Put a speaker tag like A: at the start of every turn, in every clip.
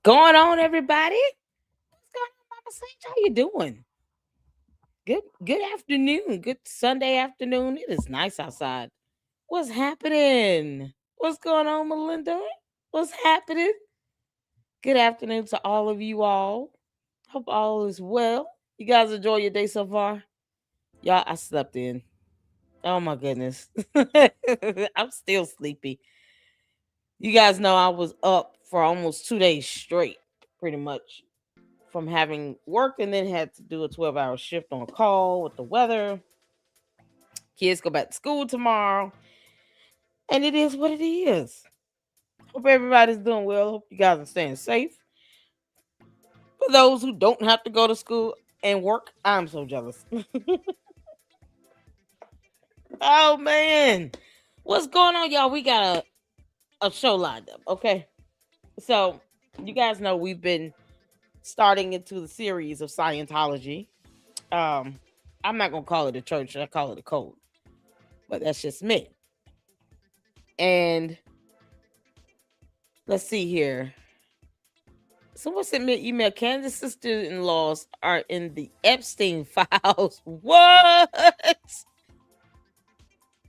A: Going on, everybody? What's going on, Mama Sage? How you doing? Good afternoon. Good Sunday afternoon. It is nice outside. What's happening? What's going on, Melinda? What's happening? Good afternoon to all of you all. Hope all is well. You guys enjoy your day so far? Y'all, I slept in. Oh my goodness. I'm still sleepy. You guys know I was up for almost 2 days straight, pretty much, from having work and then had to do a 12-hour shift on call with the weather. Kids go back to school tomorrow. And it is what it is. Hope everybody's doing well. Hope you guys are staying safe. For those who don't have to go to school and work, I'm so jealous. Oh man. What's going on, y'all? We got a show lined up, okay? So you guys know we've been starting into the series of Scientology. Um, I'm not gonna call it a church, I call it a cult. But that's just me. And let's see here. Someone sent me an email. Candace's sister-in-laws are in the Epstein files. What?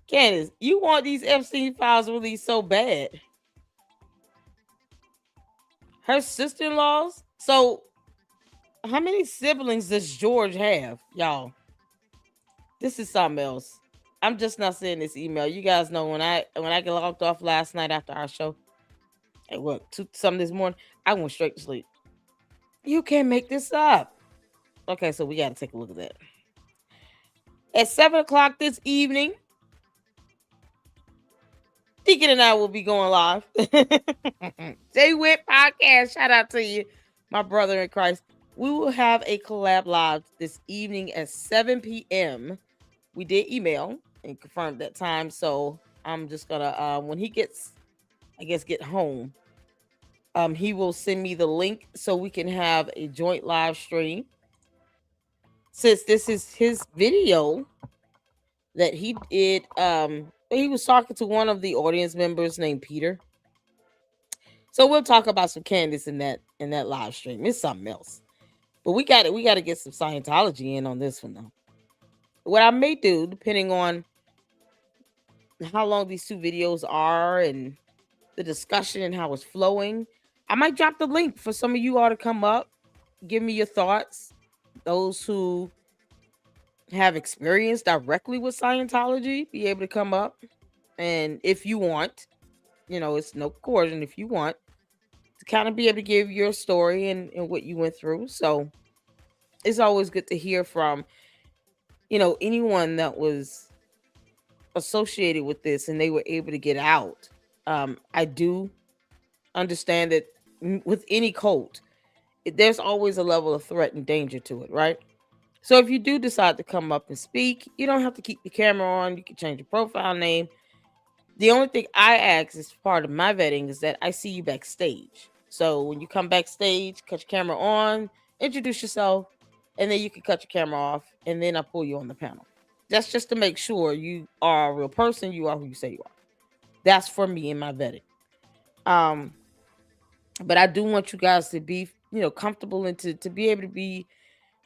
A: Candace, you want these Epstein files released so bad? Her sister-in-laws? So, how many siblings does George have, y'all? This is something else. I'm just not seeing this email. You guys know when I get logged off last night after our show, at what, 2 something this morning, I went straight to sleep. You can't make this up. Okay, so we got to take a look at that. At 7 o'clock this evening, Deacon and I will be going live. Jay Witt Podcast, shout out to you, my brother in Christ. We will have a collab live this evening at 7 p.m. We did email and confirm that time, so I'm just gonna when he gets, I guess, get home, he will send me the link so we can have a joint live stream. Since this is his video that he did, he was talking to one of the audience members named Peter. So we'll talk about some Candace in that live stream. It's something else. But we got to get some Scientology in on this one though. What I may do, depending on how long these two videos are and the discussion and how it's flowing, I might drop the link for some of you all to come up, give me your thoughts. Those who have experience directly with Scientology, be able to come up. And if you want, it's no coercion, if you want to kind of be able to give your story and what you went through. So it's always good to hear from, anyone that was associated with this and they were able to get out. I do understand that with any cult, there's always a level of threat and danger to it, right? So if you do decide to come up and speak, you don't have to keep the camera on. You can change your profile name. The only thing I ask as part of my vetting is that I see you backstage. So when you come backstage, cut your camera on, introduce yourself, and then you can cut your camera off, and then I pull you on the panel. That's just to make sure you are a real person. You are who you say you are. That's for me in my vetting. But I do want you guys to be, comfortable and to be able to be,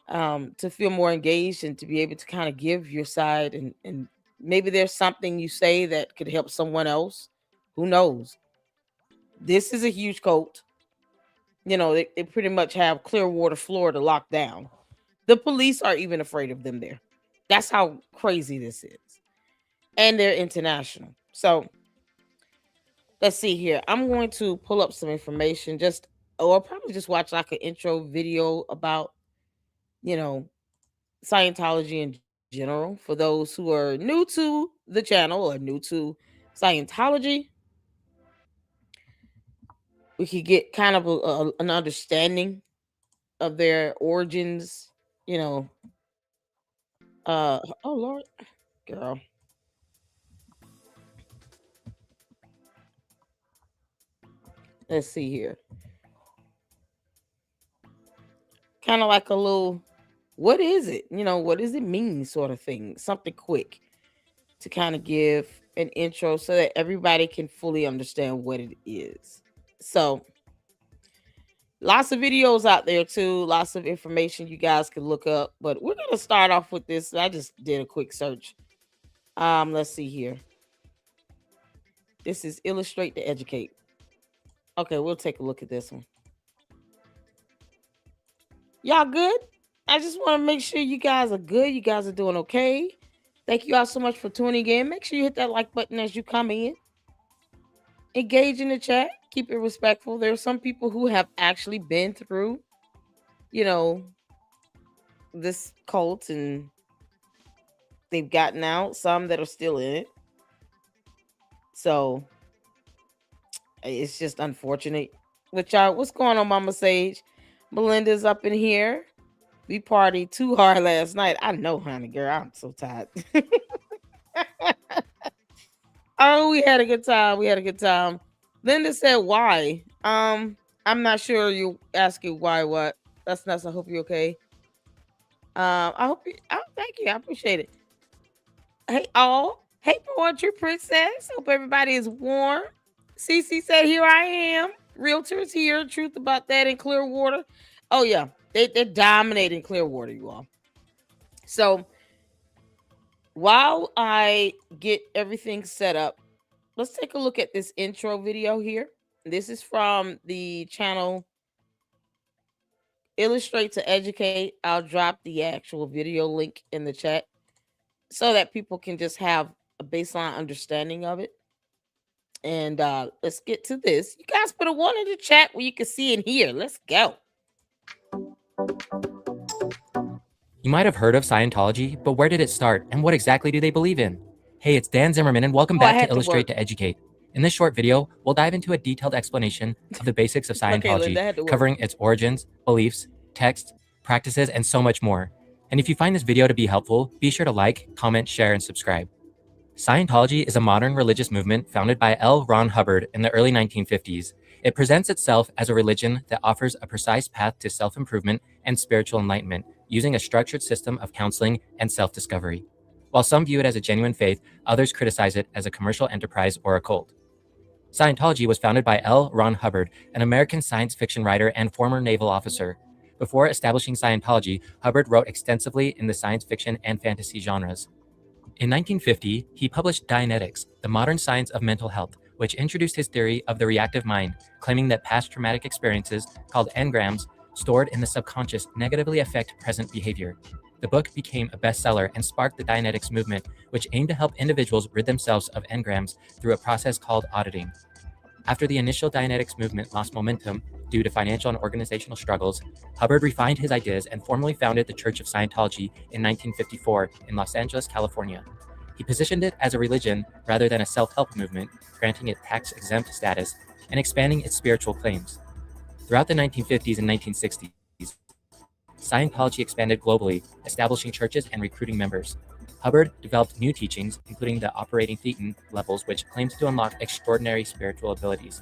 A: to feel more engaged and to be able to kind of give your side and maybe there's something you say that could help someone else. Who knows? This is a huge cult. They pretty much have Clearwater, Florida locked down. The police are even afraid of them there. That's how crazy this is. And they're international. So let's see here. I'm going to pull up some information or probably just watch like an intro video about, Scientology in general for those who are new to the channel or new to Scientology. We could get kind of an understanding of their origins, oh Lord, girl. Let's see here. Kind of like a little, what is it? What does it mean sort of thing? Something quick to kind of give an intro so that everybody can fully understand what it is. So Lots of videos out there too, lots of information you guys can look up. But we're gonna start off with this. I just did a quick search. Let's see here. This is Illustrate to Educate. Okay, we'll take a look at this one. Y'all good? I just want to make sure you guys are good. You guys are doing okay. Thank you all so much for tuning in. Make sure you hit that like button as you come in. Engage in the chat. Keep it respectful. There are some people who have actually been through, you know, this cult and they've gotten out. Some that are still in it. So it's just unfortunate. But y'all, what's going on, Mama Sage? Melinda's up in here. We partied too hard last night. I know, honey girl. I'm so tired. Oh, we had a good time. We had a good time. Linda said, "Why?" I'm not sure. You asking why? What? That's nice. I hope you're okay. I hope you. Oh, thank you. I appreciate it. Hey, all. Hey, poetry princess. Hope everybody is warm. Cece said, "Here I am. Realtors here. Truth about that in Clearwater." Oh yeah, they're dominating Clearwater, you all. So while I get everything set up, let's take a look at this intro video here. This is from the channel Illustrate to Educate. I'll drop the actual video link in the chat so that people can just have a baseline understanding of it. And let's get to this. You guys put a one in the chat where you can see and hear. Let's go.
B: You might have heard of Scientology, but where did it start and what exactly do they believe in? Hey, it's Dan Zimmerman and welcome back to Illustrate to Educate. In this short video, we'll dive into a detailed explanation of the basics of Scientology, covering its origins, beliefs, texts, practices, and so much more. And if you find this video to be helpful, be sure to like, comment, share, and subscribe. Scientology is a modern religious movement founded by L. Ron Hubbard in the early 1950s. It presents itself as a religion that offers a precise path to self-improvement and spiritual enlightenment, using a structured system of counseling and self-discovery. While some view it as a genuine faith, others criticize it as a commercial enterprise or a cult. Scientology was founded by L. Ron Hubbard, an American science fiction writer and former naval officer. Before establishing Scientology, Hubbard wrote extensively in the science fiction and fantasy genres. In 1950, he published Dianetics, the modern science of mental health, which introduced his theory of the reactive mind, claiming that past traumatic experiences, called engrams, stored in the subconscious negatively affect present behavior. The book became a bestseller and sparked the Dianetics movement, which aimed to help individuals rid themselves of engrams through a process called auditing. After the initial Dianetics movement lost momentum due to financial and organizational struggles, Hubbard refined his ideas and formally founded the Church of Scientology in 1954 in Los Angeles, California. He positioned it as a religion rather than a self-help movement, granting it tax-exempt status and expanding its spiritual claims. Throughout the 1950s and 1960s, Scientology expanded globally, establishing churches and recruiting members. Hubbard developed new teachings, including the operating thetan levels, which claimed to unlock extraordinary spiritual abilities.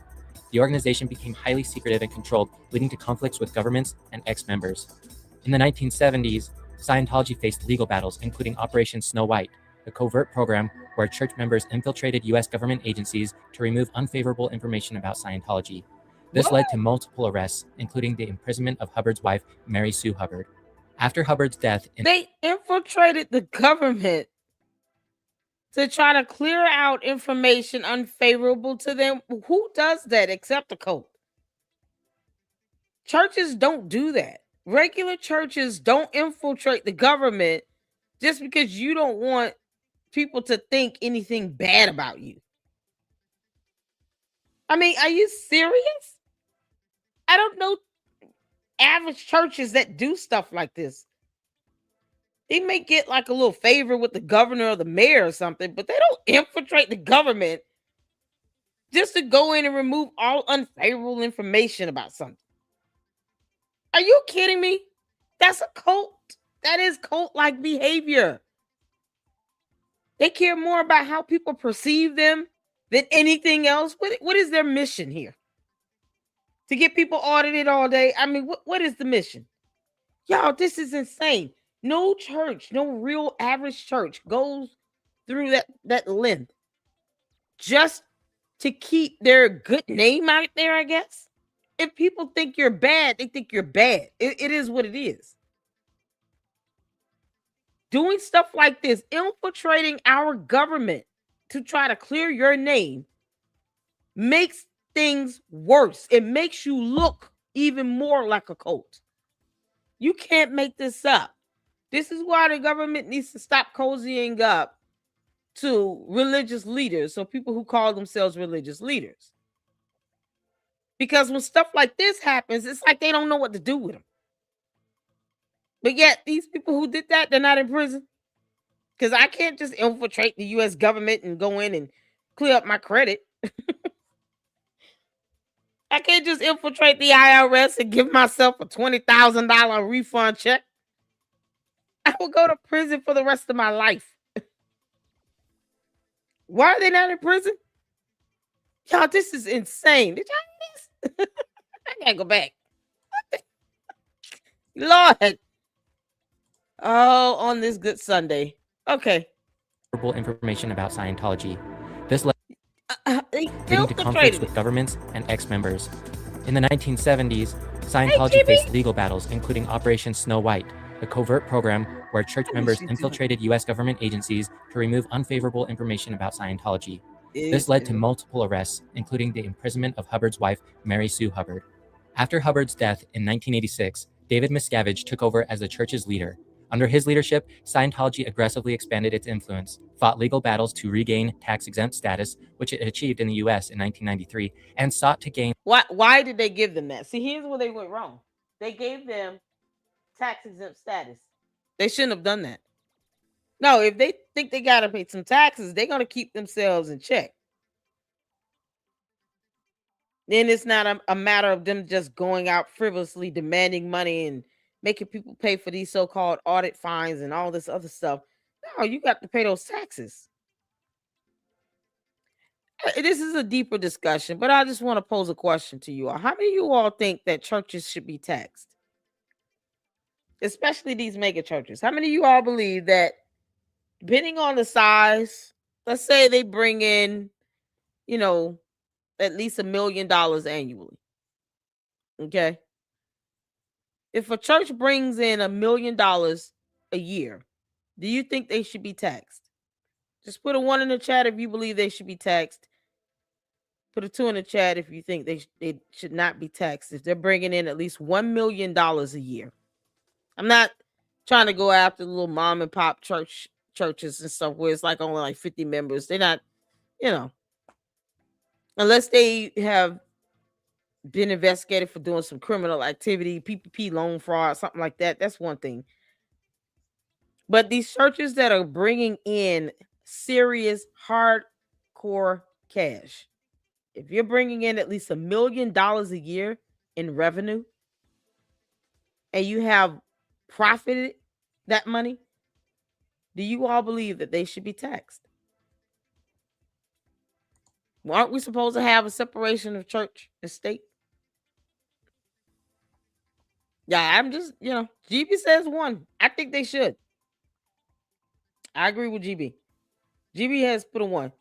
B: The organization became highly secretive and controlled, leading to conflicts with governments and ex-members. In the 1970s, Scientology faced legal battles, including Operation Snow White, a covert program where church members infiltrated U.S. government agencies to remove unfavorable information about Scientology. This led to multiple arrests, including the imprisonment of Hubbard's wife, Mary Sue Hubbard. After Hubbard's death,
A: they infiltrated the government to try to clear out information unfavorable to them. Who does that except a cult? Churches don't do that. Regular churches don't infiltrate the government just because you don't want people to think anything bad about you. I mean, are you serious? I don't know average churches that do stuff like this. They may get like a little favor with the governor or the mayor or something, but they don't infiltrate the government just to go in and remove all unfavorable information about something. Are you kidding me? That's a cult. That is cult-like behavior. They care more about how people perceive them than anything else. What is their mission here? To get people audited all day? I mean, what is the mission? Y'all, this is insane. No church, no real average church goes through that length just to keep their good name out there, I guess. If people think you're bad, they think you're bad. It is what it is. Doing stuff like this, infiltrating our government to try to clear your name, makes things worse. It makes you look even more like a cult. You can't make this up. This is why the government needs to stop cozying up to religious leaders, so people who call themselves religious leaders. Because when stuff like this happens, it's like they don't know what to do with them. But yet, these people who did that, they're not in prison. Because I can't just infiltrate the U.S. government and go in and clear up my credit. I can't just infiltrate the IRS and give myself a $20,000 refund check. I will go to prison for the rest of my life. Why are they not in prison? Y'all, this is insane. Did y'all hear this? I gotta go back. Lord. Oh, on this good Sunday. Okay.
B: Information about Scientology. This led
A: leading
B: to conflicts with governments and ex-members. In the 1970s, Scientology faced legal battles, including Operation Snow White, a covert program where church members infiltrated U.S. government agencies to remove unfavorable information about Scientology. This led to multiple arrests, including the imprisonment of Hubbard's wife, Mary Sue Hubbard. After Hubbard's death in 1986, David Miscavige took over as the church's leader. Under his leadership, Scientology aggressively expanded its influence, fought legal battles to regain tax-exempt status, which it achieved in the U.S. in 1993, and sought to gain...
A: Why did they give them that? See, here's where they went wrong. They gave them tax-exempt status. They shouldn't have done that. No, if they think they got to pay some taxes, they're going to keep themselves in check. Then it's not a matter of them just going out frivolously demanding money and making people pay for these so-called audit fines and all this other stuff. No, you got to pay those taxes. This is a deeper discussion, but I just want to pose a question to you all. How many of you all think that churches should be taxed? Especially these mega churches. How many of you all believe that, depending on the size, let's say they bring in, at least $1 million annually. Okay. If a church brings in $1 million a year, do you think they should be taxed? Just put a 1 in the chat if you believe they should be taxed. Put a 2 in the chat if you think they should not be taxed if they're bringing in at least $1 million a year. I'm not trying to go after the little mom and pop churches and stuff where it's like only like 50 members. They're not, unless they have been investigated for doing some criminal activity, PPP loan fraud, something like that. That's one thing. But these churches that are bringing in serious, hardcore cash, if you're bringing in at least $1 million a year in revenue and you have profited that money, do you all believe that they should be taxed? Well, aren't we supposed to have a separation of church and state? Yeah, I'm just, GB says 1. I think they should. I agree with GB. GB has put a 1.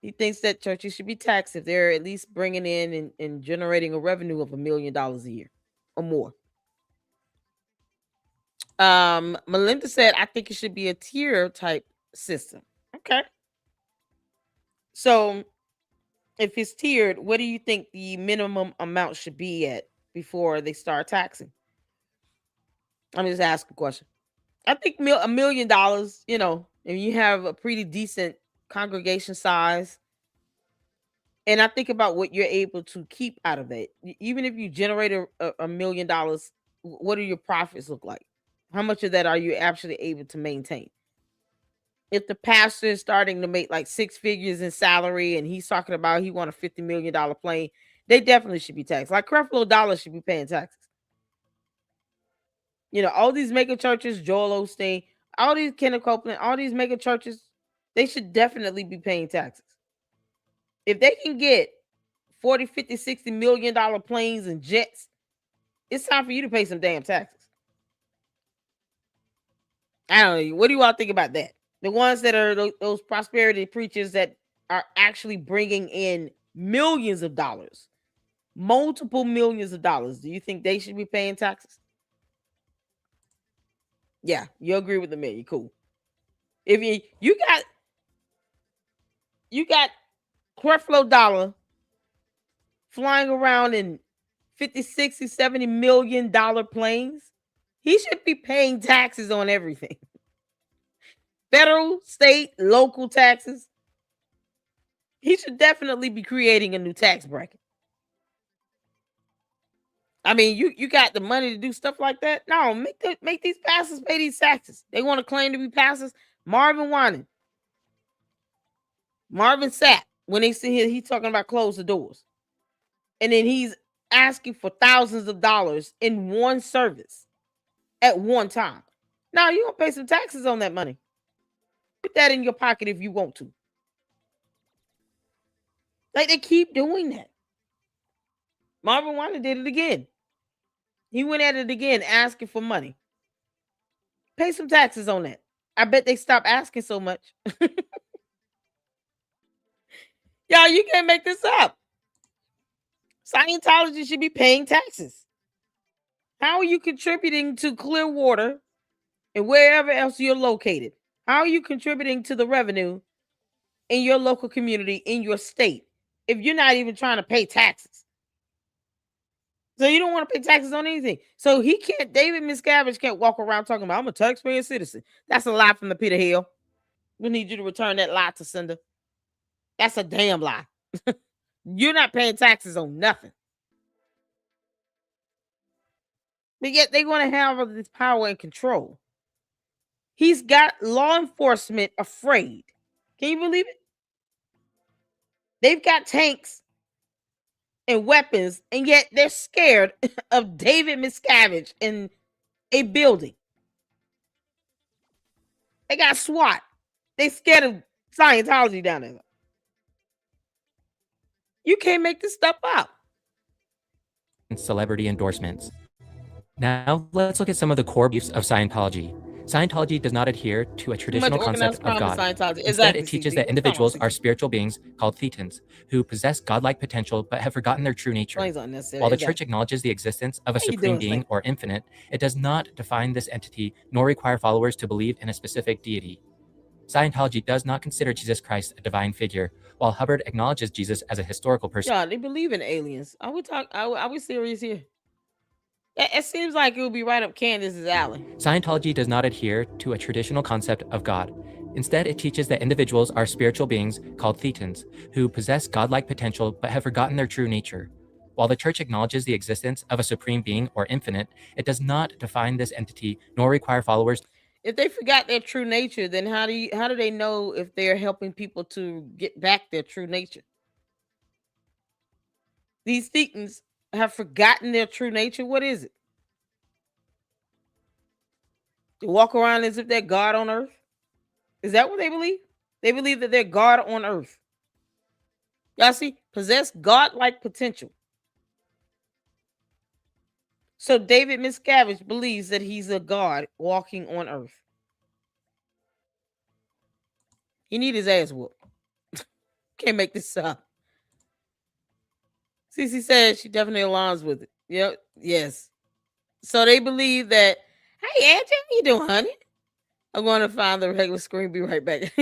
A: He thinks that churches should be taxed if they're at least bringing in and generating a revenue of $1 million a year or more. Melinda said, I think it should be a tier type system. Okay. So if it's tiered, what do you think the minimum amount should be at before they start taxing? I'm just asking a question. I think $1 million, if you have a pretty decent congregation size, and I think about what you're able to keep out of that. Even if you generate $1 million, what do your profits look like? How much of that are you actually able to maintain? If the pastor is starting to make like 6 figures in salary and he's talking about he want a $50 million plane, they definitely should be taxed. Like Creflo Dollar should be paying taxes. All these mega churches, Joel Osteen, all these Kenneth Copeland, all these mega churches, they should definitely be paying taxes. If they can get 40, 50, 60 million dollar planes and jets, it's time for you to pay some damn taxes. I don't know. What do you all think about that? The ones that are those prosperity preachers that are actually bringing in millions of dollars, multiple millions of dollars. Do you think they should be paying taxes? Yeah, you agree with the million. Cool. If you got Creflo Dollar flying around in 50, 60, 70 million dollar planes, he should be paying taxes on everything. Federal, state, local taxes. He should definitely be creating a new tax bracket. I mean, you got the money to do stuff like that. No, make these pastors pay these taxes. They want to claim to be pastors. Marvin Sapp, when they see him, he's talking about close the doors. And then he's asking for thousands of dollars in one service at one time. Now you're gonna pay some taxes on that money. Put that in your pocket if you want to. Like, they keep doing that. Marvin Wine did it again. He went at it again, asking for money. Pay some taxes on that. I bet they stopped asking so much. Y'all, you can't make this up. Scientology should be paying taxes. How are you contributing to Clearwater and wherever else you're located? How are you contributing to the revenue in your local community, in your state, if you're not even trying to pay taxes? So you don't want to pay taxes on anything. So David Miscavige can't walk around talking about, I'm a taxpaying citizen. That's a lie from the pit of hell. We need you to return that lie to sender. That's a damn lie. You're not paying taxes on nothing. But yet they want to have all this power and control. He's got law enforcement afraid. Can you believe it? They've got tanks and weapons, and yet they're scared of David Miscavige in a building. They got SWAT. They scared of Scientology down there. You can't make this stuff up.
B: Celebrity endorsements. Now, let's look at some of the core beliefs of Scientology. Scientology does not adhere to a traditional concept of God. Instead, it teaches that individuals are spiritual beings called thetans, who possess godlike potential but have forgotten their true nature. While the church acknowledges the existence of a supreme being or infinite, it does not define this entity nor require followers to believe in a specific deity. Scientology does not consider Jesus Christ a divine figure, while Hubbard acknowledges Jesus as a historical person.
A: Yeah, they believe in aliens. Are we serious here? It seems like it would be right up Candace's alley.
B: Scientology does not adhere to a traditional concept of God. Instead, it teaches that individuals are spiritual beings called thetans, who possess godlike potential but have forgotten their true nature. While the church acknowledges the existence of a supreme being or infinite, it does not define this entity nor require followers.
A: If they forgot their true nature, then how do they know if they're helping people to get back their true nature? These thetans have forgotten their true nature. What is it? They walk around as if they're God on earth? Is that what they believe? They believe that they're God on earth. Y'all see? Possess God-like potential. So David Miscavige believes that he's a God walking on earth. He need his ass whooped. Can't make this up. Cece says she definitely aligns with it. Yep. Yes. So they believe that, hey, Angie, how you doing, honey? I'm going to find the regular screen. Be right back.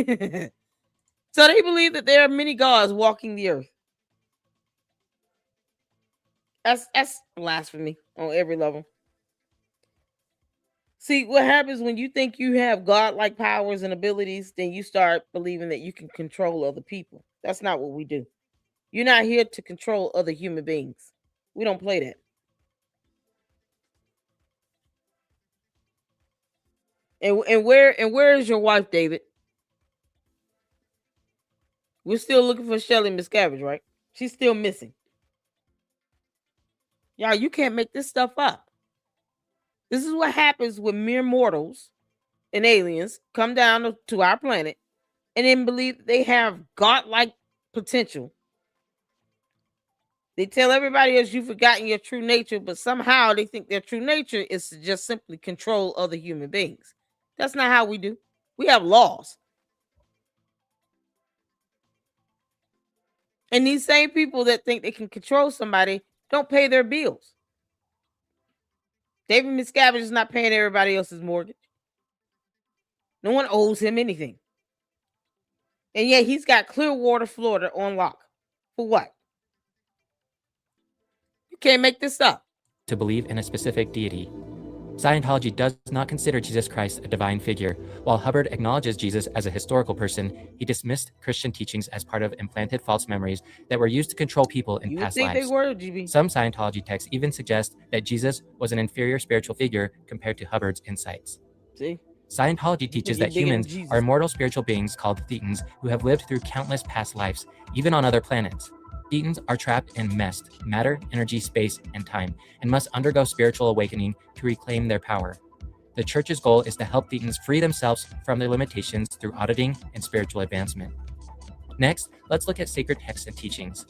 A: So they believe that there are many gods walking the earth. That's blasphemy on every level. See, what happens when you think you have God-like powers and abilities, then you start believing that you can control other people. That's not what we do. You're not here to control other human beings. We don't play that. And where is your wife, David? We're still looking for Shelly Miscavige, right? She's still missing. Y'all, you can't make this stuff up. This is what happens when mere mortals and aliens come down to our planet and then believe they have godlike potential. They tell everybody else you've forgotten your true nature, but somehow they think their true nature is to just simply control other human beings. That's not how we do. We have laws. And these same people that think they can control somebody don't pay their bills. David Miscavige is not paying everybody else's mortgage. No one owes him anything. And yet he's got Clearwater, Florida on lock. For what? You can't make this up.
B: To believe in a specific deity. Scientology does not consider Jesus Christ a divine figure. While Hubbard acknowledges Jesus as a historical person, he dismissed Christian teachings as part of implanted false memories that were used to control people in past lives.
A: They were, GB.
B: Some Scientology texts even suggest that Jesus was an inferior spiritual figure compared to Hubbard's insights.
A: See?
B: Scientology teaches that humans are immortal spiritual beings called thetans who have lived through countless past lives, even on other planets. Thetans are trapped in MEST, matter, energy, space, and time, and must undergo spiritual awakening to reclaim their power. The church's goal is to help thetans free themselves from their limitations through auditing and spiritual advancement. Next, let's look at sacred texts and teachings.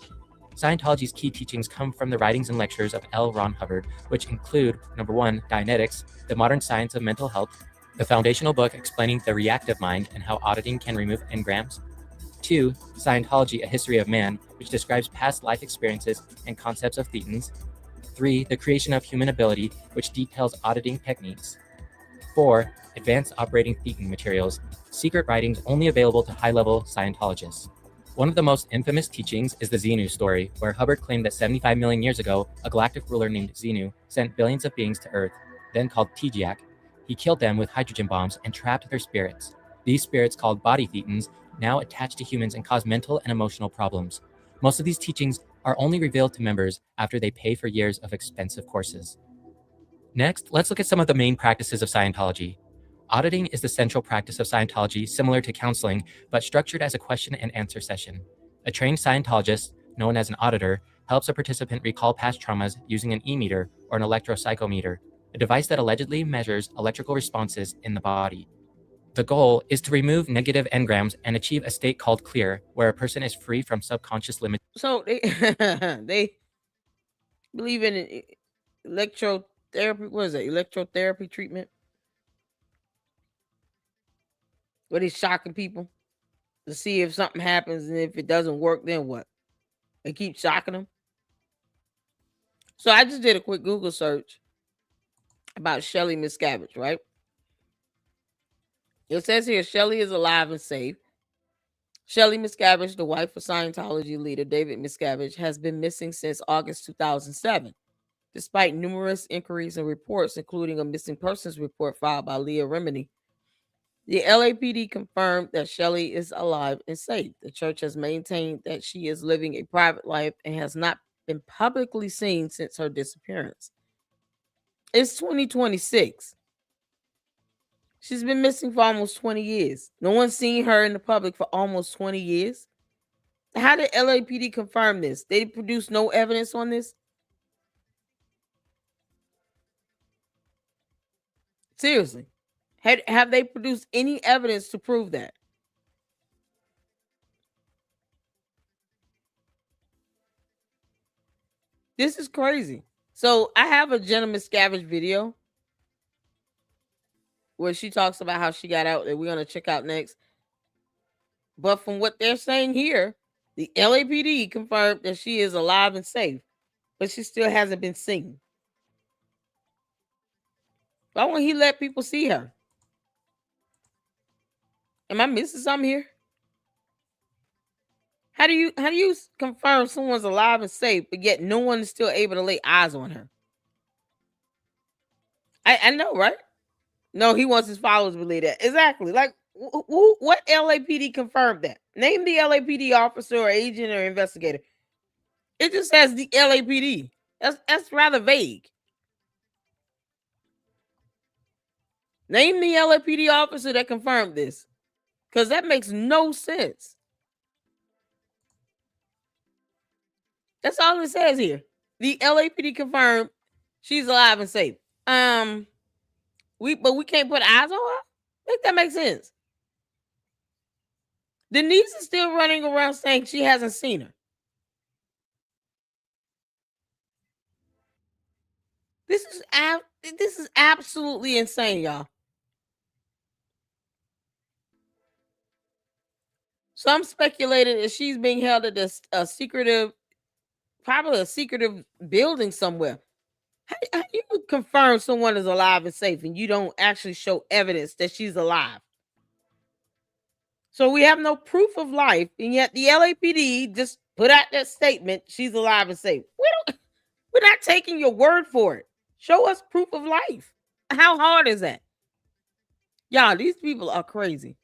B: Scientology's key teachings come from the writings and lectures of L. Ron Hubbard, which include, number 1, Dianetics, the modern science of mental health, the foundational book explaining the reactive mind and how auditing can remove engrams. 2, Scientology, A History of Man, which describes past life experiences and concepts of thetans. 3, The Creation of Human Ability, which details auditing techniques. 4, Advanced Operating Thetan Materials, secret writings only available to high-level Scientologists. One of the most infamous teachings is the Xenu story, where Hubbard claimed that 75 million years ago, a galactic ruler named Xenu sent billions of beings to Earth, then called Tijiak. He killed them with hydrogen bombs and trapped their spirits. These spirits, called body thetans, now attach to humans and cause mental and emotional problems. Most of these teachings are only revealed to members after they pay for years of expensive courses. Next, let's look at some of the main practices of Scientology. Auditing is the central practice of Scientology, similar to counseling, but structured as a question and answer session. A trained Scientologist, known as an auditor, helps a participant recall past traumas using an e-meter or an electropsychometer, a device that allegedly measures electrical responses in the body. The goal is to remove negative engrams and achieve a state called clear, where a person is free from subconscious limits.
A: So they believe in electrotherapy. What is it? Electrotherapy treatment? Where they shocking people to see if something happens, and if it doesn't work, then what? They keep shocking them. So I just did a quick Google search about Shelly Miscavige, right? It says here Shelly is alive and safe. Shelly Miscavige, the wife of Scientology leader David Miscavige, has been missing since August 2007, despite numerous inquiries and reports, including a missing persons report filed by Leah Remini. The LAPD confirmed that Shelly is alive and safe. The church has maintained that she is living a private life and has not been publicly seen since her disappearance. It's 2026. She's been missing for almost 20 years. No one's seen her in the public for almost 20 years. How did LAPD confirm this? They produced no evidence on this? Seriously. Have they produced any evidence to prove that? This is crazy. So I have a Jenna Miscavige video where she talks about how she got out that we're going to check out next. But from what they're saying here, the LAPD confirmed that she is alive and safe, but she still hasn't been seen. Why won't he let people see her? Am I missing something here? How do you confirm someone's alive and safe, but yet no one is still able to lay eyes on her? I know, right? No, he wants his followers to believe that. Exactly. Like, what LAPD confirmed that? Name the LAPD officer or agent or investigator. It just says the LAPD. That's rather vague. Name the LAPD officer that confirmed this, because that makes no sense. That's all it says here. The LAPD confirmed she's alive and safe. We can't put eyes on her. Make that make sense? Denise is still running around saying she hasn't seen her. This is absolutely insane, y'all. Some speculated that she's being held at a secretive probably a secretive building somewhere. How you confirm someone is alive and safe and you don't actually show evidence that she's alive? So we have no proof of life, and yet the LAPD just put out that statement, she's alive and safe. We're not taking your word for it. Show us proof of life. How hard is that? Y'all, these people are crazy.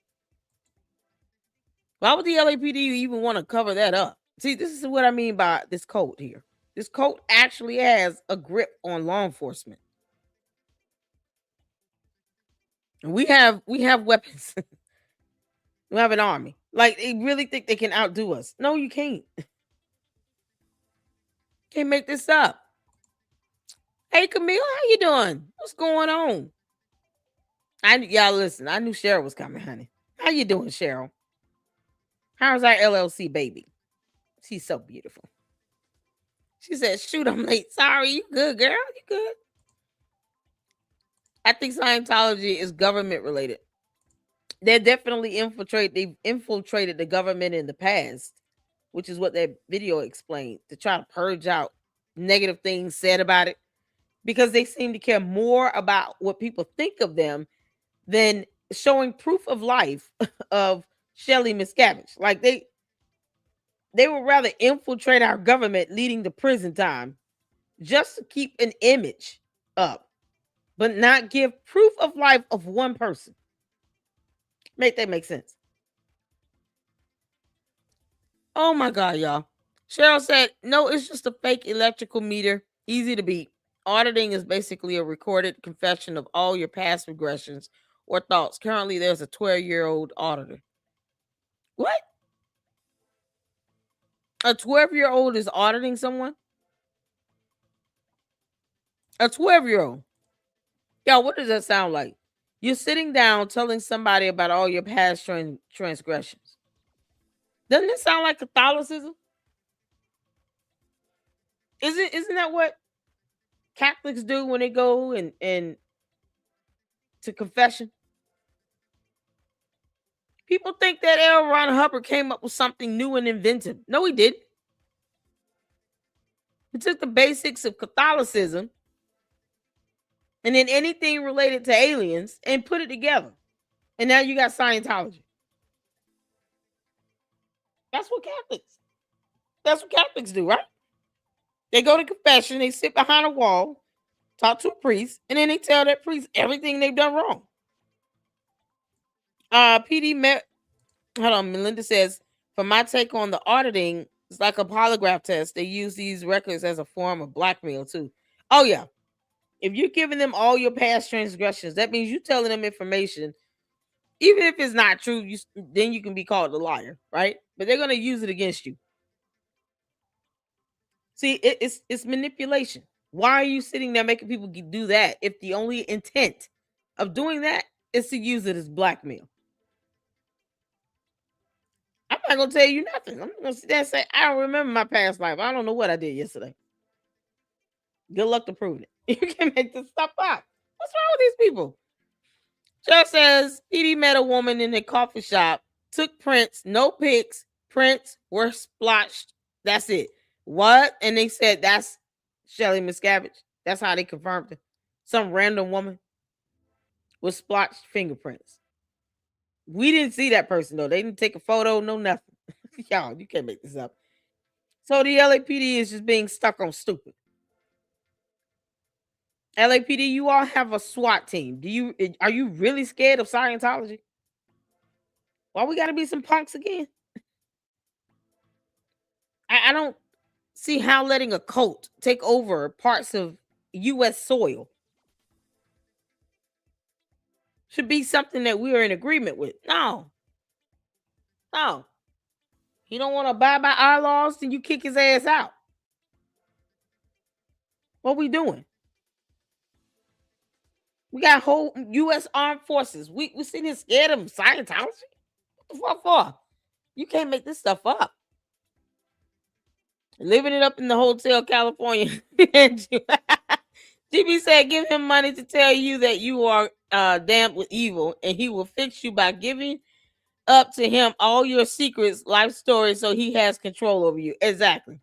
A: Why would the LAPD even want to cover that up? See, this is what I mean by this cult here. This cult actually has a grip on law enforcement. And we have weapons. We have an army. Like, they really think they can outdo us. No, you can't. Can't make this up. Hey, Camille, how you doing? What's going on? Y'all listen, I knew Cheryl was coming, honey. How you doing, Cheryl? How's our LLC baby? She's so beautiful. She said, shoot, I'm late. Sorry, you good, girl? You good? I think Scientology is government related. They've infiltrated the government in the past, which is what that video explained, to try to purge out negative things said about it, because they seem to care more about what people think of them than showing proof of life of Shelly Miscavige. Like, they would rather infiltrate our government, leading to prison time, just to keep an image up, but not give proof of life of one person. Make that make sense? Oh my God, y'all. Cheryl said, no, it's just a fake electrical meter. Easy to beat. Auditing is basically a recorded confession of all your past regressions or thoughts. Currently, there's a 12-year-old auditor. What? A 12-year-old is auditing someone? A 12-year-old. Y'all, what does that sound like? You're sitting down telling somebody about all your past transgressions. Doesn't it sound like Catholicism? Isn't that what Catholics do when they go and to confession? People think that L. Ron Hubbard came up with something new and inventive. No, he didn't. He took the basics of Catholicism and then anything related to aliens and put it together. And now you got Scientology. That's what Catholics do, right? They go to confession, they sit behind a wall, talk to a priest, and then they tell that priest everything they've done wrong. Hold on, Melinda says, for my take on the auditing, it's like a polygraph test. They use these records as a form of blackmail too. Oh yeah. If you're giving them all your past transgressions, that means you're telling them information. Even if it's not true, then you can be called a liar, right? But they're going to use it against you. See, it's manipulation. Why are you sitting there making people do that if the only intent of doing that is to use it as blackmail? I'm not going to tell you nothing. I'm going to sit there and say, I don't remember my past life. I don't know what I did yesterday. Good luck to proving it. You can make this stuff up. What's wrong with these people? Just says, Edie met a woman in a coffee shop, took prints, no pics, prints were splotched. That's it. What? And they said that's Shelly Miscavige. That's how they confirmed it. Some random woman with splotched fingerprints. We didn't see that person though. They didn't take a photo, no nothing. Y'all, you can't make this up. So the LAPD is just being stuck on stupid. LAPD, you all have a SWAT team. Are you really scared of Scientology? Why we gotta be some punks again? I don't see how letting a cult take over parts of U.S. soil should be something that we are in agreement with. No. He don't want to abide by our laws, then you kick his ass out. What we doing? We got whole U.S. armed forces. We sitting here scared of Scientology? What the fuck for? You can't make this stuff up. Living it up in the Hotel California. GB said, give him money to tell you that you are damned with evil, and he will fix you by giving up to him all your secrets, life stories, so he has control over you. Exactly.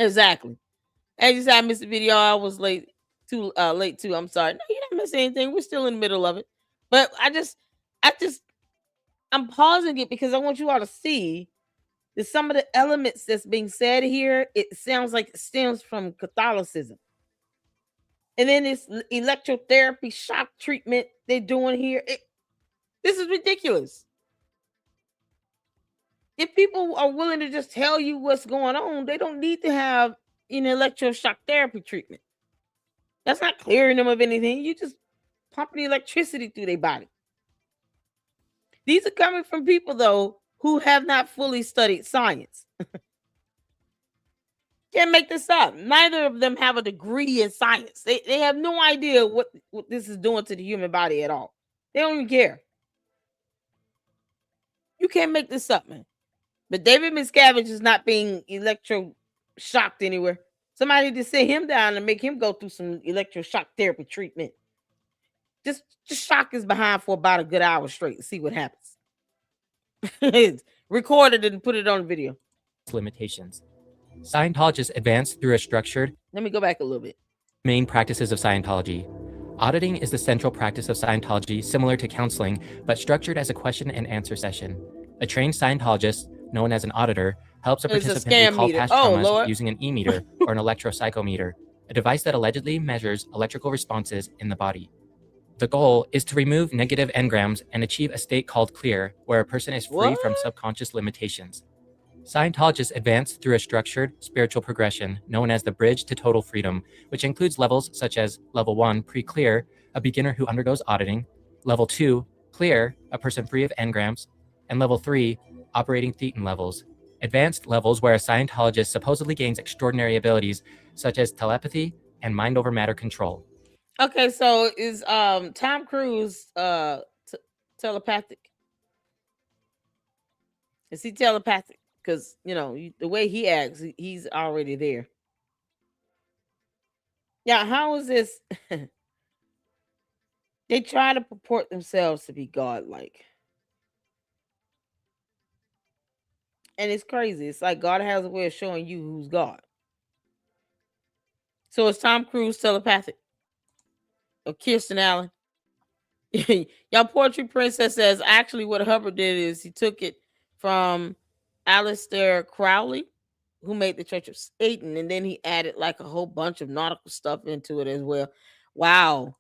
A: Exactly. As you said, I missed the video. I was late too. I'm sorry. No, you didn't miss anything. We're still in the middle of it. But I'm pausing it because I want you all to see that some of the elements that's being said here, it sounds like it stems from Catholicism. And then this electrotherapy shock treatment they're doing here. This is ridiculous. If people are willing to just tell you what's going on, they don't need to have an electroshock therapy treatment. That's not clearing them of anything. You just pumping electricity through their body. These are coming from people, though, who have not fully studied science. Can't make this up. Neither of them have a degree in science. They have no idea what this is doing to the human body at all. They don't even care. You can't make this up, man. But David Miscavige is not being electroshocked anywhere. Somebody to sit him down and make him go through some electroshock therapy treatment. Just shock his behind for about a good hour straight and see what happens. Record it and put it on video.
B: Limitations. Scientologists advance through a structured...
A: Let me go back a little bit.
B: Main practices of Scientology. Auditing is the central practice of Scientology, similar to counseling, but structured as a question and answer session. A trained Scientologist, known as an auditor, helps a participant recall past traumas using an e-meter or an electropsychometer, a device that allegedly measures electrical responses in the body. The goal is to remove negative engrams and achieve a state called clear, where a person is free from subconscious limitations. Scientologists advance through a structured spiritual progression known as the Bridge to Total Freedom, which includes levels such as Level 1, Pre-Clear, a beginner who undergoes auditing, Level 2, Clear, a person free of engrams, and Level 3, Operating Thetan levels, advanced levels where a Scientologist supposedly gains extraordinary abilities such as telepathy and mind over matter control.
A: Okay, so is Tom Cruise telepathic? Is he telepathic? Because the way he acts, he's already there. Yeah, how is this? They try to purport themselves to be godlike. And it's crazy. It's like God has a way of showing you who's God. So is Tom Cruise telepathic? Or Kirsten Allen? Y'all, Poetry Princess says actually what Hubbard did is he took it from Aleister Crowley, who made the Church of Satan, and then he added like a whole bunch of nautical stuff into it as well. Wow.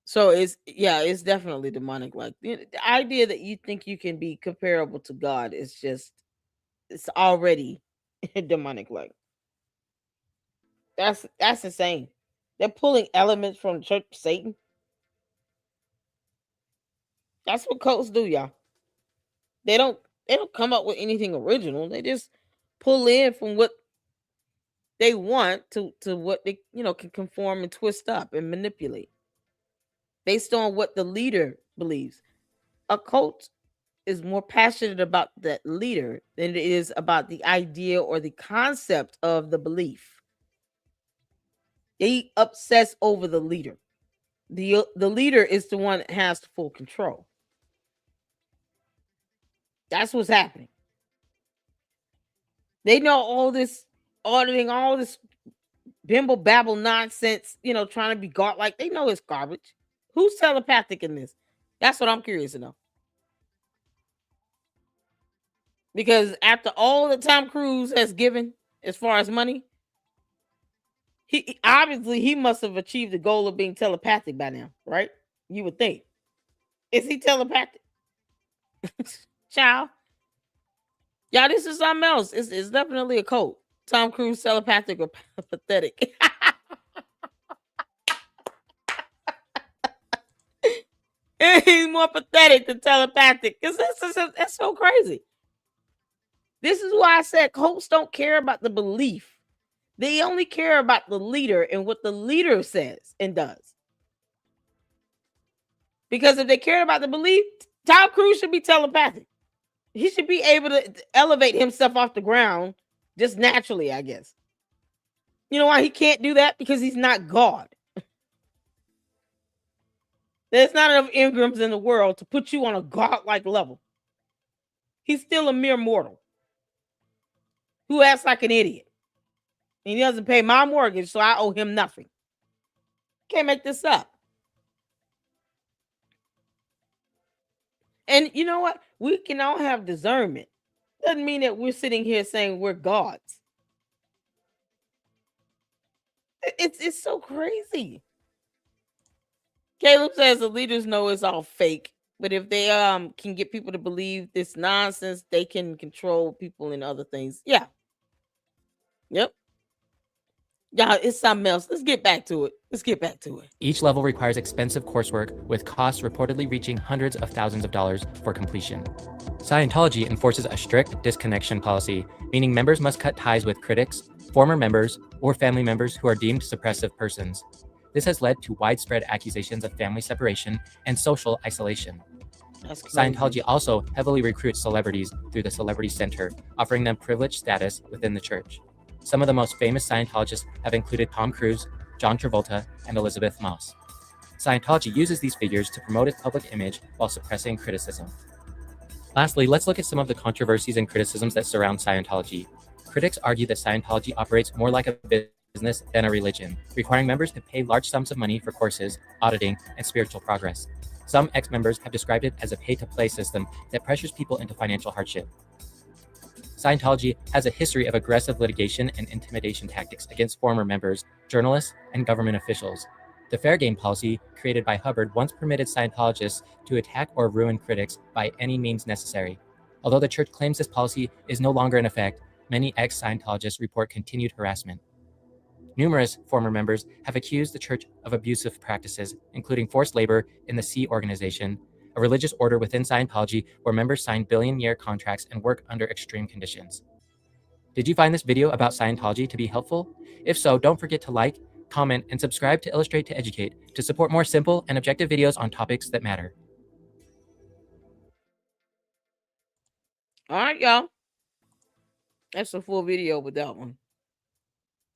A: So it's definitely demonic. Like the idea that you think you can be comparable to God is just, it's already demonic. Like that's insane. They're pulling elements from the Church of Satan. That's what cults do, y'all. They don't come up with anything original. They just pull in from what they want to what they can conform and twist up and manipulate based on what the leader believes. A cult is more passionate about that leader than it is about the idea or the concept of the belief. They obsess over the leader. The leader is the one that has the full control. That's what's happening. They know all this auditing, all this bimble babble nonsense, trying to be godlike. They know it's garbage. Who's telepathic in this? That's what I'm curious to know. Because after all that Tom Cruise has given as far as money, he obviously must have achieved the goal of being telepathic by now, right? You would think. Is he telepathic? Child. Y'all, this is something else. It's definitely a cult. Tom Cruise telepathic or pathetic. He's more pathetic than telepathic. Because that's so crazy. This is why I said cults don't care about the belief. They only care about the leader and what the leader says and does. Because if they cared about the belief, Tom Cruise should be telepathic. He should be able to elevate himself off the ground just naturally, I guess. You know why he can't do that? Because he's not God. There's not enough engrams in the world to put you on a godlike level. He's still a mere mortal who acts like an idiot. And he doesn't pay my mortgage, so I owe him nothing. Can't make this up. And you know what? We can all have discernment. Doesn't mean that we're sitting here saying we're gods. It's so crazy. Caleb says the leaders know it's all fake, but if they can get people to believe this nonsense, they can control people and other things. Yeah. Yep. Yeah, it's something else. Let's get back to it.
B: Each level requires expensive coursework, with costs reportedly reaching hundreds of thousands of dollars for completion. Scientology enforces a strict disconnection policy, meaning members must cut ties with critics, former members, or family members who are deemed suppressive persons. This has led to widespread accusations of family separation and social isolation. Scientology also heavily recruits celebrities through the Celebrity Center, offering them privileged status within the church. Some of the most famous Scientologists have included Tom Cruise, John Travolta, and Elizabeth Moss. Scientology uses these figures to promote its public image while suppressing criticism. Lastly, let's look at some of the controversies and criticisms that surround Scientology. Critics argue that Scientology operates more like a business than a religion, requiring members to pay large sums of money for courses, auditing, and spiritual progress. Some ex-members have described it as a pay-to-play system that pressures people into financial hardship. Scientology has a history of aggressive litigation and intimidation tactics against former members, journalists, and government officials. The fair game policy created by Hubbard once permitted Scientologists to attack or ruin critics by any means necessary. Although the church claims this policy is no longer in effect, many ex-Scientologists report continued harassment. Numerous former members have accused the church of abusive practices, including forced labor in the Sea Organization, a religious order within Scientology where members sign billion-year contracts and work under extreme conditions. Did you find this video about Scientology to be helpful? If so, don't forget to like, comment, and subscribe to Illustrate to Educate to support more simple and objective videos on topics that matter.
A: All right, y'all. That's a full video with that one.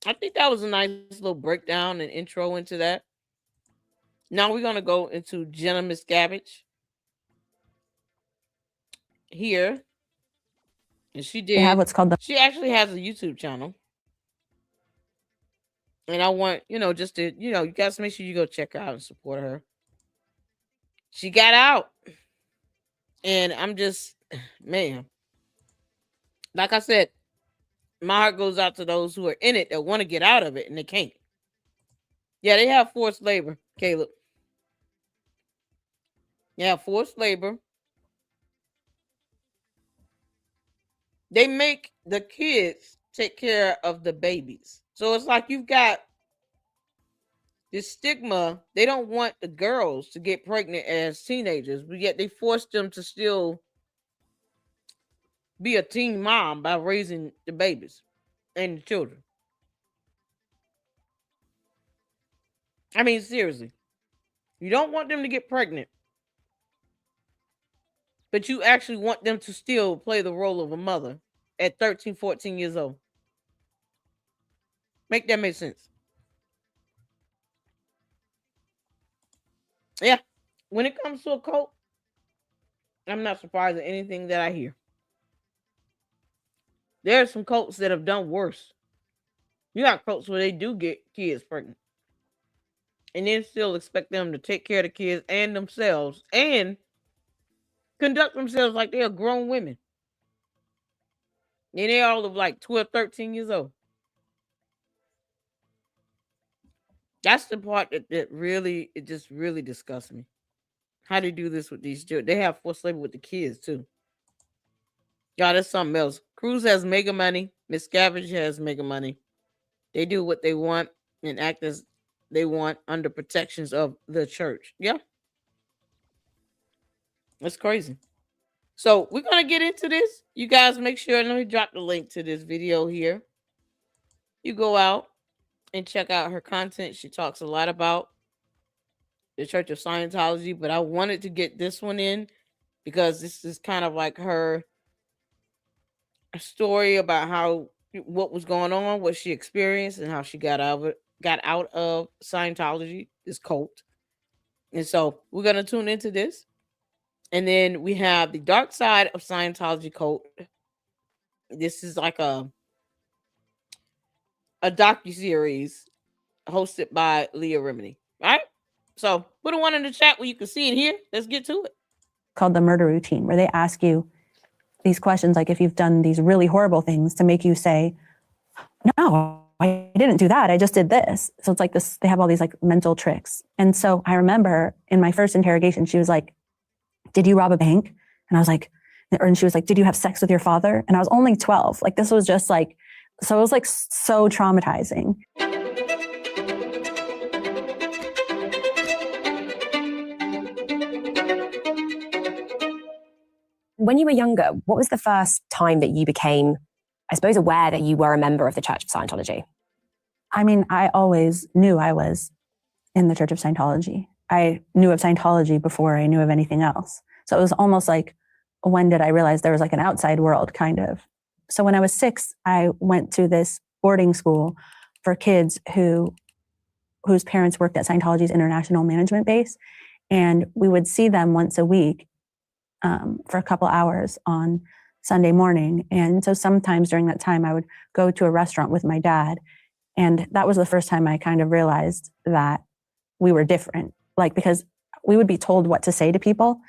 A: I think that was a nice little breakdown and intro into that. Now we're going to go into Jenna Miscavige here. And she did. They have what's called she actually has a YouTube channel. And I want, just to, you guys make sure you go check her out and support her. She got out. And I'm just, man. Like I said, my heart goes out to those who are in it that want to get out of it and they can't. Yeah, they have forced labor, Caleb. Yeah, forced labor. They make the kids take care of the babies. So it's like you've got this stigma. They don't want the girls to get pregnant as teenagers, but yet they force them to still be a teen mom by raising the babies and the children. I mean, seriously. You don't want them to get pregnant, but you actually want them to still play the role of a mother at 13, 14 years old. Make that make sense? Yeah. When it comes to a cult, I'm not surprised at anything that I hear. There are some cults that have done worse. You got cults where they do get kids pregnant and then still expect them to take care of the kids and themselves and conduct themselves like they are grown women. And they're all of like 12, 13 years old. That's the part that really, it just really disgusts me. How they do this with these children. They have forced labor with the kids too. Y'all, that's something else. Cruz has mega money. Miscavige has mega money. They do what they want and act as they want under protections of the church. Yeah. That's crazy. So we're going to get into this. You guys make sure, let me drop the link to this video here. You go out and check out her content. She talks a lot about the Church of Scientology, but I wanted to get this one in because this is kind of like her story about what was going on, what she experienced, and how she got out of Scientology, this cult. And so we're gonna tune into this. And then we have the dark side of Scientology cult. This is like a a docuseries hosted by Leah Remini. All right. So put a one in the chat where you can see it here. Let's get to it.
C: Called the murder routine, where they ask you these questions, like if you've done these really horrible things, to make you say, no, I didn't do that. I just did this. So it's like this, they have all these like mental tricks. And so I remember in my first interrogation, she was like, did you rob a bank? And I was like, and she was like, did you have sex with your father? And I was only 12. Like, this was just like, so it was like so traumatizing.
D: When you were younger, what was the first time that you became, I suppose, aware that you were a member of the Church of Scientology?
C: I mean, I always knew I was in the Church of Scientology. I knew of Scientology before I knew of anything else. So it was almost like, when did I realize there was like an outside world, kind of? So when I was 6, I went to this boarding school for kids whose parents worked at Scientology's international management base. And we would see them once a week for a couple hours on Sunday morning. And so sometimes during that time, I would go to a restaurant with my dad. And that was the first time I kind of realized that we were different. Like, because we would be told what to say to people.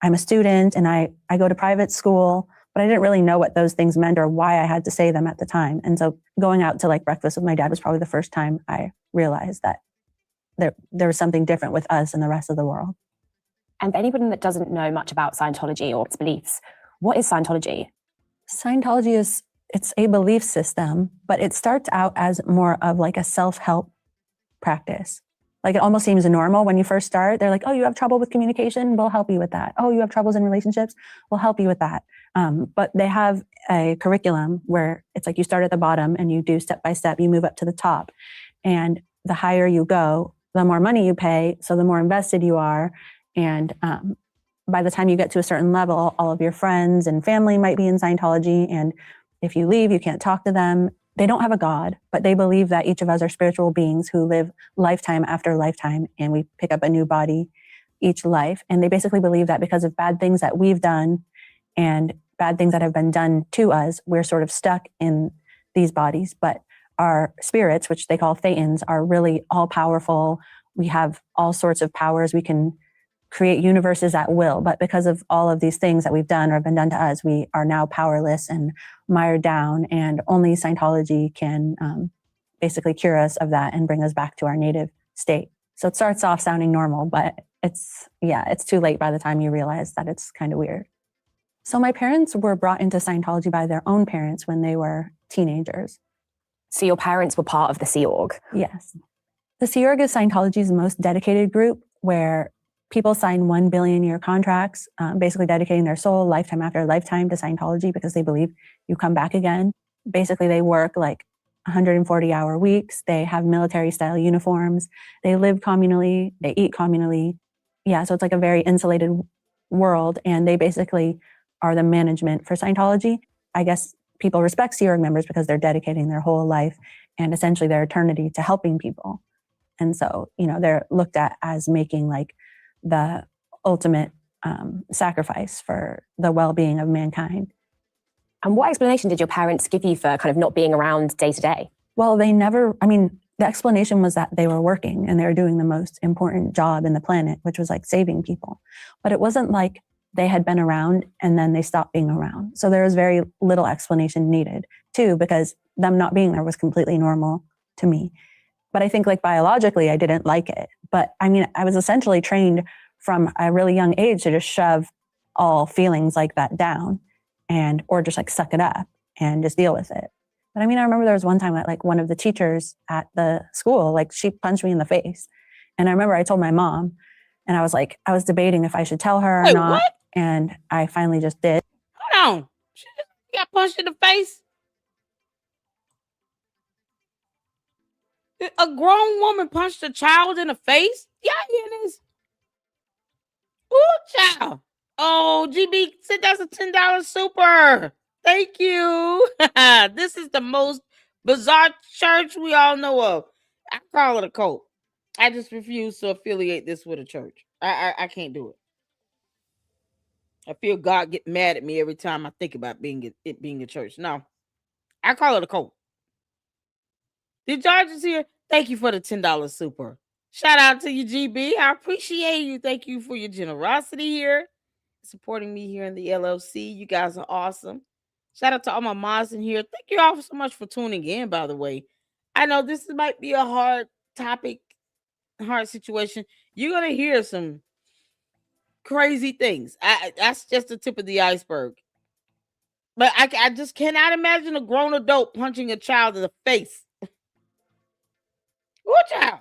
C: I'm a student and I go to private school, but I didn't really know what those things meant or why I had to say them at the time. And so going out to like breakfast with my dad was probably the first time I realized that there was something different with us and the rest of the world.
D: And for anybody that doesn't know much about Scientology or its beliefs, what is Scientology?
C: Scientology it's a belief system, but it starts out as more of like a self-help practice. Like, it almost seems normal when you first start. They're like, oh, you have trouble with communication? We'll help you with that. Oh, you have troubles in relationships? We'll help you with that. But they have a curriculum where it's like you start at the bottom and you do step by step, you move up to the top. And the higher you go, the more money you pay. So the more invested you are. And by the time you get to a certain level, all of your friends and family might be in Scientology. And if you leave, you can't talk to them. They don't have a God, but they believe that each of us are spiritual beings who live lifetime after lifetime, and we pick up a new body each life. And they basically believe that because of bad things that we've done and bad things that have been done to us, we're sort of stuck in these bodies. But our spirits, which they call thetans, are really all powerful. We have all sorts of powers. We can create universes at will. But because of all of these things that we've done or have been done to us, we are now powerless and mired down. And only Scientology can basically cure us of that and bring us back to our native state. So it starts off sounding normal, but it's too late by the time you realize that it's kind of weird. So my parents were brought into Scientology by their own parents when they were teenagers.
D: So your parents were part of the Sea Org?
C: Yes. The Sea Org is Scientology's most dedicated group, where people sign 1 billion year contracts, basically dedicating their soul lifetime after lifetime to Scientology because they believe you come back again. Basically, they work like 140-hour weeks. They have military style uniforms. They live communally. They eat communally. Yeah, so it's like a very insulated world. And they basically are the management for Scientology. I guess people respect Sea Org members because they're dedicating their whole life and essentially their eternity to helping people. And so, they're looked at as making like the ultimate sacrifice for the well-being of mankind.
D: And what explanation did your parents give you for kind of not being around day to day?
C: Well, the explanation was that they were working and they were doing the most important job in the planet, which was like saving people. But it wasn't like they had been around and then they stopped being around. So there was very little explanation needed too, because them not being there was completely normal to me. But I think like biologically, I didn't like it. But I was essentially trained from a really young age to just shove all feelings like that down or just like suck it up and just deal with it. But I remember there was one time that like one of the teachers at the school, like she punched me in the face. And I remember I told my mom, and I was debating if I should tell her or not.
A: What?
C: And I finally just did.
A: Hold on. She just got punched in the face? A grown woman punched a child in the face? Y'all hear this? Ooh, child. Oh, GB said that's a $10 super. Thank you. This is the most bizarre church we all know of. I call it a cult. I just refuse to affiliate this with a church. I can't do it. I feel God get mad at me every time I think about it being a church. No, I call it a cult. The George is here. Thank you for the $10 super. Shout out to you, GB. I appreciate you. Thank you for your generosity here, supporting me here in the LLC. You guys are awesome. Shout out to all my mods in here. Thank you all so much for tuning in, by the way. I know this might be a hard topic, hard situation. You're going to hear some crazy things. That's just the tip of the iceberg. But I just cannot imagine a grown adult punching a child in the face. What child?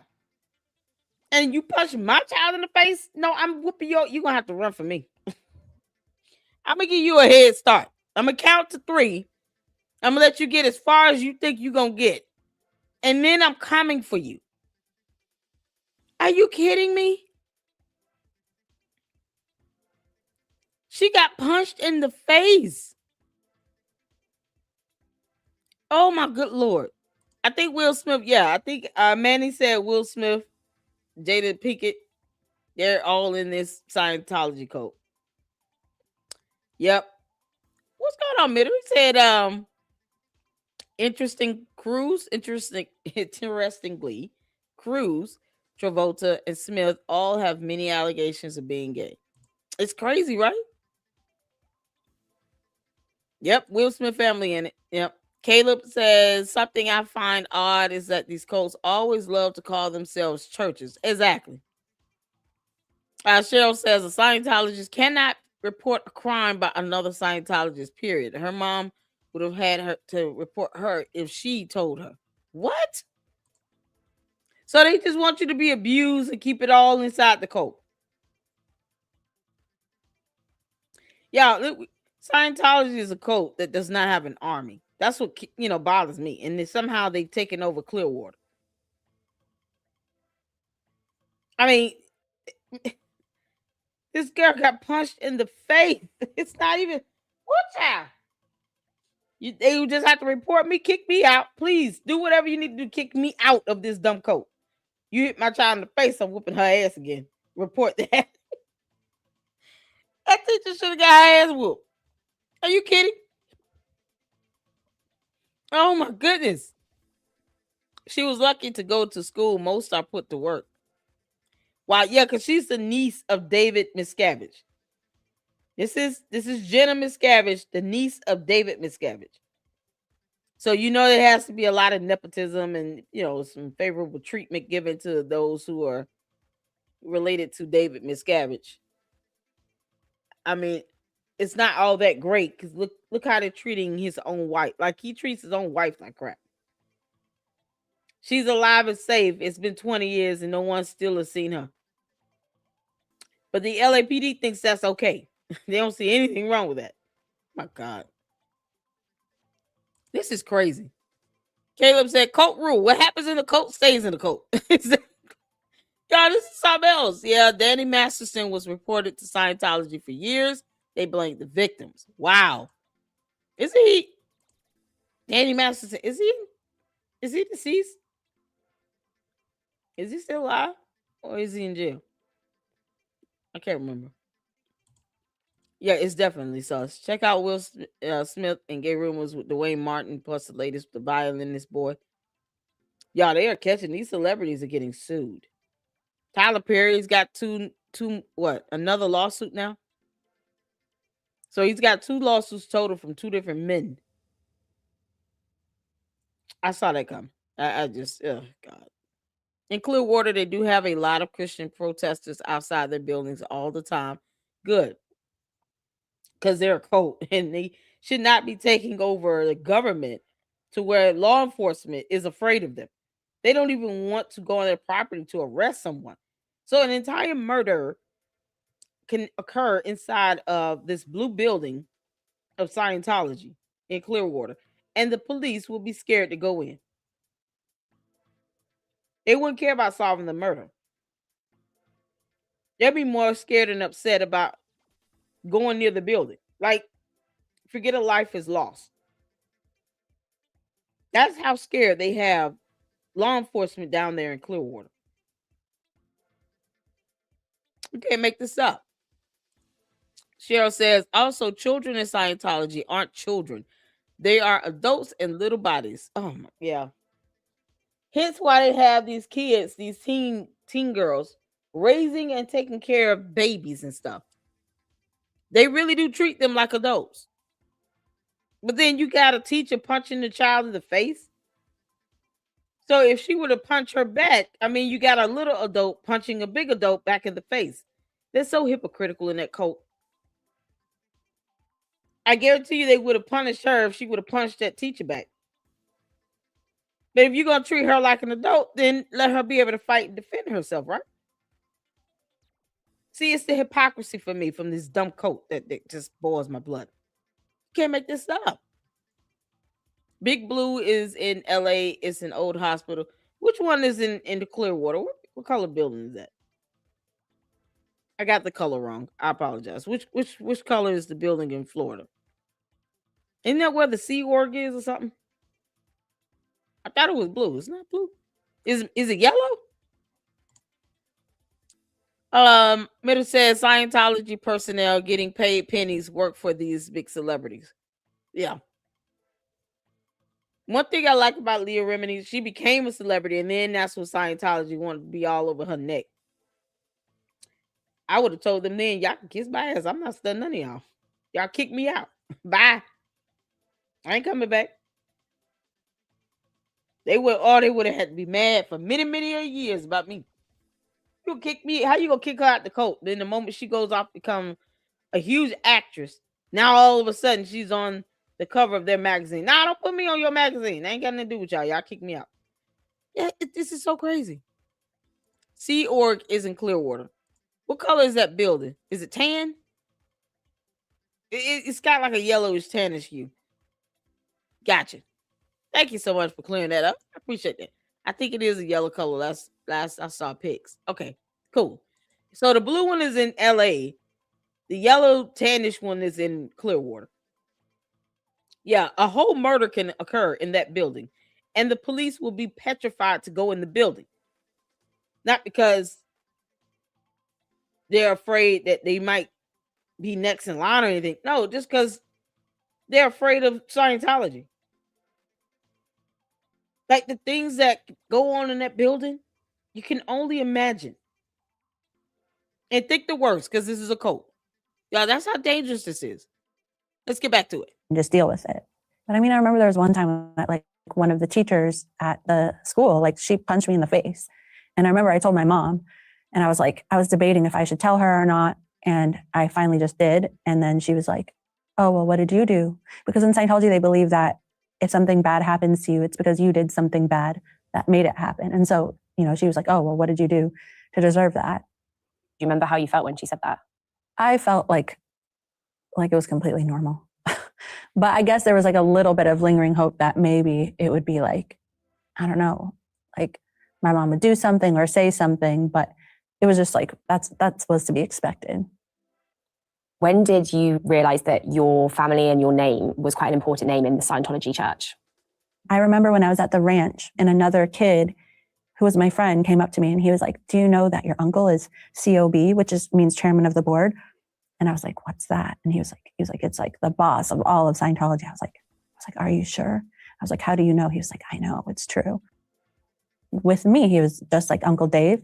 A: And you punch my child in the face? No, I'm whooping you. You're going to have to run for me. I'm going to give you a head start. I'm going to count to 3. I'm going to let you get as far as you think you're going to get. And then I'm coming for you. Are you kidding me? She got punched in the face. Oh, my good Lord. I think Will Smith, I think Manny said Will Smith, Jada Pinkett, they're all in this Scientology cult. Yep. What's going on, Mitter? He said, interestingly, Cruz, Travolta, and Smith all have many allegations of being gay. It's crazy, right? Yep, Will Smith family in it. Yep. Caleb says, something I find odd is that these cults always love to call themselves churches. Exactly. Cheryl says, a Scientologist cannot report a crime by another Scientologist, period. Her mom would have had her to report her if she told her. What? So they just want you to be abused and keep it all inside the cult. Yeah, look, Scientology is a cult that does not have an army. That's what bothers me. And then somehow they've taken over Clearwater. I mean, this girl got punched in the face. It's not even what child. They just have to report me, kick me out. Please do whatever you need to do, kick me out of this dumb cult. You hit my child in the face, I'm whooping her ass again. Report that. That teacher should have got her ass whooped. Are you kidding? Oh my goodness. She was lucky to go to school. Most are put to work. Wow, yeah, because she's the niece of David Miscavige. This is Jenna Miscavige, the niece of David Miscavige. So there has to be a lot of nepotism and some favorable treatment given to those who are related to David Miscavige. I mean, it's not all that great because look how they're treating his own wife. Like he treats his own wife like crap. She's alive and safe. It's been 20 years and no one still has seen her. But the LAPD thinks that's okay. They don't see anything wrong with that. My God. This is crazy. Caleb said, cult rule. What happens in the cult stays in the cult. Y'all, this is something else. Yeah, Danny Masterson was reported to Scientology for years. They blamed the victims. Wow. Is he? Danny Masterson, is he deceased? Is he still alive? Or is he in jail? I can't remember. Yeah, it's definitely sus. Check out Will Smith and Gay Rumors with Dwayne Martin, plus the latest, the violinist boy. Y'all, they are catching these celebrities are getting sued. Tyler Perry's got another lawsuit now? So he's got 2 lawsuits total from 2 different men. I saw that come. I just, oh God. In Clearwater, they do have a lot of Christian protesters outside their buildings all the time. Good. Because they're a cult and they should not be taking over the government to where law enforcement is afraid of them. They don't even want to go on their property to arrest someone. So an entire murder can occur inside of this blue building of Scientology in Clearwater, and the police will be scared to go in. They wouldn't care about solving the murder. They'll be more scared and upset about going near the building. Like, forget a life is lost. That's how scared they have law enforcement down there in Clearwater. You can't make this up. Cheryl says, also, children in Scientology aren't children. They are adults in little bodies. Oh, yeah. Hence why they have these kids, these teen girls, raising and taking care of babies and stuff. They really do treat them like adults. But then you got a teacher punching the child in the face. So if she were to punch her back, I mean, you got a little adult punching a big adult back in the face. They're so hypocritical in that cult. I guarantee you they would have punished her if she would have punched that teacher back. But if you're going to treat her like an adult, then let her be able to fight and defend herself, right? See, it's the hypocrisy for me from this dumb cult that just boils my blood. You can't make this up. Big Blue is in LA. It's an old hospital. Which one is in the Clearwater? What color building is that? I got the color wrong. I apologize. Which color is the building in Florida? Isn't that where the Sea Org is or something? I thought it was blue. It's not blue. Is it yellow? Middle says Scientology personnel getting paid pennies work for these big celebrities. Yeah. One thing I like about Leah Remini, she became a celebrity, and then that's what Scientology wanted to be all over her neck. I would have told them then, y'all can kiss my ass. I'm not studying none of y'all. Y'all kick me out. Bye. I ain't coming back. They would have had to be mad for many, many years about me. You kick me. How you gonna kick her out the cult? Then the moment she goes off to become a huge actress, now all of a sudden she's on the cover of their magazine. Nah, don't put me on your magazine. I ain't got nothing to do with y'all. Y'all kick me out. Yeah, this is so crazy. Sea Org is in Clearwater. What color is that building? Is it tan? It's got like a yellowish tannish hue. Gotcha. Thank you so much for clearing that up. I appreciate that. I think it is a yellow color. Last I saw pics. Okay, cool. So the blue one is in LA. The yellow tannish one is in Clearwater. Yeah, a whole murder can occur in that building, and the police will be petrified to go in the building. Not because they're afraid that they might be next in line or anything. No, just because they're afraid of Scientology. Like the things that go on in that building, you can only imagine. And think the worst, because this is a cult. Yeah, that's how dangerous this is. Let's get back to it.
C: Just deal with it. But I mean, I remember there was one time that like one of the teachers at the school, like she punched me in the face. And I remember I told my mom, and I was debating if I should tell her or not. And I finally just did. And then she was like, oh, well, what did you do? Because in Scientology, they believe that if something bad happens to you, it's because you did something bad that made it happen. And so, she was like, oh, well, what did you do to deserve that?
D: Do you remember how you felt when she said that?
C: I felt like it was completely normal. But I guess there was like a little bit of lingering hope that maybe it would be like, I don't know, like my mom would do something or say something, but it was just like, that's supposed to be expected.
D: When did you realize that your family and your name was quite an important name in the Scientology church?
C: I remember when I was at the ranch and another kid who was my friend came up to me and he was like, do you know that your uncle is COB, which means chairman of the board? And I was like, what's that? And he was like, it's like the boss of all of Scientology. I was like, are you sure? I was like, how do you know? He was like, I know, it's true. With me, he was just like Uncle Dave.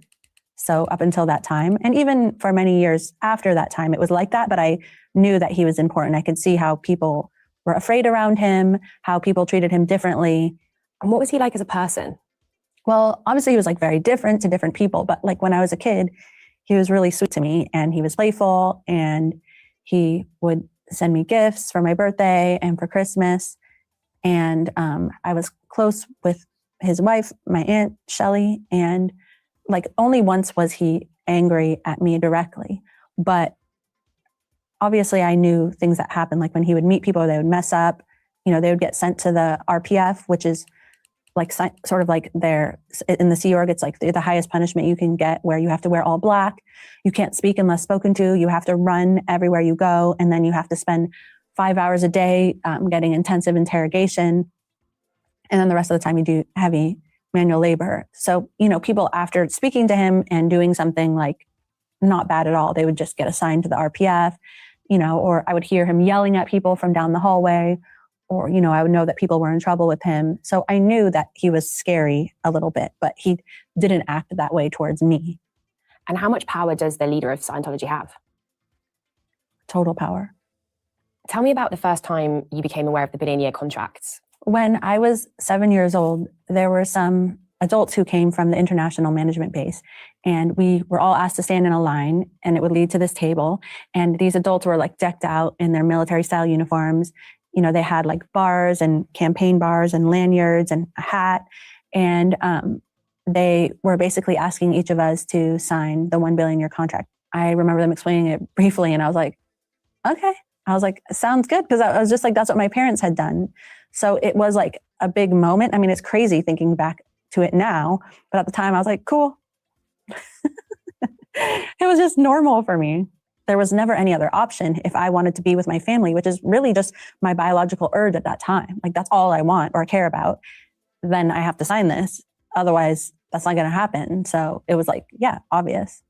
C: So up until that time, and even for many years after that time, it was like that, but I knew that he was important. I could see how people were afraid around him, how people treated him differently.
D: And what was he like as a person?
C: Well, obviously he was like very different to different people, but like when I was a kid, he was really sweet to me and he was playful and he would send me gifts for my birthday and for Christmas. And I was close with his wife, my aunt, Shelly, and like only once was he angry at me directly. But obviously I knew things that happened, like when he would meet people, they would mess up, they would get sent to the RPF, which is like sort of like in the Sea Org, it's like the highest punishment you can get, where you have to wear all black. You can't speak unless spoken to. You have to run everywhere you go. And then you have to spend 5 hours a day getting intensive interrogation. And then the rest of the time you do heavy manual labor. So, people after speaking to him and doing something like not bad at all, they would just get assigned to the RPF, or I would hear him yelling at people from down the hallway, or, you know, I would know that people were in trouble with him. So I knew that he was scary a little bit, but he didn't act that way towards me.
D: And how much power does the leader of Scientology have?
C: Total power.
D: Tell me about the first time you became aware of the billion-year contracts.
C: When I was 7 years old, there were some adults who came from the international management base, and we were all asked to stand in a line, and it would lead to this table. And these adults were like decked out in their military style uniforms. You know, they had like bars and campaign bars and lanyards and a hat. And they were basically asking each of us to sign the 1 billion year contract. I remember them explaining it briefly, and I was like, okay. I was like, sounds good. Because I was just like, that's what my parents had done. So it was like a big moment. I mean, it's crazy thinking back to it now, but at the time I was like, cool. It was just normal for me. There was never any other option if I wanted to be with my family, which is really just my biological urge at that time. Like, that's all I want or care about. Then I have to sign this. Otherwise, that's not going to happen. So it was like, yeah, obvious.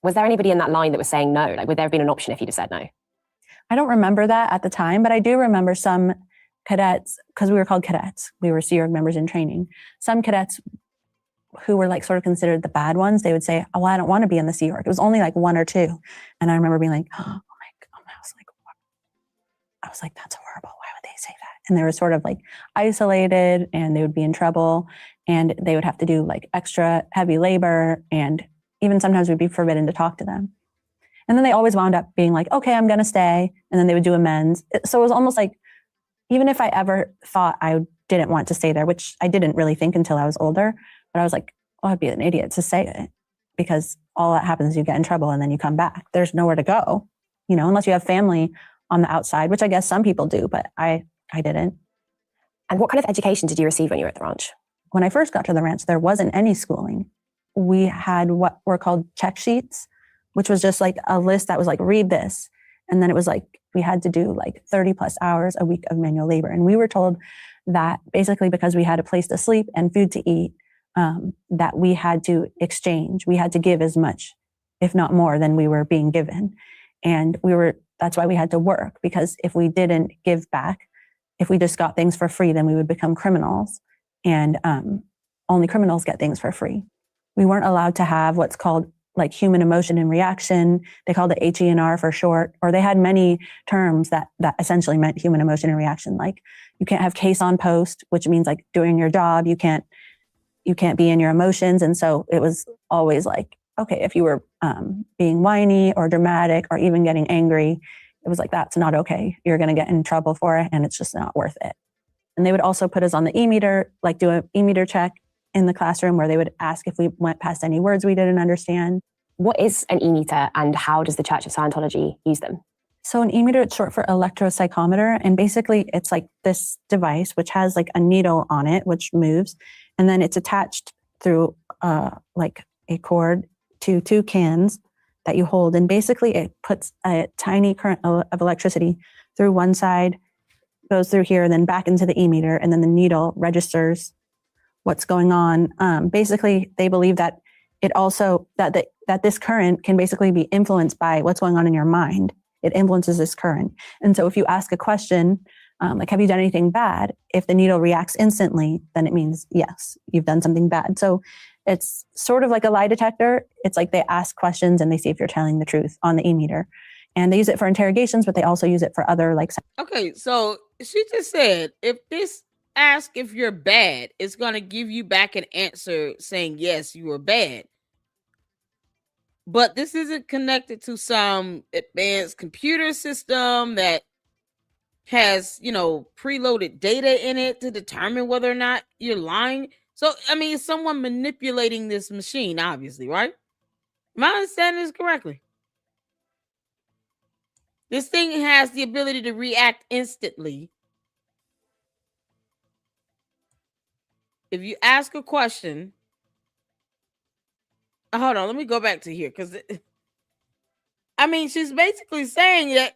D: Was there anybody in that line that was saying no? Like, would there have been an option if you'd have said no?
C: I don't remember that at the time, but I do remember some cadets, because we were called cadets. We were Sea Org members in training. Some cadets who were like sort of considered the bad ones, they would say, oh, well, I don't want to be in the Sea Org. It was only like 1 or 2. And I remember being like, oh my God. I was like, that's horrible. Why would they say that? And they were sort of like isolated, and they would be in trouble, and they would have to do like extra heavy labor. And even sometimes we'd be forbidden to talk to them. And then they always wound up being like, okay, I'm going to stay. And then they would do amends. So it was almost like, even if I ever thought I didn't want to stay there, which I didn't really think until I was older, but I was like, oh, I'd be an idiot to say it, because all that happens is you get in trouble and then you come back. There's nowhere to go, you know, unless you have family on the outside, which I guess some people do, but I didn't.
D: And what kind of education did you receive when you were at the ranch?
C: When I first got to the ranch, there wasn't any schooling. We had what were called check sheets, which was just like a list that was like, read this. And then it was like, we had to do like 30 plus hours a week of manual labor. And we were told that basically because we had a place to sleep and food to eat, that we had to exchange. We had to give as much, if not more, than we were being given. And that's why we had to work, because if we didn't give back, if we just got things for free, then we would become criminals. And only criminals get things for free. We weren't allowed to have what's called like human emotion and reaction. They called it HENR for short, or they had many terms that essentially meant human emotion and reaction. Like, you can't have case on post, which means like doing your job. You can't be in your emotions. And so it was always like, okay, if you were being whiny or dramatic or even getting angry, it was like, that's not okay. You're going to get in trouble for it, and it's just not worth it. And they would also put us on the e-meter, like do an e-meter check in the classroom, where they would ask if we went past any words we didn't understand.
D: What is an e-meter, and how does the Church of Scientology use them?
C: So an e-meter, it's short for electropsychometer. And basically it's like this device, which has like a needle on it, which moves. And then it's attached through like a cord to 2 cans that you hold. And basically it puts a tiny current of electricity through one side, goes through here, and then back into the e-meter. And then the needle registers what's going on. Basically, they believe that it also, that this current can basically be influenced by what's going on in your mind. It influences this current. And so if you ask a question, like, have you done anything bad? If the needle reacts instantly, then it means, yes, you've done something bad. So it's sort of like a lie detector. It's like they ask questions and they see if you're telling the truth on the e-meter. And they use it for interrogations, but they also use it for other like...
A: Okay, so she just said, if this ask if you're bad, it's going to give you back an answer saying, yes, you were bad. But this isn't connected to some advanced computer system that has, preloaded data in it to determine whether or not you're lying. So, I mean, it's someone manipulating this machine, obviously, right? Am I understanding this correctly? This thing has the ability to react instantly. If you ask a question, hold on, let me go back to here, because she's basically saying that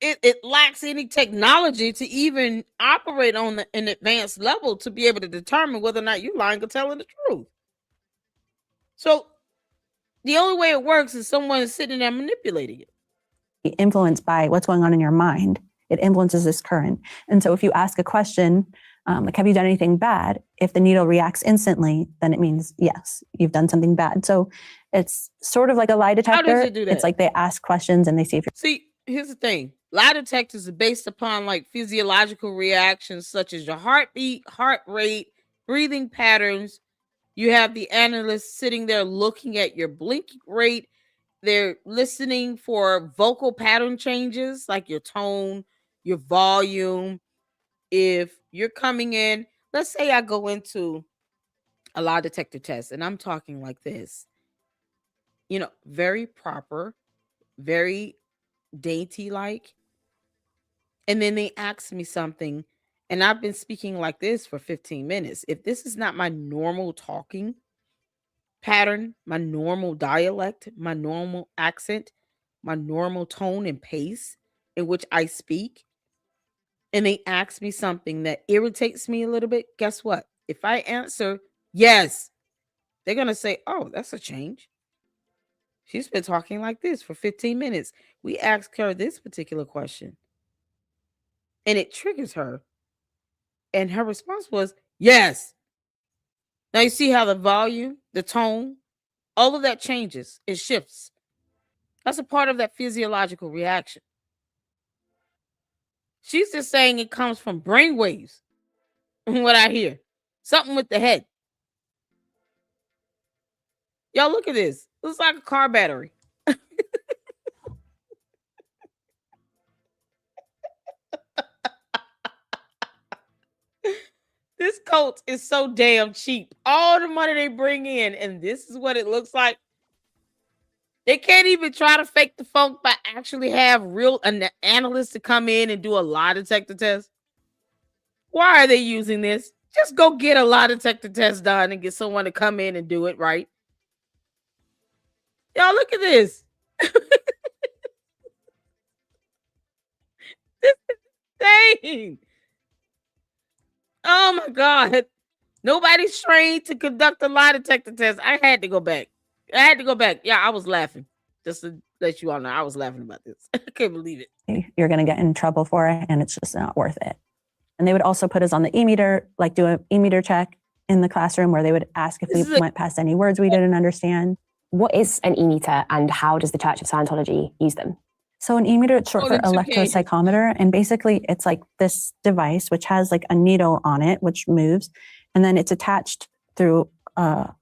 A: it lacks any technology to even operate on an advanced level to be able to determine whether or not you're lying or telling the truth. So the only way it works is someone sitting there manipulating it.
C: Influenced by what's going on in your mind. it influences this current. And so if you ask a question, like, have you done anything bad? If the needle reacts instantly, then it means, yes, you've done something bad. So it's sort of like a lie detector.
A: How does it do that?
C: It's like they ask questions and they see if you're...
A: See, here's the thing. Lie detectors are based upon like physiological reactions such as your heartbeat, heart rate, breathing patterns. You have the analyst sitting there looking at your blinking rate. They're listening for vocal pattern changes like your tone, your volume. If you're coming in, let's say I go into a lie detector test and I'm talking like this, very proper, very dainty like. And then they ask me something and I've been speaking like this for 15 minutes. If this is not my normal talking pattern, my normal dialect, my normal accent, my normal tone and pace in which I speak, and they ask me something that irritates me a little bit, guess what? If I answer yes, they're going to say, oh, that's a change. She's been talking like this for 15 minutes. We asked her this particular question, and it triggers her. And her response was, yes. Now you see how the volume, the tone, all of that changes. It shifts. That's a part of that physiological reaction. She's just saying it comes from brain waves. What I hear. Something with the head. Y'all look at this. It looks like a car battery. This coat is so damn cheap. All the money they bring in, and this is what it looks like. They can't even try to fake the funk by actually have real analysts to come in and do a lie detector test. Why are they using this? Just go get a lie detector test done and get someone to come in and do it right. Y'all look at this. This is insane. Oh my God. Nobody's trained to conduct a lie detector test. I had to go back. Yeah, I was laughing. Just to let you all know, I was laughing about this. I can't believe it.
C: You're going to get in trouble for it, and it's just not worth it. And they would also put us on the e-meter, like do an e-meter check in the classroom where they would ask if we went past any words we didn't understand.
D: What is an e-meter and how does the Church of Scientology use them?
C: So an e-meter, it's short for electropsychometer. And basically it's like this device, which has like a needle on it, which moves. And then it's attached through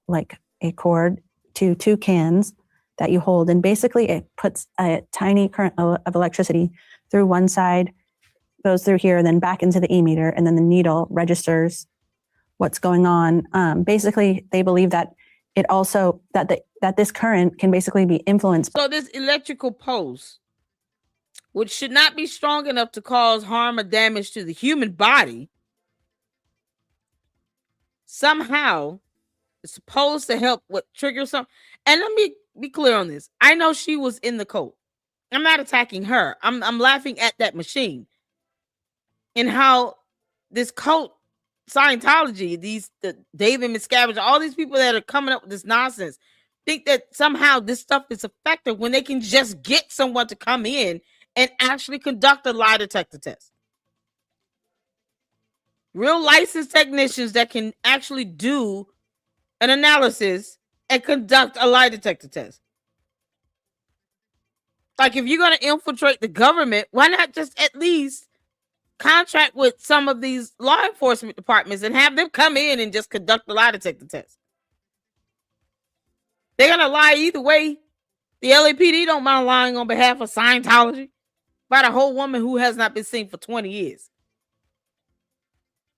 C: like a cord to two cans that you hold. And basically it puts a tiny current of electricity through one side, goes through here, and then back into the e-meter. And then the needle registers what's going on. Basically, they believe that it also, that this current can basically be influenced.
A: So this electrical pulse, which should not be strong enough to cause harm or damage to the human body, somehow it's supposed to help trigger something. And let me be clear on this. I know she was in the cult. I'm not attacking her. I'm laughing at that machine and how this cult, Scientology, the David Miscavige, all these people that are coming up with this nonsense think that somehow this stuff is effective when they can just get someone to come in and actually conduct a lie detector test. Real licensed technicians that can actually do an analysis and conduct a lie detector test. Like, if you're going to infiltrate the government, why not just at least contract with some of these law enforcement departments and have them come in and just conduct the lie detector test? They're going to lie either way. The LAPD don't mind lying on behalf of Scientology about a whole woman who has not been seen for 20 years.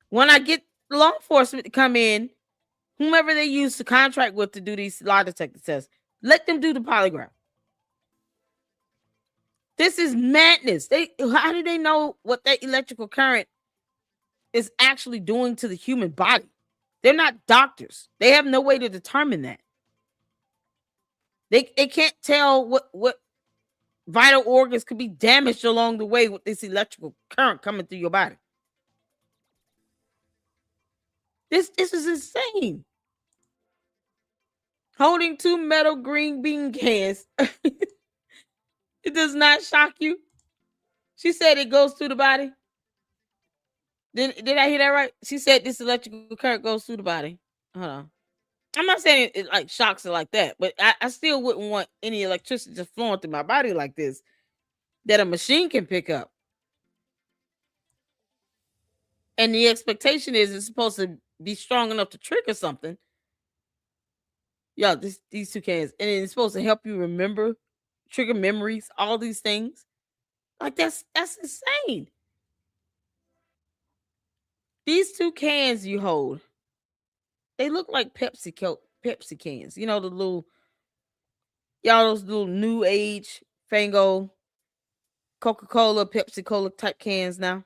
A: When I get law enforcement to come in, whomever they use to contract with to do these lie detector tests, let them do the polygraph. This is madness. How do they know what that electrical current is actually doing to the human body? They're not doctors. They have no way to determine that. They can't tell what vital organs could be damaged along the way with this electrical current coming through your body. This is insane. Holding two metal green bean cans. It does not shock you. She said it goes through the body. Did I hear that right? She said this electrical current goes through the body. Hold on. I'm not saying it like shocks her like that, but I still wouldn't want any electricity just flowing through my body like this that a machine can pick up. And the expectation is it's supposed to be strong enough to trigger something. Yeah, these two cans. And it's supposed to help you remember, trigger memories, all these things. Like that's insane. These two cans you hold, they look like Pepsi cans. You know, the little those little new age Fango Coca-Cola, Pepsi-Cola type cans now.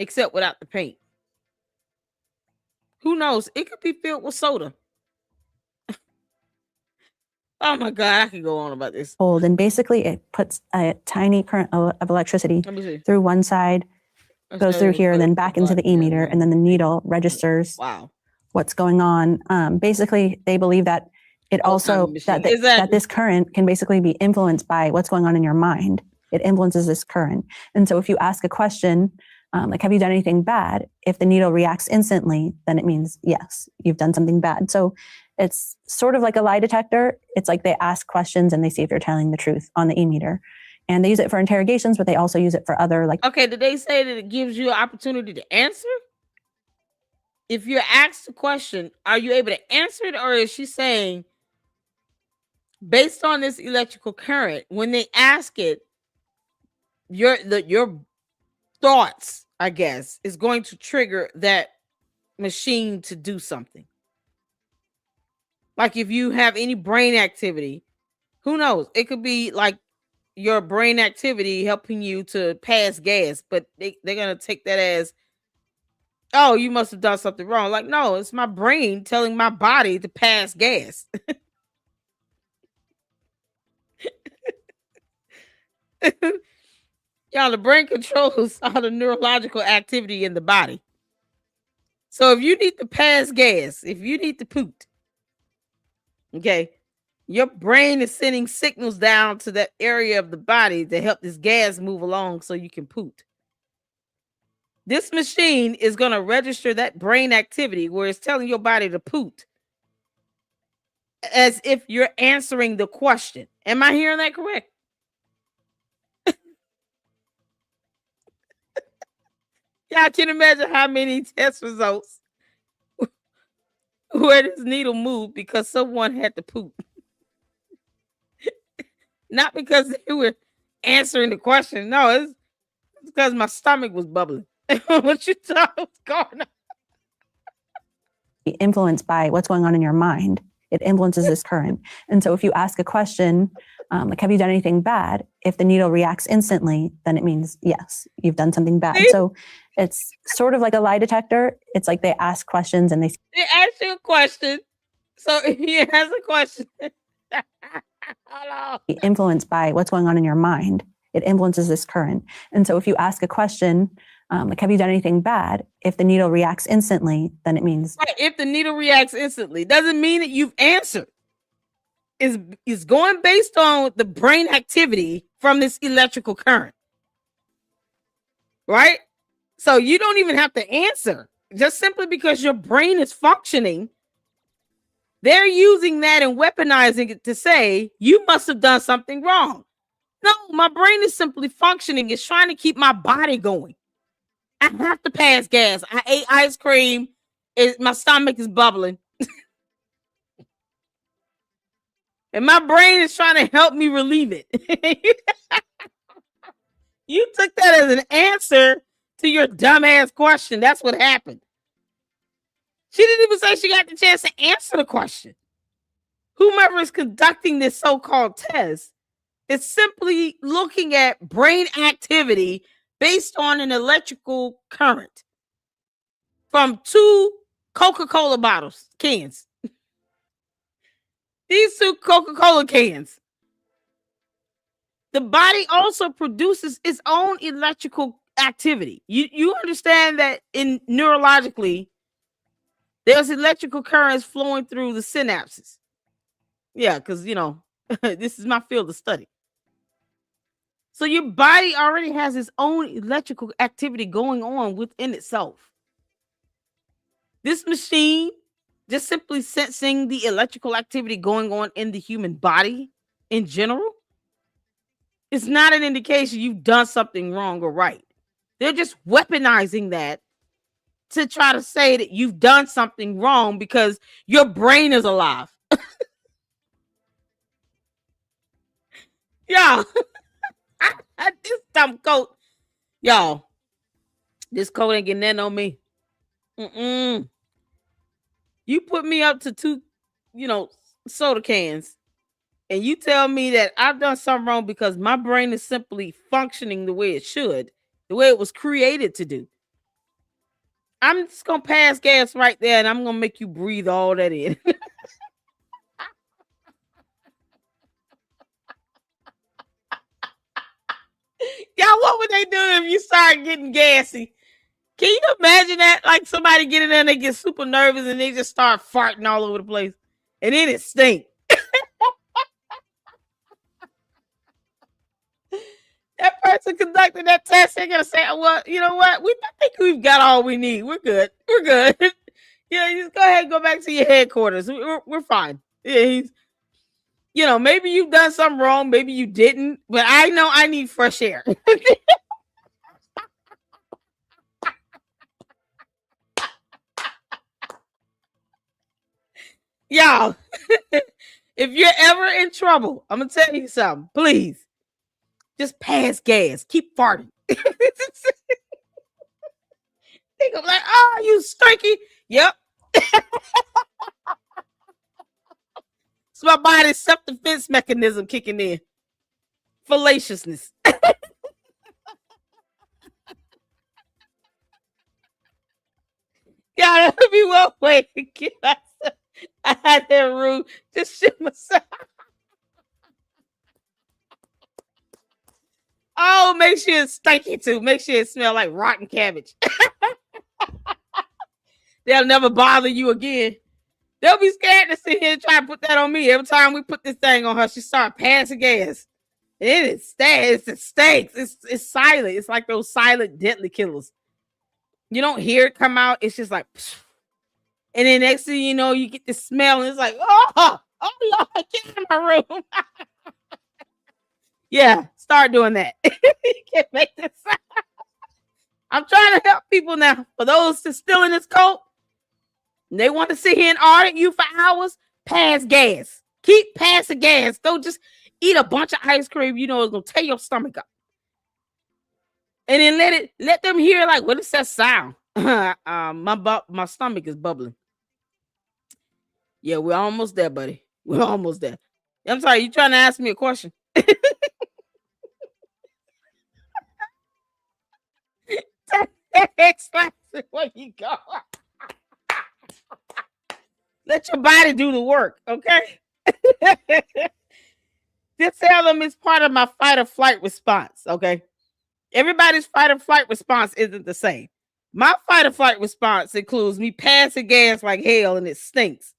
A: Except without the paint. Who knows? It could be filled with soda. Oh my God, I could go on about this.
C: And basically it puts a tiny current of electricity through one side, goes through here, and then back into the e-meter, and then the needle registers what's going on. Basically, they believe that it also, that this current can basically be influenced by what's going on in your mind. It influences this current. And so if you ask a question, like, have you done anything bad? If the needle reacts instantly, then it means, yes, you've done something bad. So it's sort of like a lie detector. It's like they ask questions and they see if you're telling the truth on the e-meter. And they use it for interrogations, but they also use it for other, like...
A: Okay, did they say that it gives you an opportunity to answer? If you're asked a question, are you able to answer it? Or is she saying, based on this electrical current, when they ask it, your thoughts, I guess, is going to trigger that machine to do something. Like if you have any brain activity, who knows? It could be like your brain activity helping you to pass gas, but they're going to take that as, oh, you must have done something wrong. Like, no, it's my brain telling my body to pass gas. Y'all, the brain controls all the neurological activity in the body. So if you need to pass gas, if you need to poot, okay, your brain is sending signals down to that area of the body to help this gas move along so you can poot. This machine is going to register that brain activity where it's telling your body to poot as if you're answering the question. Am I hearing that correct? Y'all can imagine how many test results where this needle moved because someone had to poop. Not because they were answering the question. No, it's because my stomach was bubbling. What you thought was going on?
C: Influenced by what's going on in your mind. It influences this current. And so if you ask a question, like, have you done anything bad? If the needle reacts instantly, then it means, yes, you've done something bad. So it's sort of like a lie detector. It's like they ask questions and they
A: ask you a question. So if you ask a question,
C: influenced by what's going on in your mind. It influences this current. And so if you ask a question, like, have you done anything bad? If the needle reacts instantly, then it means...
A: Right, if the needle reacts instantly, doesn't mean that you've answered. Is going based on the brain activity from this electrical current. Right? So you don't even have to answer. Just simply because your brain is functioning, they're using that and weaponizing it to say, you must have done something wrong. No, my brain is simply functioning. It's trying to keep my body going. I have to pass gas. I ate ice cream. My stomach is bubbling. And my brain is trying to help me relieve it. You took that as an answer to your dumbass question. That's what happened. She didn't even say she got the chance to answer the question. Whomever is conducting this so-called test is simply looking at brain activity based on an electrical current from 2 Coca-Cola cans. These 2 Coca-Cola cans. The body also produces its own electrical activity. You understand that in neurologically, there's electrical currents flowing through the synapses. Yeah, because, this is my field of study. So your body already has its own electrical activity going on within itself. This machine just simply sensing the electrical activity going on in the human body in general is not an indication you've done something wrong or right. They're just weaponizing that to try to say that you've done something wrong because your brain is alive. Y'all, this dumb coat. Y'all, this coat ain't getting that on me. You put me up to 2, soda cans, and you tell me that I've done something wrong because my brain is simply functioning the way it should, the way it was created to do. I'm just going to pass gas right there, and I'm going to make you breathe all that in. Y'all, what would they do if you start getting gassy? Can you imagine that? Like somebody get in there and they get super nervous and they just start farting all over the place. And then it stink. That person conducting that test, they're going to say, well, you know what? I think we've got all we need. We're good. We're good. Just go ahead and go back to your headquarters. We're fine. Maybe you've done something wrong. Maybe you didn't. But I know I need fresh air. Y'all, if you're ever in trouble, I'm going to tell you something. Please, just pass gas. Keep farting. They go like, oh, you stinky. Yep. It's my body's self-defense mechanism kicking in. Fallaciousness. Yeah, let me well wait. I had that rude. Just shit myself. Oh, make sure it's stinky too. Make sure it smells like rotten cabbage. They'll never bother you again. They'll be scared to sit here and try to put that on me. Every time we put this thing on her, she starts passing gas. And it stinks. It's silent. It's like those silent deadly killers. You don't hear it come out. It's just like, psh. And then next thing you know, you get the smell, and it's like, oh Lord, get in my room. Yeah, start doing that. You can't make this. I'm trying to help people now. For those that's still in this coat, they want to sit here and argue you for hours, pass gas. Keep passing gas. Don't just eat a bunch of ice cream. You know it's gonna tear your stomach up. And then let them hear like, what is that sound? My stomach is bubbling. Yeah, we're almost there, buddy. We're almost there. I'm sorry, you trying to ask me a question? Where you go? Let your body do the work, okay? Just tell them it's part of my fight or flight response, okay? Everybody's fight or flight response isn't the same. My fight or flight response includes me passing gas like hell and it stinks.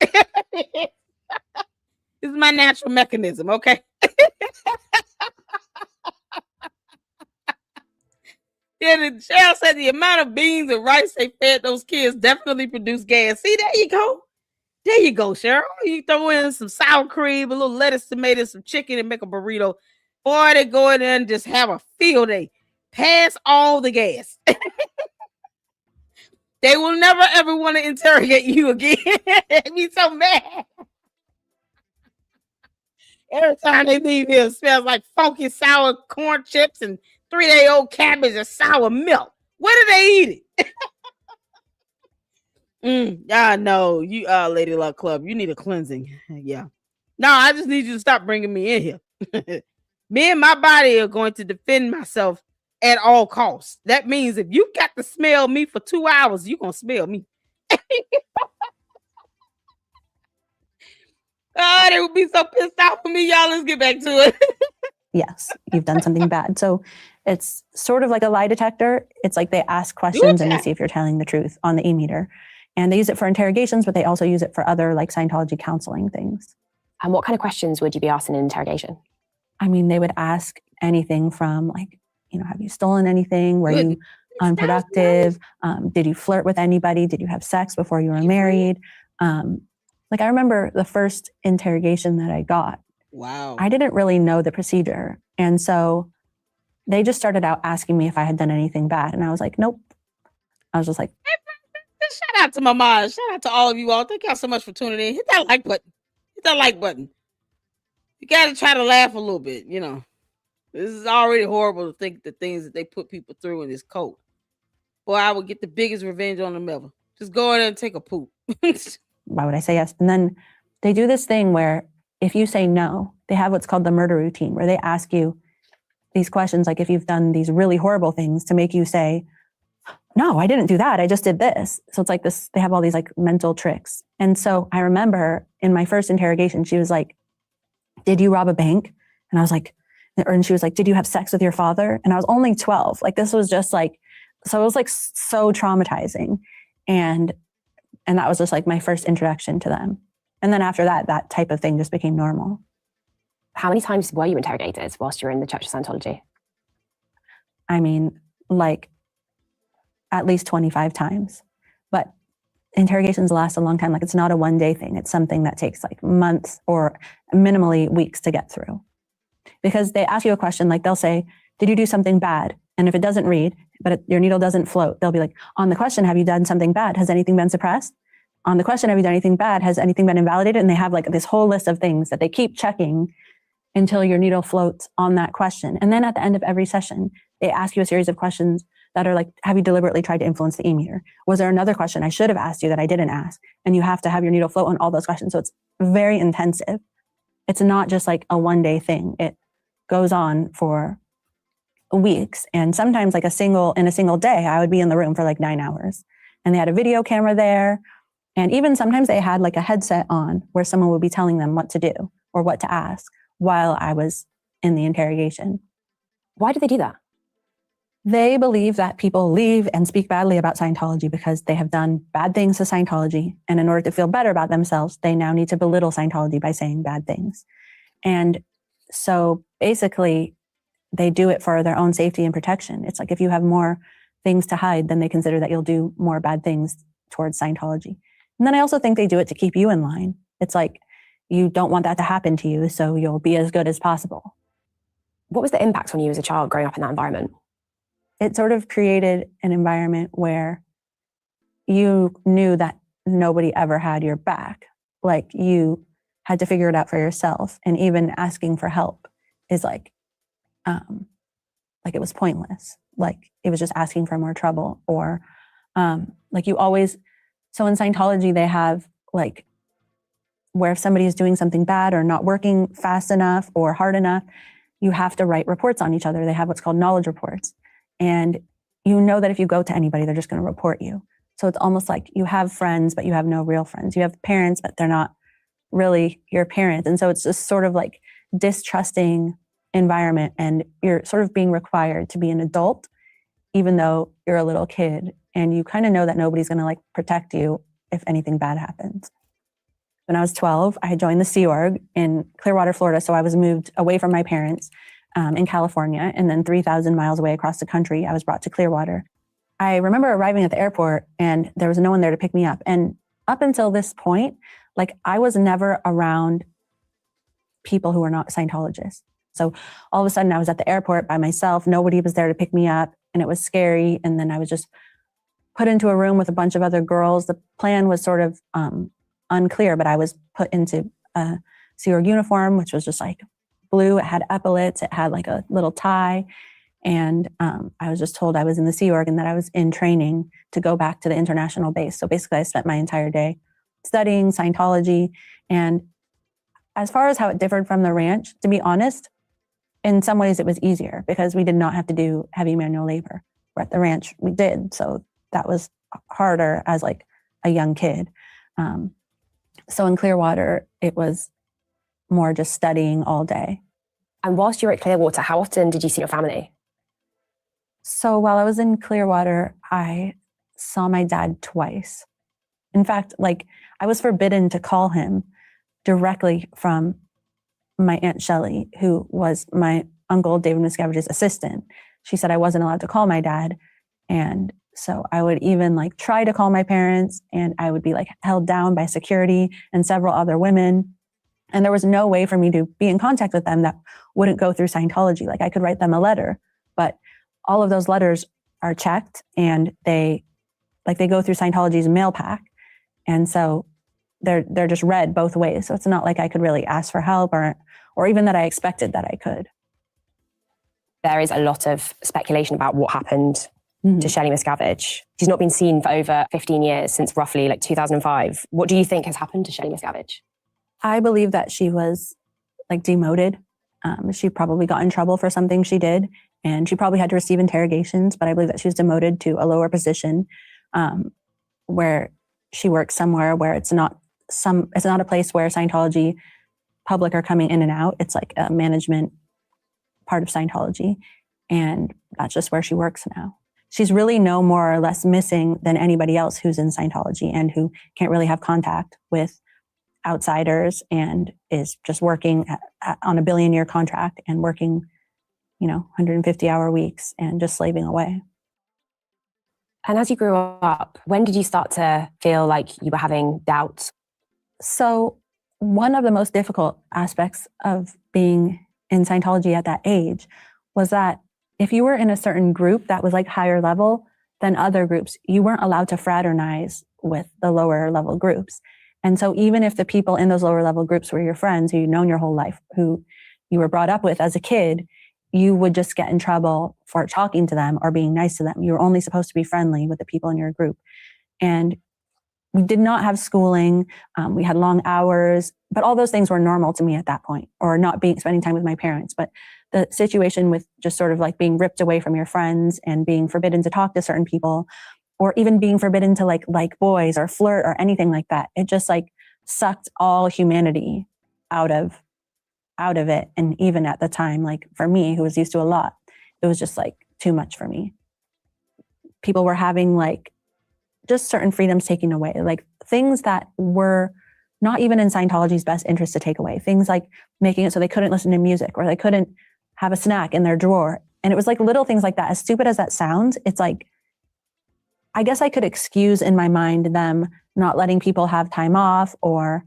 A: It's my natural mechanism, okay? Yeah, the sheriff said the amount of beans and rice they fed those kids definitely produced gas. See, there you go. There you go, Cheryl. You throw in some sour cream, a little lettuce, tomatoes, some chicken, and make a burrito. Boy, they go in there and just have a field day. Pass all the gas. They will never, ever want to interrogate you again. They'd be so mad. Every time they leave here, it smells like funky sour corn chips and 3-day-old cabbage and sour milk. Where do they eat it? No, you Lady Luck Club, you need a cleansing. Yeah. No, I just need you to stop bringing me in here. Me and my body are going to defend myself at all costs. That means if you got to smell me for 2 hours, you're going to smell me. Oh, they would be so pissed off for me. Y'all, let's get back to it.
C: Yes, you've done something bad. So it's sort of like a lie detector. It's like they ask questions and they see if you're telling the truth on the e-meter. And they use it for interrogations, but they also use it for other like Scientology counseling things.
D: And what kind of questions would you be asked in an interrogation?
C: I mean, they would ask, anything from like, have you stolen anything? Were you unproductive? Did you flirt with anybody? Did you have sex before you were married? Like I remember the first interrogation that I got.
A: Wow.
C: I didn't really know the procedure. And so they just started out asking me if I had done anything bad. And I was like, nope. I was just like,
A: shout out to my mom. Shout out to all of you all. Thank y'all so much for tuning in. Hit that like button. Hit that like button. You got to try to laugh a little bit, This is already horrible to think the things that they put people through in this cult. Boy, I would get the biggest revenge on them ever. Just go in there and take a poop.
C: Why would I say yes? And then they do this thing where if you say no, they have what's called the murder routine, where they ask you these questions, like if you've done these really horrible things, to make you say, no, I didn't do that. I just did this. So it's like this, they have all these like mental tricks. And so I remember in my first interrogation, she was like, did you rob a bank? And I was like, and she was like, did you have sex with your father? And I was only 12. Like this was just like, so it was like so traumatizing. And that was just like my first introduction to them. And then after that, that type of thing just became normal.
D: How many times were you interrogated whilst you were in the Church of Scientology?
C: I mean, like at least 25 times. But interrogations last a long time. Like it's not a one-day thing. It's something that takes like months or minimally weeks to get through. Because they ask you a question, like they'll say, did you do something bad? And if it doesn't read, but your needle doesn't float, they'll be like, on the question, have you done something bad? Has anything been suppressed? On the question, have you done anything bad? Has anything been invalidated? And they have like this whole list of things that they keep checking until your needle floats on that question. And then at the end of every session, they ask you a series of questions that are like, have you deliberately tried to influence the E-meter? Was there another question I should have asked you that I didn't ask? And you have to have your needle float on all those questions. So it's very intensive. It's not just like a one-day thing. It goes on for weeks. And sometimes like in a single day, I would be in the room for like 9 hours. And they had a video camera there. And even sometimes they had like a headset on where someone would be telling them what to do or what to ask while I was in the interrogation.
D: Why do they do that?
C: They believe that people leave and speak badly about Scientology because they have done bad things to Scientology. And in order to feel better about themselves, they now need to belittle Scientology by saying bad things. And so basically, they do it for their own safety and protection. It's like if you have more things to hide, then they consider that you'll do more bad things towards Scientology. And then I also think they do it to keep you in line. It's like you don't want that to happen to you, so you'll be as good as possible.
D: What was the impact on you as a child growing up in that environment?
C: It sort of created an environment where you knew that nobody ever had your back. Like you had to figure it out for yourself. And even asking for help is like it was pointless. Like it was just asking for more trouble or like you always, so in Scientology, they have like where if somebody is doing something bad or not working fast enough or hard enough, you have to write reports on each other. They have what's called knowledge reports. And you know that if you go to anybody, they're just going to report you. So it's almost like you have friends, but you have no real friends. You have parents, but they're not really your parents. And so it's just sort of like distrusting environment. And you're sort of being required to be an adult, even though you're a little kid. And you kind of know that nobody's going to like protect you if anything bad happens. When I was 12, I joined the Sea Org in Clearwater, Florida. So I was moved away from my parents in California. And then 3,000 miles away across the country, I was brought to Clearwater. I remember arriving at the airport and there was no one there to pick me up. And up until this point, like I was never around people who were not Scientologists. So all of a sudden I was at the airport by myself. Nobody was there to pick me up and it was scary. And then I was just put into a room with a bunch of other girls. The plan was sort of unclear, but I was put into a Sea Org uniform, which was just like blue. It had epaulets. It had like a little tie. And I was just told I was in the Sea Org and that I was in training to go back to the international base. So basically I spent my entire day studying Scientology. And as far as how it differed from the ranch, to be honest, in some ways it was easier because we did not have to do heavy manual labor. Where at the ranch we did. So that was harder as like a young kid. So in Clearwater, it was more just studying all day.
D: And whilst you were at Clearwater, how often did you see your family?
C: So while I was in Clearwater, I saw my dad twice. In fact, like I was forbidden to call him directly from my Aunt Shelley, who was my uncle, David Miscavige's assistant. She said I wasn't allowed to call my dad. And so I would even like try to call my parents, and I would be like held down by security and several other women. And there was no way for me to be in contact with them that wouldn't go through Scientology. Like I could write them a letter, but all of those letters are checked, and they go through Scientology's mail pack. And so they're just read both ways. So it's not like I could really ask for help or even that I expected that I could.
D: There is a lot of speculation about what happened to Shelley Miscavige. She's not been seen for over 15 years, since roughly like 2005. What do you think has happened to Shelley Miscavige?
C: I believe that she was like demoted. She probably got in trouble for something she did, and she probably had to receive interrogations, but I believe that she was demoted to a lower position where she works somewhere where it's not a place where Scientology public are coming in and out. It's like a management part of Scientology, and that's just where she works now. She's really no more or less missing than anybody else who's in Scientology and who can't really have contact with outsiders and is just working on a billion-year contract and working, 150-hour weeks and just slaving away.
D: And as you grew up, when did you start to feel like you were having doubts?
C: So one of the most difficult aspects of being in Scientology at that age was that if you were in a certain group that was like higher level than other groups, you weren't allowed to fraternize with the lower level groups. And so even if the people in those lower level groups were your friends who you'd known your whole life, who you were brought up with as a kid, you would just get in trouble for talking to them or being nice to them. You were only supposed to be friendly with the people in your group. And we did not have schooling. We had long hours, but all those things were normal to me at that point, or not spending time with my parents. But the situation with just sort of like being ripped away from your friends and being forbidden to talk to certain people, or even being forbidden to like boys or flirt or anything like that, it just like sucked all humanity out of it. And even at the time, like for me, who was used to a lot, it was just like too much for me. People were having like just certain freedoms taken away, like things that were not even in Scientology's best interest to take away. Things like making it so they couldn't listen to music or they couldn't have a snack in their drawer. And it was like little things like that. As stupid as that sounds, it's like, I guess I could excuse in my mind them not letting people have time off, or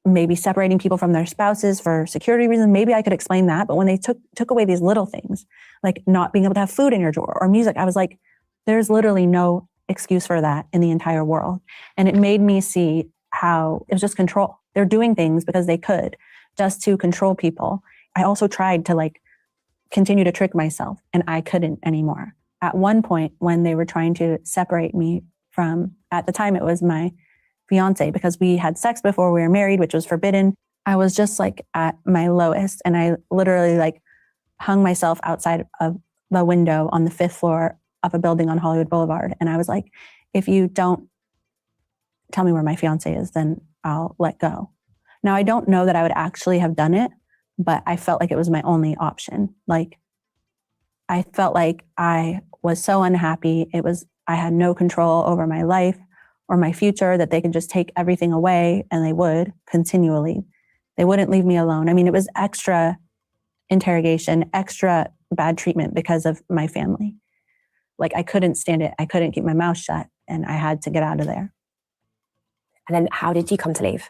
C: maybe separating people from their spouses for security reasons. Maybe I could explain that. But when they took away these little things, like not being able to have food in your drawer or music, I was like, there's literally no excuse for that in the entire world. And it made me see how it was just control. They're doing things because they could, just to control people. I also tried to like continue to trick myself, and I couldn't anymore. At one point, when they were trying to separate me from, at the time it was my fiance, because we had sex before we were married, which was forbidden, I was just like at my lowest. And I literally like hung myself outside of the window on the 5th floor of a building on Hollywood Boulevard. And I was like, if you don't tell me where my fiance is, then I'll let go. Now, I don't know that I would actually have done it, but I felt like it was my only option. Like, I felt like I was so unhappy. I had no control over my life or my future, that they could just take everything away, and they would continually. They wouldn't leave me alone. I mean, it was extra interrogation, extra bad treatment because of my family. Like, I couldn't stand it. I couldn't keep my mouth shut, and I had to get out of there.
D: And then how did you come to leave?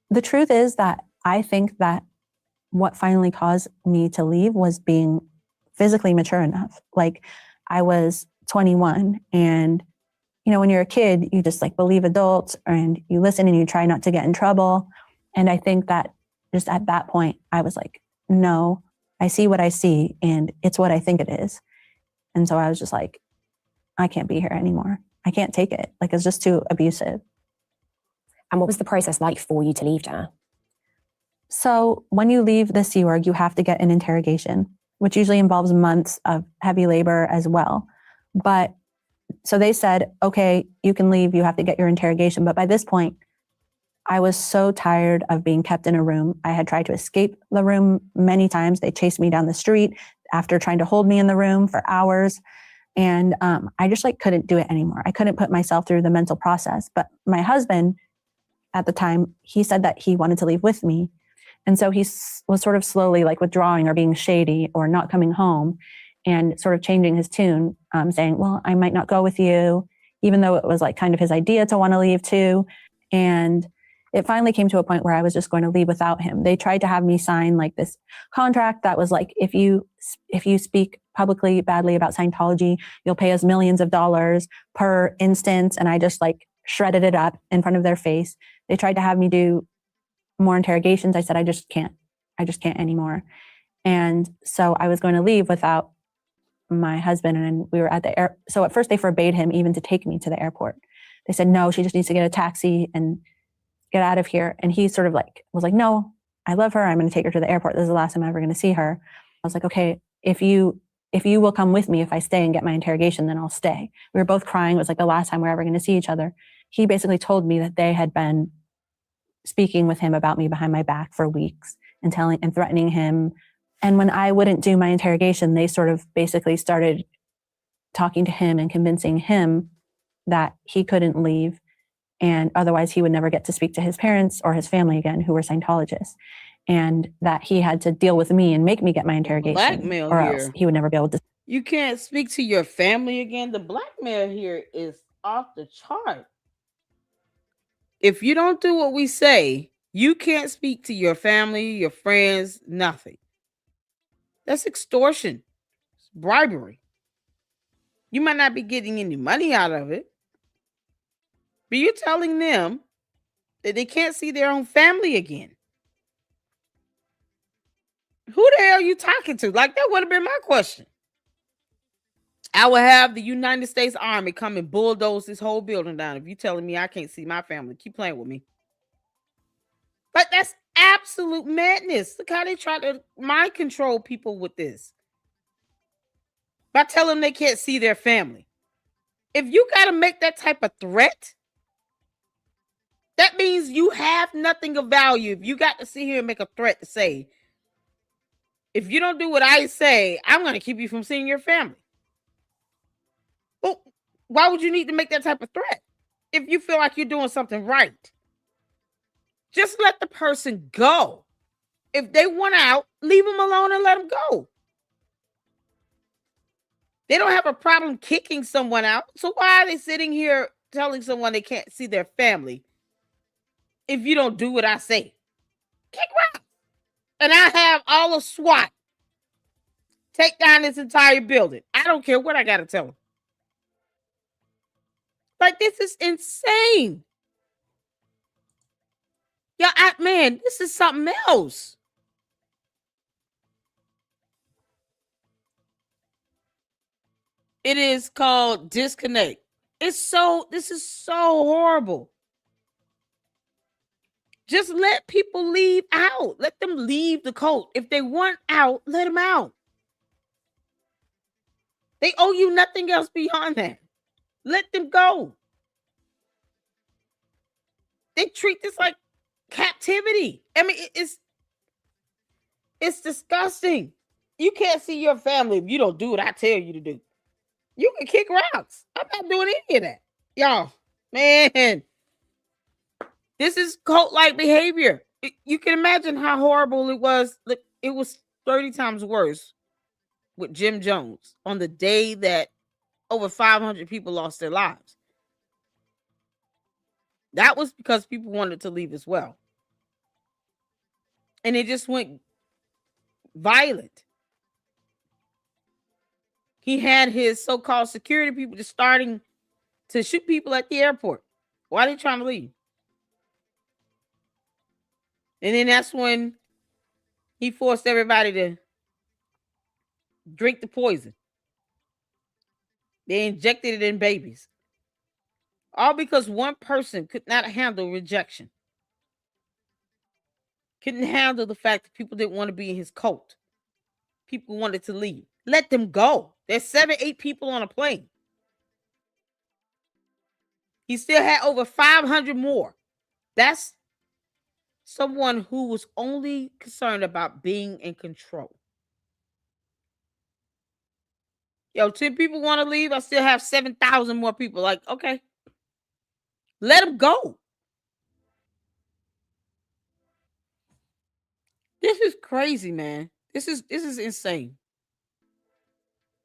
C: The truth is that I think that what finally caused me to leave was being physically mature enough. Like, I was 21, and when you're a kid, you just like believe adults and you listen and you try not to get in trouble. And I think that just at that point, I was like, no, I see what I see, and it's what I think it is. And so I was just like, I can't be here anymore. I can't take it. Like, it's just too abusive.
D: And what was the process like for you to leave, Jenna?
C: So when you leave the Sea Org, you have to get an interrogation, which usually involves months of heavy labor as well. But so they said, okay, you can leave. You have to get your interrogation. But by this point, I was so tired of being kept in a room. I had tried to escape the room many times. They chased me down the street after trying to hold me in the room for hours. And I just like couldn't do it anymore. I couldn't put myself through the mental process. But my husband at the time, he said that he wanted to leave with me. And so he was sort of slowly like withdrawing or being shady or not coming home and sort of changing his tune, saying, well, I might not go with you, even though it was like kind of his idea to want to leave too. And it finally came to a point where I was just going to leave without him. They tried to have me sign like this contract that was like, if you speak publicly badly about Scientology, you'll pay us millions of dollars per instance. And I just like shredded it up in front of their face. They tried to have me do more interrogations. I said, I just can't anymore. And so I was going to leave without my husband, and we were at the air. So at first they forbade him even to take me to the airport. They said, no, she just needs to get a taxi and get out of here. And he sort of like was like, no, I love her. I'm going to take her to the airport. This is the last time I'm ever going to see her. I was like, okay, if you will come with me, if I stay and get my interrogation, then I'll stay. We were both crying. It was like the last time we're ever going to see each other. He basically told me that they had been speaking with him about me behind my back for weeks and telling and threatening him. And when I wouldn't do my interrogation, they sort of basically started talking to him and convincing him that he couldn't leave, and otherwise he would never get to speak to his parents or his family again, who were Scientologists, and that he had to deal with me and make me get my interrogation,
A: blackmail
C: or
A: here.
C: else he would never be able to.
A: You can't speak to your family again. The blackmail here is off the chart. If you don't do what we say, you can't speak to your family, your friends, nothing. That's extortion. It's bribery. You might not be getting any money out of it, but you're telling them that they can't see their own family again. Who the hell are you talking to? Like, that would have been my question. I would have the United States Army come and bulldoze this whole building down if you're telling me I can't see my family. Keep playing with me. But that's absolute madness. Look how they try to mind control people with this. By telling them they can't see their family. If you got to make that type of threat, that means you have nothing of value. If you got to sit here and make a threat to say, if you don't do what I say, I'm going to keep you from seeing your family. Well, why would you need to make that type of threat if you feel like you're doing something right? Just let the person go. If they want out, leave them alone and let them go. They don't have a problem kicking someone out. So why are they sitting here telling someone they can't see their family if you don't do what I say? Kick rocks. And I have all of SWAT take down this entire building. I don't care what I got to tell them. Like, this is insane. Yeah, man, this is something else. It is called disconnect. This is so horrible. Just let people leave out. Let them leave the cult. If they want out, let them out. They owe you nothing else beyond that. Let them go. They treat this like captivity. I mean, it's disgusting. You can't see your family if you don't do what I tell you to do. You can kick rocks. I'm not doing any of that. Y'all, man, this is cult-like behavior. You can imagine how horrible it was. It was 30 times worse with Jim Jones on the day that over 500 people lost their lives. That was because people wanted to leave as well. And it just went violent. He had his so-called security people just starting to shoot people at the airport. Why are they trying to leave? And then that's when he forced everybody to drink the poison. They injected it in babies. All because one person could not handle rejection. Couldn't handle the fact that people didn't want to be in his cult. People wanted to leave. Let them go. There's 7-8 people on a plane. He still had over 500 more. That's someone who was only concerned about being in control. Yo, 10 people want to leave. I still have 7,000 more people. Like, okay. Let them go. This is crazy, man. This is insane.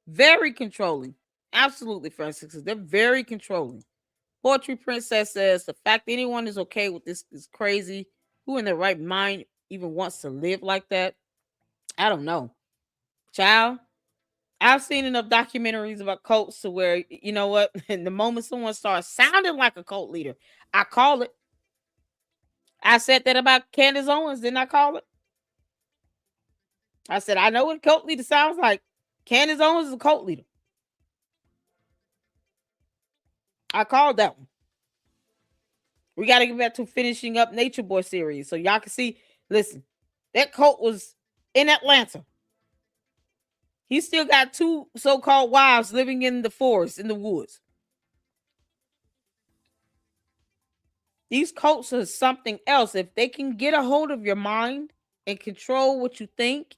A: Very controlling. Absolutely, Francis. They're very controlling. Poetry Princess says the fact anyone is okay with this is crazy. Who in their right mind even wants to live like that? I don't know. Child, I've seen enough documentaries about cults to where, you know what? And the moment someone starts sounding like a cult leader, I call it. I said that about Candace Owens, didn't I call it? I said, I know what a cult leader sounds like. Candace Owens is a cult leader. I called that one. We got to get back to finishing up Nature Boy series so y'all can see. Listen, that cult was in Atlanta. He still got 2 so-called wives living in the forest, in the woods. These cults are something else. If they can get a hold of your mind and control what you think,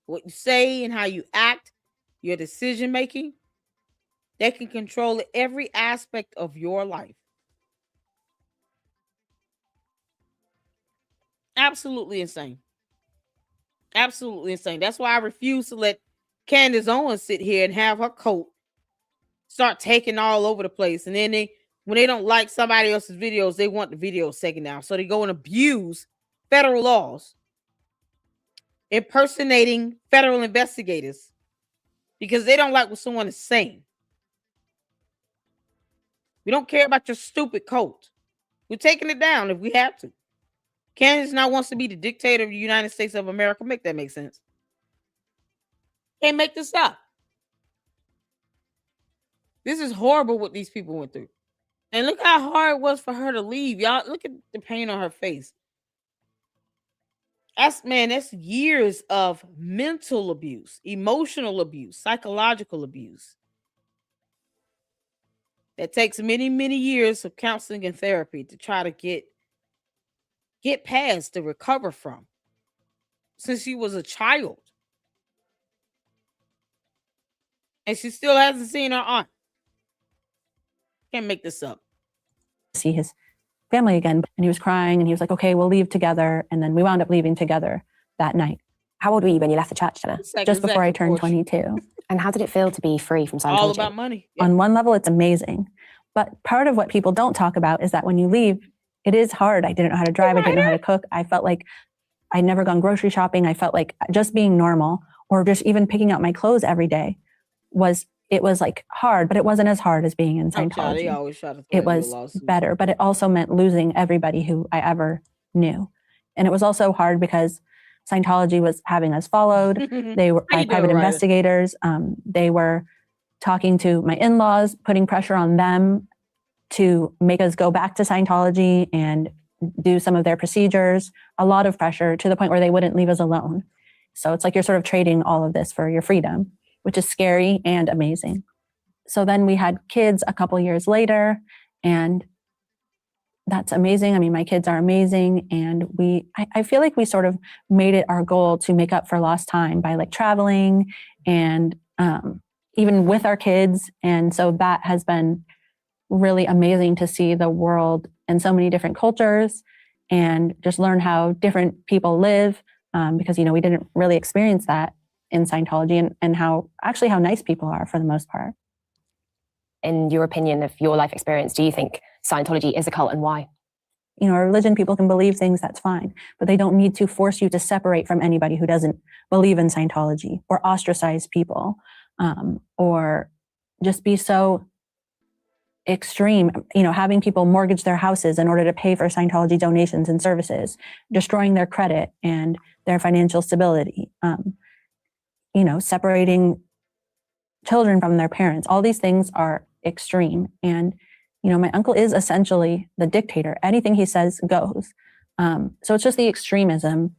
A: what you say, and how you act, your decision making, they can control every aspect of your life. Absolutely insane. Absolutely insane. That's why I refuse to let Candace Owens sit here and have her cult start taking all over the place. And then when they don't like somebody else's videos, they want the videos taken down. So they go and abuse federal laws, impersonating federal investigators because they don't like what someone is saying. We don't care about your stupid cult. We're taking it down if we have to. Candace now wants to be the dictator of the United States of America. Make that make sense? Can't make this up. This is horrible what these people went through. And look how hard it was for her to leave. Y'all, look at the pain on her face. That's years of mental abuse, emotional abuse, psychological abuse. That takes many, many years of counseling and therapy to try to get past, to recover from. Since she was a child. And she still hasn't seen her aunt. Can't make this up.
C: See his family again, and he was crying, and he was like, okay, we'll leave together. And then we wound up leaving together that night.
D: How old were you when you left the church, Jenna?
C: Just before I turned 22.
D: And how did it feel to be free from Scientology?
A: All about money.
C: Yeah. On one level, it's amazing. But part of what people don't talk about is that when you leave, it is hard. I didn't know how to drive. I didn't know how to cook. I felt like I'd never gone grocery shopping. I felt like just being normal or just even picking out my clothes every day was like hard, but it wasn't as hard as being in Scientology. It was better, but it also meant losing everybody who I ever knew. And it was also hard because Scientology was having us followed. They were private investigators. They were talking to my in-laws, putting pressure on them to make us go back to Scientology and do some of their procedures, a lot of pressure to the point where they wouldn't leave us alone. So it's like you're sort of trading all of this for your freedom, which is scary and amazing. So then we had kids a couple years later, and that's amazing. I mean, my kids are amazing. And I feel like we sort of made it our goal to make up for lost time by like traveling and even with our kids. And so that has been really amazing to see the world and so many different cultures and just learn how different people live because, we didn't really experience that in Scientology and how nice people are for the most part.
D: In your opinion of your life experience, do you think Scientology is a cult and why?
C: A religion, people can believe things, that's fine, but they don't need to force you to separate from anybody who doesn't believe in Scientology or ostracize people or just be so extreme, having people mortgage their houses in order to pay for Scientology donations and services, destroying their credit and their financial stability, separating children from their parents. All these things are extreme. And, my uncle is essentially the dictator. Anything he says goes. So it's just the extremism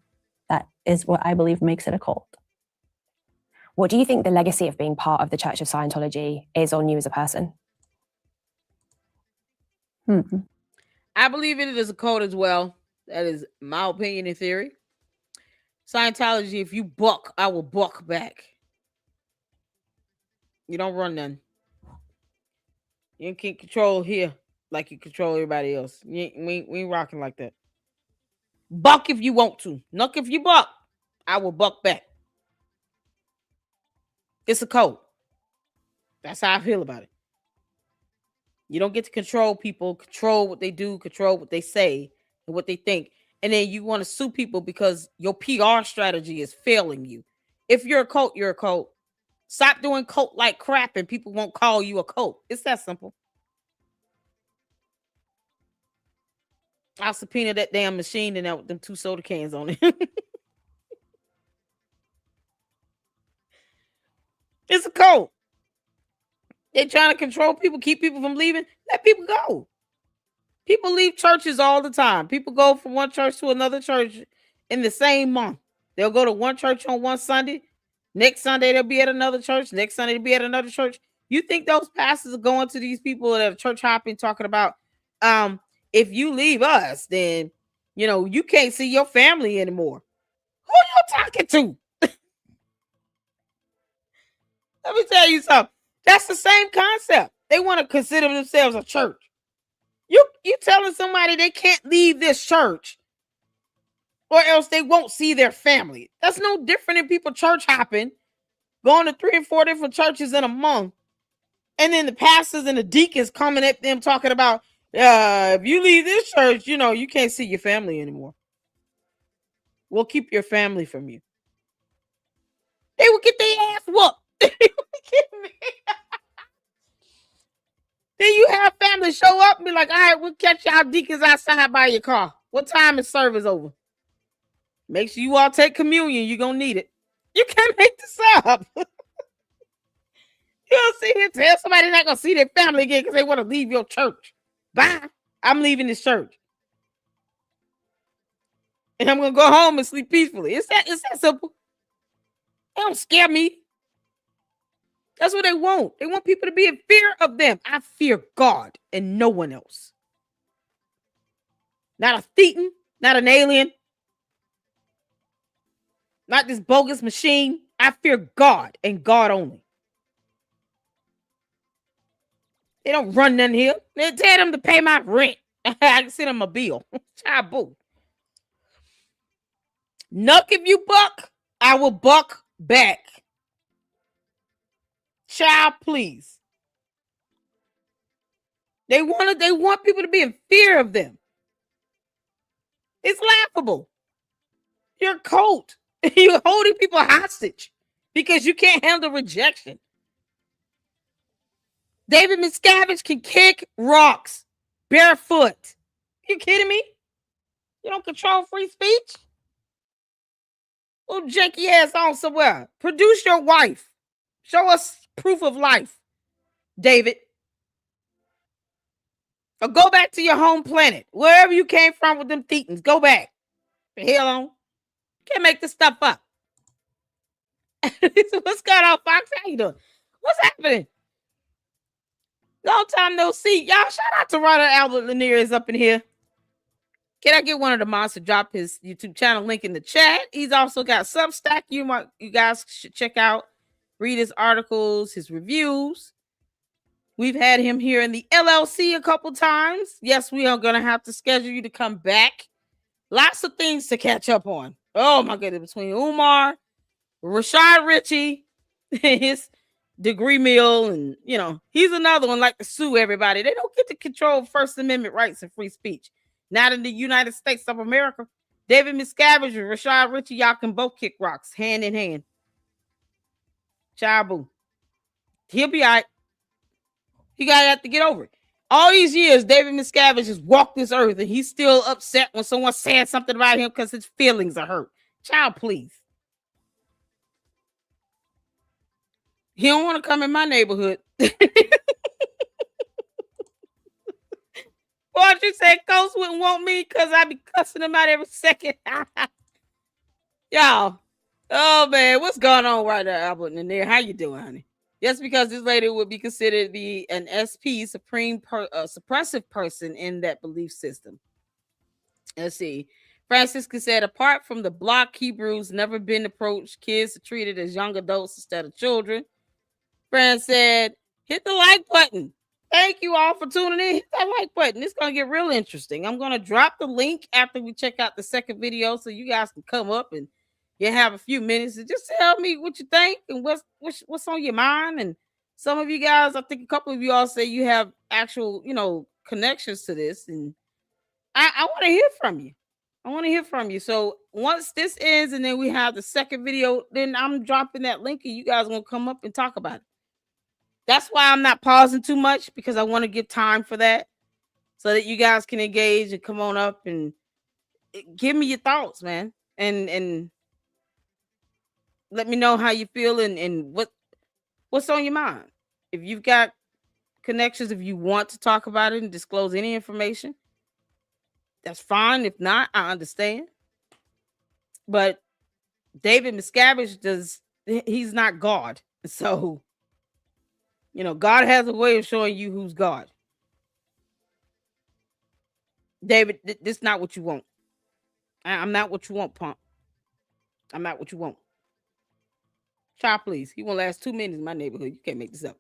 C: that is what I believe makes it a cult.
D: What do you think the legacy of being part of the Church of Scientology is on you as a person?
A: I believe it is a cult as well. That is my opinion and theory. Scientology, if you buck, I will buck back. You don't run none. You can't control here like you control everybody else. We ain't rocking like that. Buck if you want to. Nuck if you buck. I will buck back. It's a cult. That's how I feel about it. You don't get to control people, control what they do, control what they say and what they think. And then you want to sue people because your PR strategy is failing you. If you're a cult, you're a cult. Stop doing cult-like crap and people won't call you a cult. It's that simple. I'll subpoena that damn machine and with them 2 soda cans on it. It's a cult. They're trying to control people, keep people from leaving. Let people go. People leave churches all the time. People go from one church to another church in the same month. They'll go to one church on one Sunday. Next Sunday, they'll be at another church. Next Sunday, they'll be at another church. You think those pastors are going to these people that are church hopping talking about, if you leave us, then, you can't see your family anymore. Who are you talking to? Let me tell you something. That's the same concept. They want to consider themselves a church. You telling somebody they can't leave this church or else they won't see their family. That's no different than people church hopping, going to 3 and 4 different churches in a month. And then the pastors and the deacons coming at them talking about, if you leave this church, you can't see your family anymore. We'll keep your family from you. They will get their ass whooped. Then you have family show up and be like, all right, we'll catch y'all deacons outside by your car. What time is service over? Make sure you all take communion. You're going to need it. You can't make this up. You don't sit here and tell somebody they're not going to see their family again because they want to leave your church. Bye. I'm leaving this church. And I'm going to go home and sleep peacefully. It's that simple. They don't scare me. That's what they want. They want people to be in fear of them. I fear God and no one else. Not a thetan, not an alien, not this bogus machine. I fear God and God only. They don't run nothing here. They tell them to pay my rent. I can send them a bill. Child boo. Nuck if you buck, I will buck back. Child, please. They want people to be in fear of them. It's laughable. You're a cult. You're holding people hostage because you can't handle rejection. David Miscavige can kick rocks barefoot. You kidding me? You don't control free speech? Little janky ass on somewhere. Produce your wife. Show us proof of life, David. Or go back to your home planet. Wherever you came from with them thetans. Go back. The hell on. Can't make this stuff up. What's going on, Fox? How you doing? What's happening? Long time no see. Y'all, shout out to Ronald Albert Lanier is up in here. Can I get one of the mods to drop his YouTube channel link in the chat? He's also got Substack. You guys should check out. Read his articles, his reviews. We've had him here in the LLC a couple times. Yes, we are going to have to schedule you to come back. Lots of things to catch up on. Oh, my goodness. Between Umar, Rashad Ritchie, his degree mill, and, he's another one like to sue everybody. They don't get to control First Amendment rights and free speech. Not in the United States of America. David Miscavige and Rashad Ritchie, y'all can both kick rocks hand in hand. Child boo. He'll be all right. He got to have to get over it. All these years, David Miscavige has walked this earth, and he's still upset when someone said something about him because his feelings are hurt. Child, please. He don't want to come in my neighborhood. What you said, Ghost wouldn't want me because I be cussing him out every second. Y'all. Oh, man. What's going on right now, Albert in there? How you doing, honey? Just because this lady would be considered to be an SP, supreme suppressive person in that belief system. Let's see. Francisca said, apart from the block, Hebrews never been approached. Kids are treated as young adults instead of children. Fran said, hit the like button. Thank you all for tuning in. Hit that like button. It's going to get real interesting. I'm going to drop the link after we check out the second video so you guys can come up and You have a few minutes to just tell me what you think and what's on your mind. And some of you guys, I think a couple of you all say you have actual, connections to this, and I want to hear from you. I want to hear from you. So once this ends and then we have the second video, then I'm dropping that link and you guys are gonna come up and talk about it. That's why I'm not pausing too much, because I want to give time for that so that you guys can engage and come on up and give me your thoughts, man. And let me know how you feel and what's on your mind. If you've got connections, if you want to talk about it and disclose any information, that's fine. If not, I understand. But David Miscavige he's not God. So, God has a way of showing you who's God. David, this is not what you want. I'm not what you want, punk. I'm not what you want. Child, please. He won't last 2 minutes in my neighborhood. You can't make this up.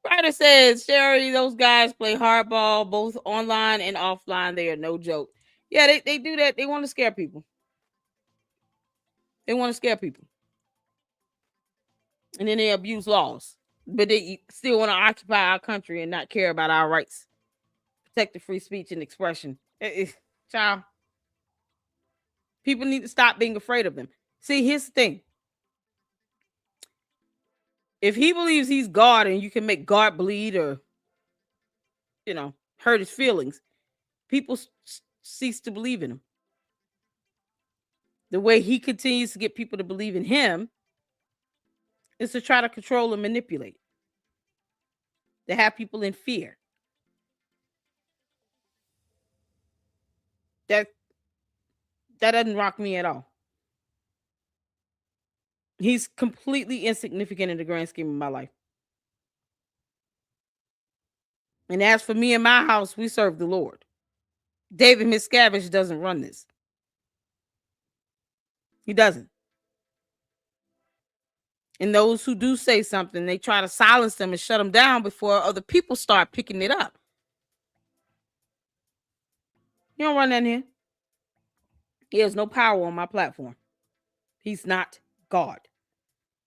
A: Ryder says, Sherry, those guys play hardball both online and offline. They are no joke. Yeah, they do that. They want to scare people. They want to scare people. And then they abuse laws. But they still want to occupy our country and not care about our rights. Protect the free speech and expression. Child. People need to stop being afraid of them. See, here's the thing. If he believes he's God and you can make God bleed or, hurt his feelings, people cease to believe in him. The way he continues to get people to believe in him is to try to control and manipulate. To have people in fear. That doesn't rock me at all. He's completely insignificant in the grand scheme of my life. And as for me and my house, we serve the Lord. David Miscavige doesn't run this. He doesn't. And those who do say something, they try to silence them and shut them down before other people start picking it up. You don't run that in here. He has no power on my platform. He's not God.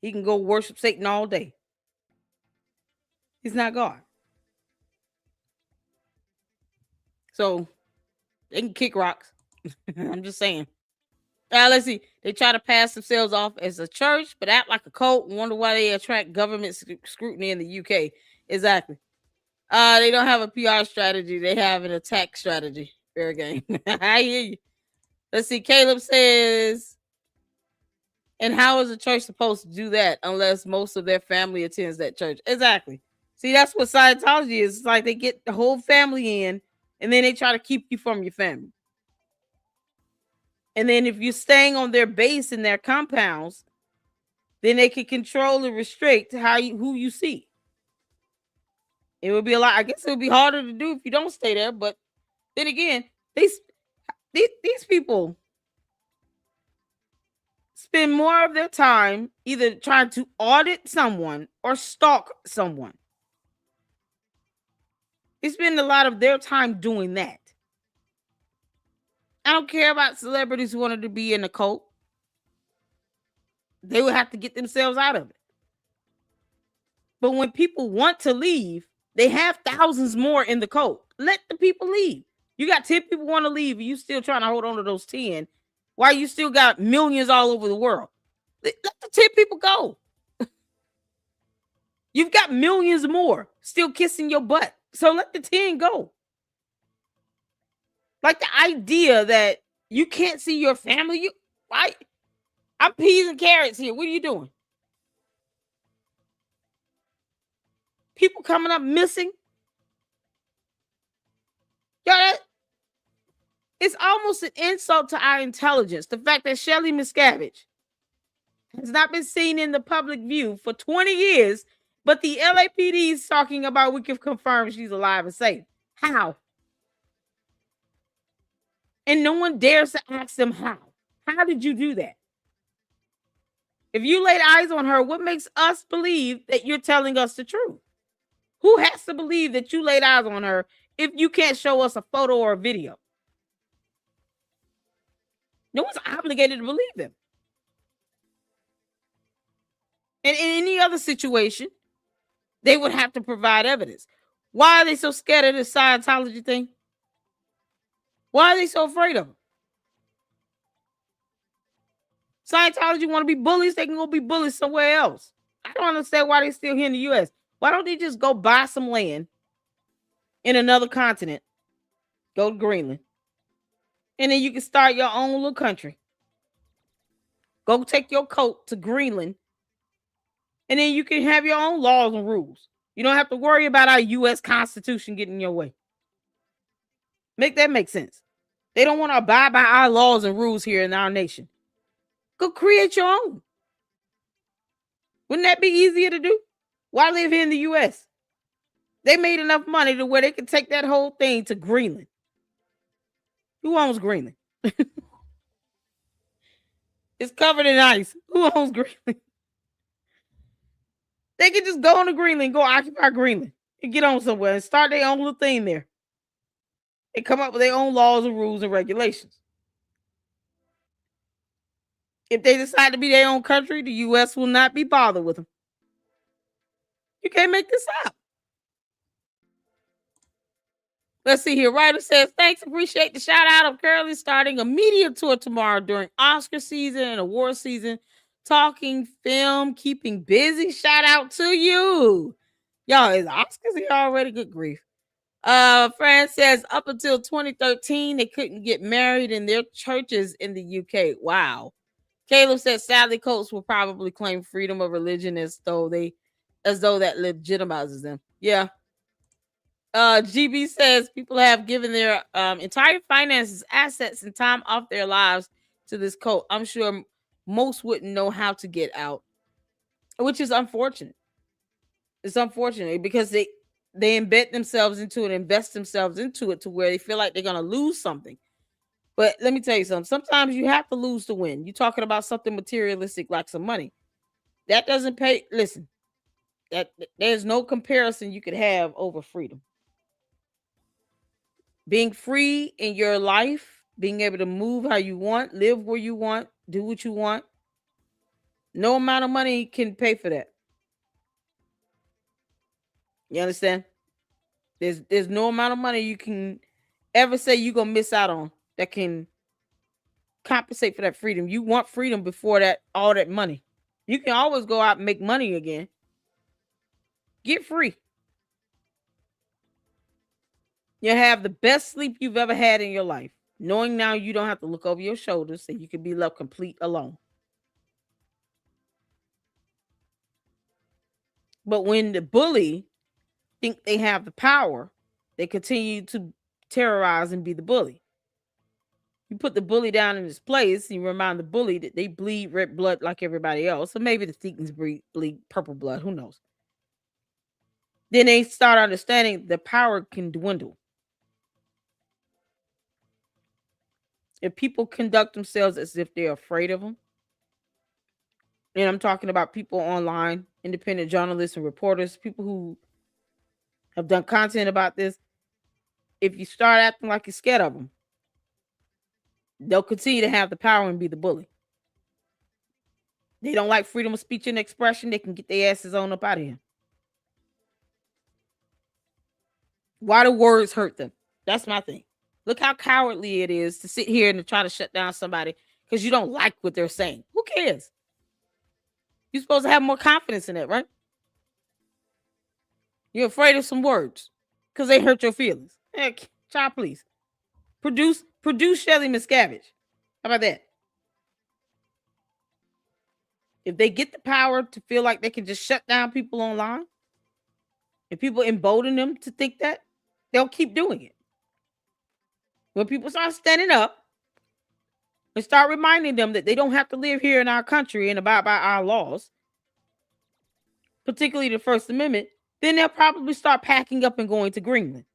A: He can go worship Satan all day. He's not God. So they can kick rocks. I'm just saying. Let's see. They try to pass themselves off as a church, but act like a cult. Wonder why they attract government scrutiny in the UK. Exactly. They don't have a PR strategy. They have an attack strategy. Fair game. I hear you. Let's see. Caleb says, and how is a church supposed to do that unless most of their family attends that church? Exactly. See, that's what Scientology is. It's like they get the whole family in, and then they try to keep you from your family. And then if you're staying on their base in their compounds, then they can control and restrict who you see. It would be a lot. I guess it would be harder to do if you don't stay there. But then again, these people spend more of their time either trying to audit someone or stalk someone. They spend a lot of their time doing that. I don't care about celebrities who wanted to be in a cult. They would have to get themselves out of it. But when people want to leave, they have thousands more in the cult. Let the people leave. You got 10 people want to leave, and you still trying to hold on to those 10. Why you still got millions all over the world? Let the 10 people go. You've got millions more still kissing your butt. So let the 10 go. Like the idea that you can't see your family. I'm peas and carrots here. What are you doing? People coming up missing. Y'all, it's almost an insult to our intelligence. The fact that Shelly Miscavige has not been seen in the public view for 20 years, but the LAPD is talking about we can confirm she's alive and safe. How? And no one dares to ask them how. How did you do that? If you laid eyes on her, what makes us believe that you're telling us the truth? Who has to believe that you laid eyes on her if you can't show us a photo or a video? No one's obligated to believe them. And in any other situation, they would have to provide evidence. Why are they so scared of this Scientology thing? Why are they so afraid of them? Scientology want to be bullies, they can go be bullies somewhere else. I don't understand why they're still here in the U.S. Why don't they just go buy some land in another continent, go to Greenland, and then you can start your own little country. Go take your coat to Greenland, and then you can have your own laws and rules. You don't have to worry about our U.S. Constitution getting in your way. Make that make sense. They don't want to abide by our laws and rules here in our nation. Go create your own. Wouldn't that be easier to do? Why live here in the U.S.? They made enough money to where they could take that whole thing to Greenland. Who owns Greenland? It's covered in ice. Who owns Greenland? They could just go on to Greenland, go occupy Greenland, and get on somewhere and start their own little thing there. And come up with their own laws and rules and regulations. If they decide to be their own country, the U.S. will not be bothered with them. You can't make this up. Let's see here. Writer says, thanks, appreciate the shout out. I'm currently starting a media tour tomorrow during Oscar season and award season. Talking film, keeping busy. Shout out to you. Y'all, is Oscars here already? Good grief. Fran says, up until 2013, they couldn't get married in their churches in the UK. Wow. Caleb says, sadly, cults will probably claim freedom of religion as though that legitimizes them. Yeah. GB says people have given their entire finances, assets, and time off their lives to this cult. I'm sure most wouldn't know how to get out, which is unfortunate. It's unfortunate because they embed themselves into it, invest themselves into it to where they feel like they're going to lose something. But let me tell you something. Sometimes you have to lose to win. You're talking about something materialistic like some money. That doesn't pay. Listen, there's no comparison you could have over freedom. Being free in your life, being able to move how you want, live where you want, do what you want. No amount of money can pay for that. You understand? There's no amount of money you can ever say you're going to miss out on that can compensate for that freedom. You want freedom before that, all that money. You can always go out and make money again. Get free. You'll have the best sleep you've ever had in your life, knowing now you don't have to look over your shoulders so you can be left complete alone. But when the bully think they have the power, they continue to terrorize and be the bully. You put the bully down in his place, and you remind the bully that they bleed red blood like everybody else. So maybe the Thetans bleed purple blood. Who knows? Then they start understanding the power can dwindle. If people conduct themselves as if they're afraid of them, and I'm talking about people online, independent journalists and reporters, people who have done content about this, if you start acting like you're scared of them, they'll continue to have the power and be the bully. They don't like freedom of speech and expression, they can get their asses on up out of here. Why do words hurt them? That's my thing. Look how cowardly it is to sit here and to try to shut down somebody because you don't like what they're saying. Who cares? You're supposed to have more confidence in it, right? You're afraid of some words because they hurt your feelings. Heck, child, please. Produce Shelly Miscavige. How about that? If they get the power to feel like they can just shut down people online, if people embolden them to think that, they'll keep doing it. When people start standing up and start reminding them that they don't have to live here in our country and abide by our laws, particularly the First Amendment, then they'll probably start packing up and going to Greenland.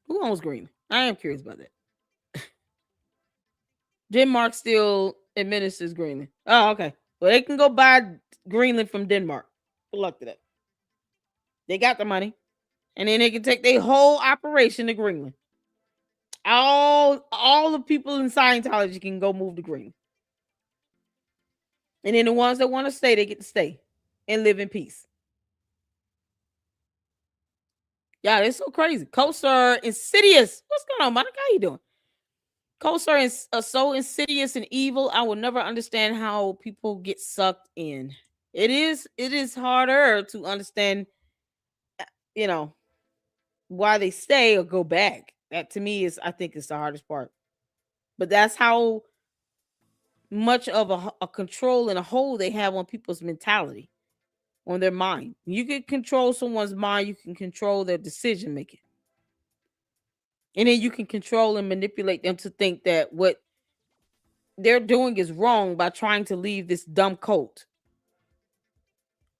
A: Who owns Greenland? I am curious about that. Denmark still administers Greenland. Oh, okay. Well, they can go buy Greenland from Denmark. Good luck to that. They got the money. And then they can take their whole operation to Greenland. All the people in Scientology can go move to Greenland. And then the ones that want to stay, they get to stay and live in peace. Yeah, it's so crazy. Cults are insidious. What's going on, Monica? How you doing? Cults are so insidious and evil. I will never understand how people get sucked in. It is harder to understand, why they stay or go back. That to me I think is the hardest part. But that's how much of a control and a hold they have on people's mentality, on their mind. You can control someone's mind, you can control their decision making. And then you can control and manipulate them to think that what they're doing is wrong by trying to leave this dumb cult,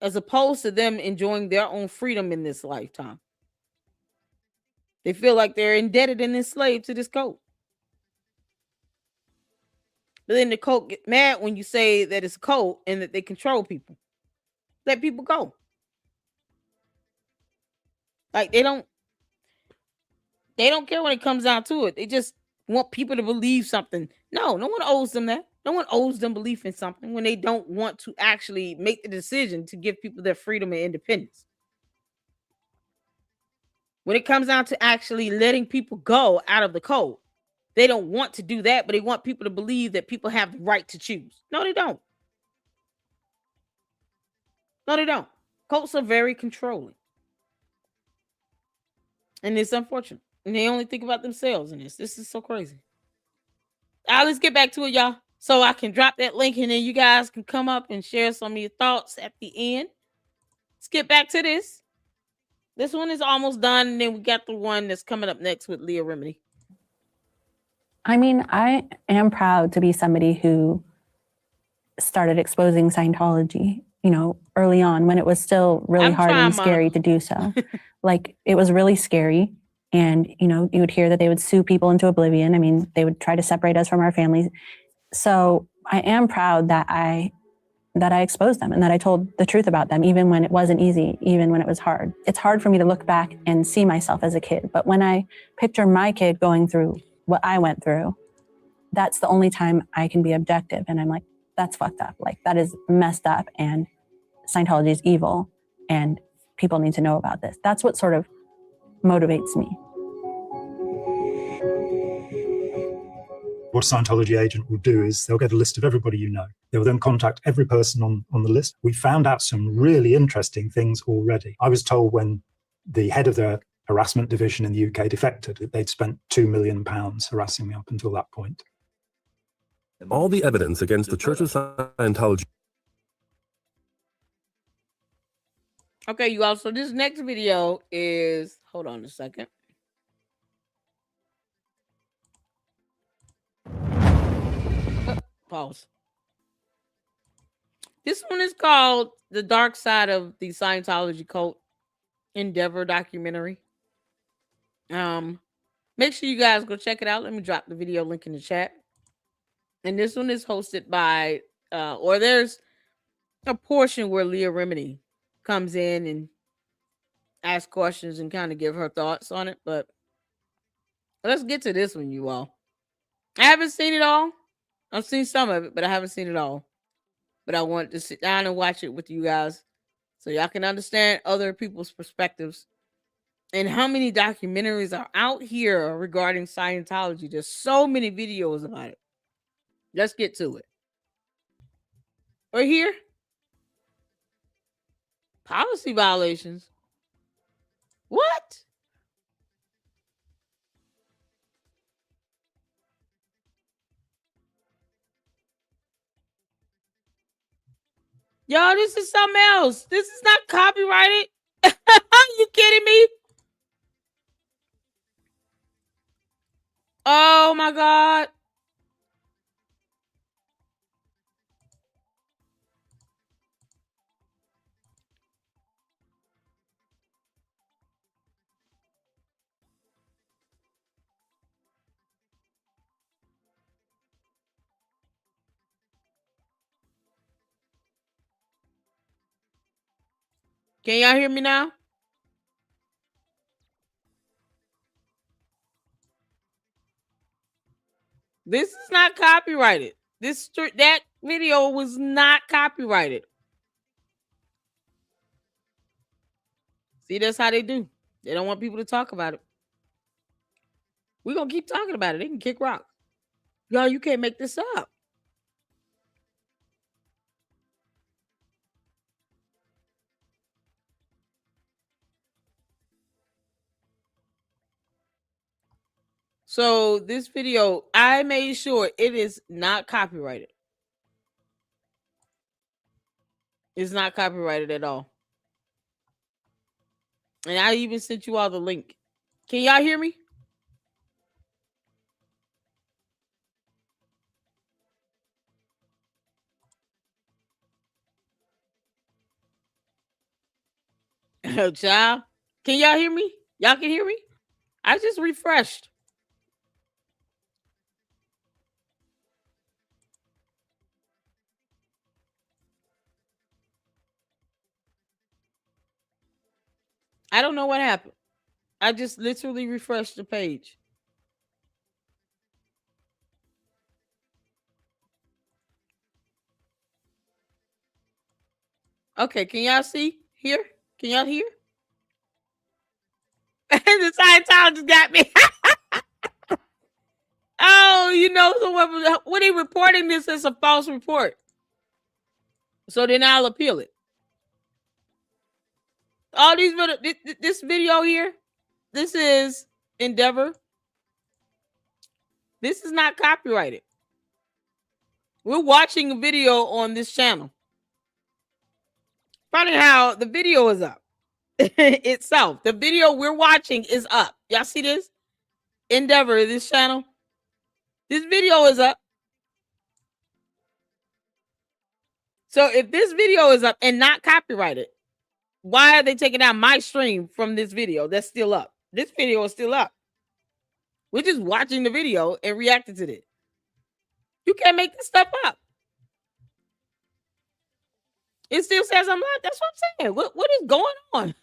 A: as opposed to them enjoying their own freedom in this lifetime. They feel like they're indebted and enslaved to this cult. But then the cult get mad when you say that it's a cult and that they control people. Let people go. Like they don't care when it comes down to it. They just want people to believe something. No one owes them that. No one owes them belief in something when they don't want to actually make the decision to give people their freedom and independence. When it comes down to actually letting people go out of the cult, they don't want to do that, but they want people to believe that people have the right to choose. No, they don't. No, they don't. Cults are very controlling. And it's unfortunate. And they only think about themselves in this. This is so crazy. Let's get back to it, y'all. So I can drop that link and then you guys can come up and share some of your thoughts at the end. Let's get back to this. This one is almost done. And then we got the one that's coming up next with Leah Remini.
C: I mean, I am proud to be somebody who started exposing Scientology, early on when it was still really hard and scary to do so. Like, it was really scary. And, you would hear that they would sue people into oblivion. I mean, they would try to separate us from our families. So I am proud that I exposed them and that I told the truth about them, even when it wasn't easy, even when it was hard. It's hard for me to look back and see myself as a kid. But when I picture my kid going through what I went through, that's the only time I can be objective. And I'm like, that's fucked up. Like, that is messed up. And Scientology is evil. And people need to know about this. That's what sort of motivates me.
E: What a Scientology agent will do is they'll get a list of everybody you know. They will then contact every person on the list. We found out some really interesting things already. I was told when the head of the harassment division in the UK defected, that they'd spent £2 million harassing me up until that point.
F: All the evidence against the Church of Scientology.
A: Okay, you all. So this next video is, hold on a second. Pause. This one is called The Dark Side of the Scientology Cult Endeavor documentary. Make sure you guys go check it out. Let me drop the video link in the chat. And this one is hosted by, or there's a portion where Leah Remini comes in and asks questions and kind of give her thoughts on it. But let's get to this one, you all. I haven't seen it all. I've seen some of it, but I haven't seen it all. But I wanted to sit down and watch it with you guys so y'all can understand other people's perspectives and how many documentaries are out here regarding Scientology. There's so many videos about it. Let's get to it. Right here. Policy violations. What? Y'all, this is something else. This is not copyrighted. Are you kidding me? Oh my God. Can y'all hear me now? This is not copyrighted. That video was not copyrighted. See, that's how they do. They don't want people to talk about it. We're going to keep talking about it. They can kick rocks. Y'all, you can't make this up. So this video, I made sure it is not copyrighted. It's not copyrighted at all. And I even sent you all the link. Can y'all hear me? Child, can y'all hear me? Y'all can hear me? I just refreshed. I don't know what happened. I just literally refreshed the page. Okay, can y'all see? Here? Can y'all hear? The Scientologist got me. Oh, you know, so what he reporting this as a false report. So then I'll appeal it. All these this video here, this is Endeavor. This is not copyrighted. We're watching a video on this channel. Funny how the video is up itself. The video we're watching is up. Y'all see this? Endeavor, this channel. This video is up. So if this video is up and not copyrighted, why are they taking out my stream from this video that's still up? This video is still up. We're just watching the video and reacting to it. You can't make this stuff up. It still says I'm live. That's what I'm saying. What is going on?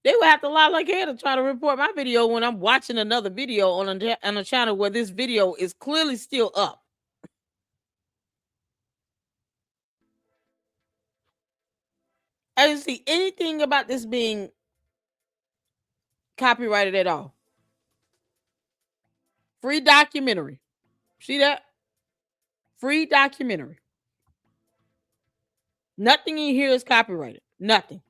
A: They would have to lie like hell to try to report my video when I'm watching another video on a channel where this video is clearly still up. I didn't see anything about this being copyrighted at all. Free documentary. See that? Free documentary. Nothing in here is copyrighted. Nothing.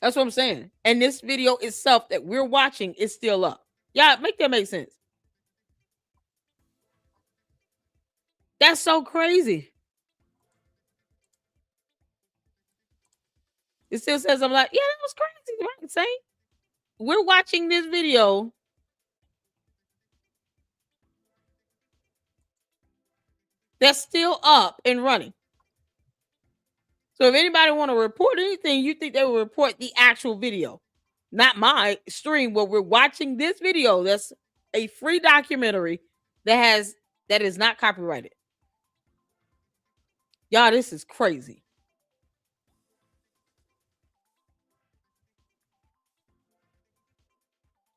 A: That's what I'm saying. And this video itself that we're watching is still up. Yeah, make that make sense. That's so crazy. It still says I'm like, yeah, that was crazy, right? Saying we're watching this video. That's still up and running. So if anybody want to report anything, you think they will report the actual video, not my stream where we're watching this video. That's a free documentary that is not copyrighted. Y'all, this is crazy.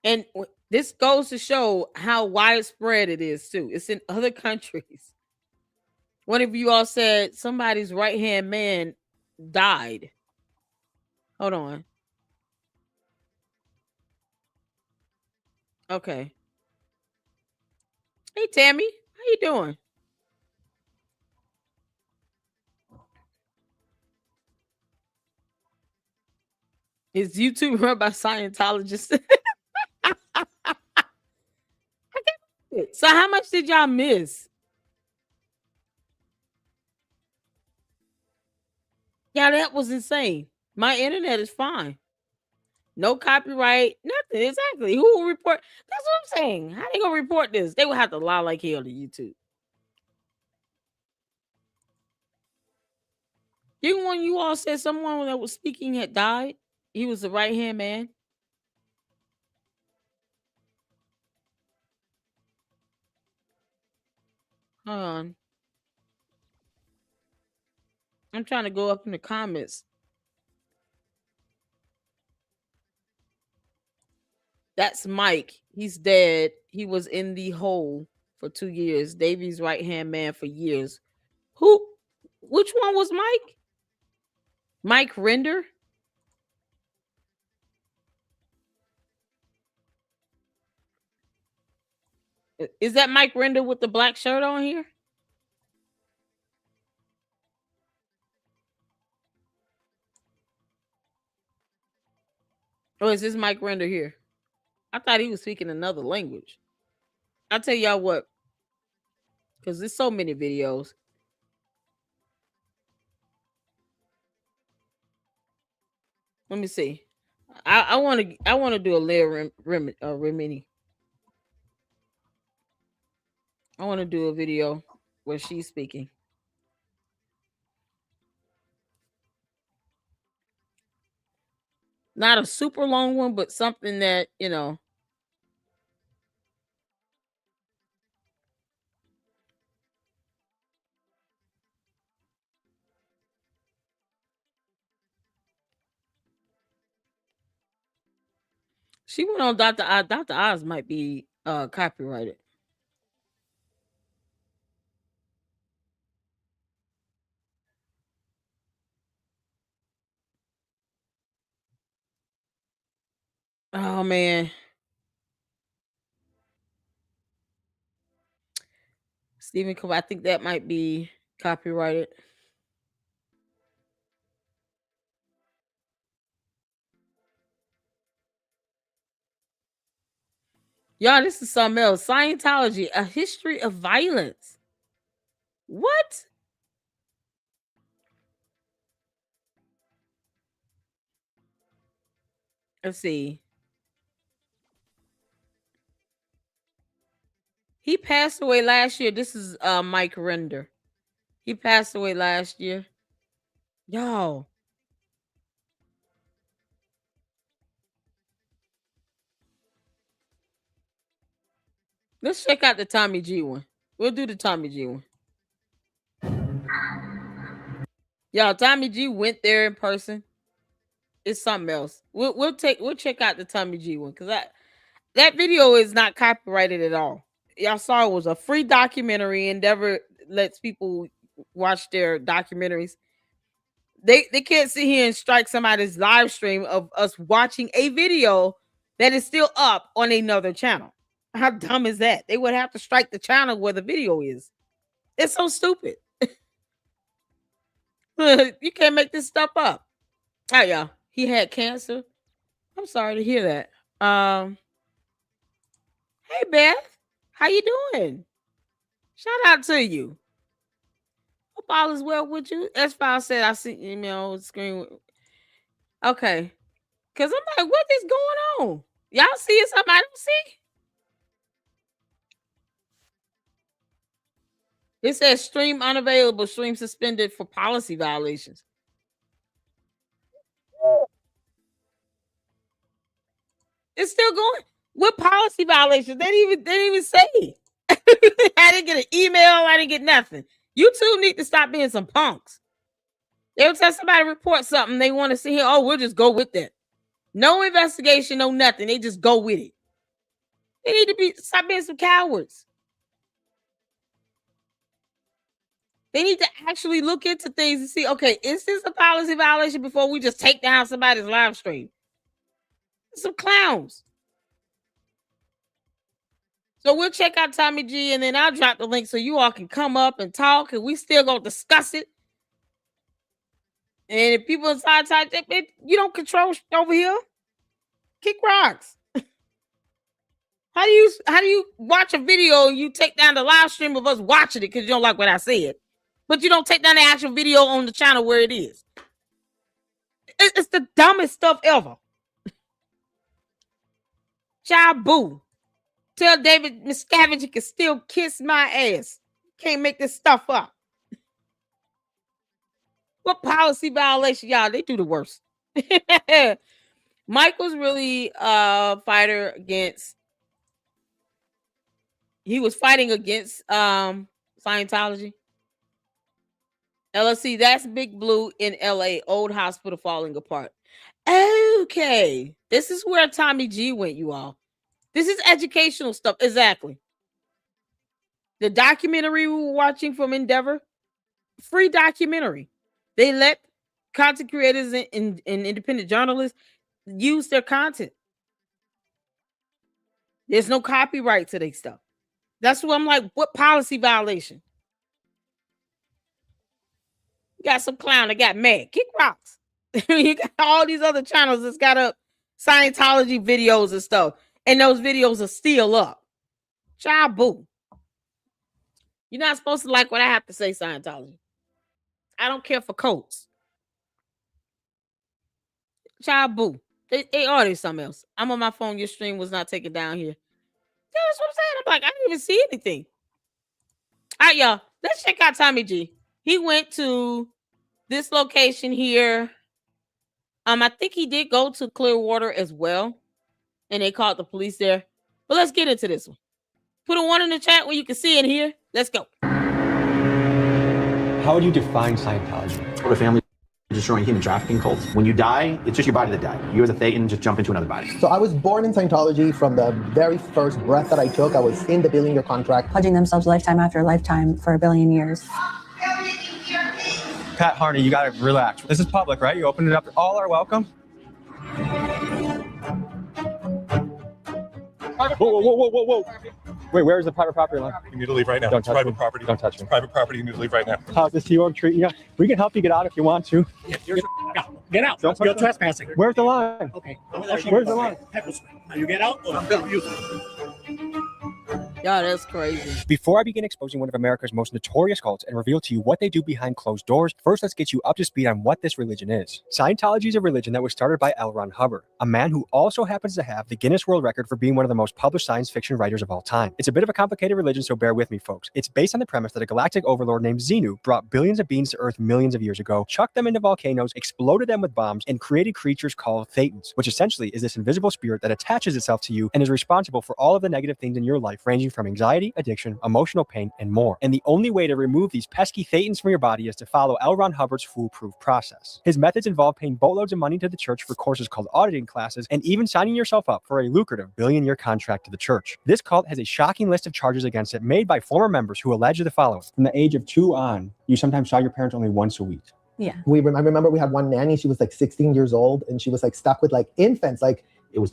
A: And this goes to show how widespread it is too. It's in other countries. One of you all said somebody's right-hand man died. Hold on. Okay. Hey, Tammy. How you doing? Is YouTube run by Scientologists? So how much did y'all miss? Yeah, that was insane. My internet is fine. No copyright, nothing. Exactly. Who will report? That's what I'm saying. How they gonna report this? They will have to lie like hell to YouTube. Even when you all said someone that was speaking had died, he was the right-hand man. Hold on. I'm trying to go up in the comments. That's Mike. He's dead. He was in the hole for 2 years. Davy's right-hand man for years. Which one was Mike? Mike Render? Is that Mike Render with the black shirt on here? Or is this Mike Render here? I thought he was speaking another language. I'll tell y'all what, because there's so many videos. Let me see. I want to do a Leah Remini. I want to do a video where she's speaking. Not a super long one, but something that, you know. She went on Dr. Oz. Dr. Oz might be copyrighted. Oh man. Stephen Covey, I think that might be copyrighted. Y'all, this is something else. Scientology, a history of violence. What? Let's see. He passed away last year. This is Mike Render. He passed away last year. Y'all. Let's check out the Tommy G one. We'll do the Tommy G one. Y'all, Tommy G went there in person. It's something else. We'll check out the Tommy G one because that video is not copyrighted at all. Y'all saw it was a free documentary. Endeavor lets people watch their documentaries. They can't sit here and strike somebody's live stream of us watching a video that is still up on another channel. How dumb is that? They would have to strike the channel where the video is. It's so stupid. You can't make this stuff up. Oh yeah, he had cancer. I'm sorry to hear that. Hey Beth, how you doing? Shout out to you. Hope all is well with you. S-File said I see email screen. Okay. Cause I'm like, what is going on? Y'all see something I don't see? It says stream unavailable, stream suspended for policy violations. It's still going. What policy violations? They didn't even say. I didn't get an email. I didn't get nothing. YouTube need to stop being some punks. Every time somebody reports something, they want to see here. Oh, we'll just go with that. No investigation, no nothing. They just go with it. They need to stop being some cowards. They need to actually look into things and see, okay, is this a policy violation before we just take down somebody's live stream? Some clowns. So we'll check out Tommy G and then I'll drop the link so you all can come up and talk and we still gonna discuss it. And if people inside you don't control over here, kick rocks. How do you watch a video and you take down the live stream of us watching it because you don't like what I said, but you don't take down the actual video on the channel where it is? It's the dumbest stuff ever. Child boo. Tell David Miscavige he can still kiss my ass. Can't make this stuff up. What policy violation, y'all? They do the worst. Mike was really a fighter against. He was fighting against Scientology. LLC, that's Big Blue in LA, old hospital falling apart. Okay. This is where Tommy G went, you all. This is educational stuff. Exactly. The documentary we were watching from Endeavor, free documentary. They let content creators and independent journalists use their content. There's no copyright to their stuff. That's what I'm like, what policy violation? You got some clown that got mad. Kick rocks. You got all these other channels that's got up Scientology videos and stuff. And those videos are still up. Child boo. You're not supposed to like what I have to say, Scientology. I don't care for coats. Child boo. They ordered something else. I'm on my phone. Your stream was not taken down here. Yeah, that's what I'm saying. I'm like, I didn't even see anything. All right, y'all. Let's check out Tommy G. He went to this location here. I think he did go to Clearwater as well. And they called the police there. But let's get into this one. Put a 1 in the chat where you can see it here. Let's go.
G: How would you define Scientology?
H: A family destroying human trafficking cults. When you die, it's just your body that died. You as a Thetan just jump into another body.
I: So I was born in Scientology. From the very first breath that I took, I was in the billion-year contract.
C: Pledging themselves lifetime after lifetime for 1 billion years.
G: Pat Harney, you gotta relax. This is public, right? You open it up. All are welcome. Whoa. Wait, where's the private property line?
J: You need to leave right now.
G: Don't touch
J: private
G: me.
J: property.
G: Don't touch me.
J: Private property. You need to leave right now.
G: How's the Sea Org treating you? We can help you get out if you want to.
K: Get out. You're trespassing.
G: Where's the line?
K: Okay.
G: Where's the line?
K: Now you get out or I'm going to use it.
A: Y'all, that's crazy.
G: Before I begin exposing one of America's most notorious cults and reveal to you what they do behind closed doors, first let's get you up to speed on what this religion is. Scientology is a religion that was started by L. Ron Hubbard, a man who also happens to have the Guinness World Record for being one of the most published science fiction writers of all time. It's a bit of a complicated religion, so bear with me, folks. It's based on the premise that a galactic overlord named Xenu brought billions of beings to Earth millions of years ago, chucked them into volcanoes, exploded them with bombs, and created creatures called Thetans, which essentially is this invisible spirit that attaches itself to you and is responsible for all of the negative things in your life, ranging from anxiety, addiction, emotional pain, and more. And the only way to remove these pesky Thetans from your body is to follow L. Ron Hubbard's foolproof process. His methods involve paying boatloads of money to the church for courses called auditing classes, and even signing yourself up for a lucrative billion-year contract to the church. This cult has a shocking list of charges against it made by former members who allege the following. From the age of 2 on, you sometimes saw your parents only once a week.
C: Yeah.
I: I remember we had one nanny. She was like 16 years old, and she was like stuck with like infants. Like
H: It was,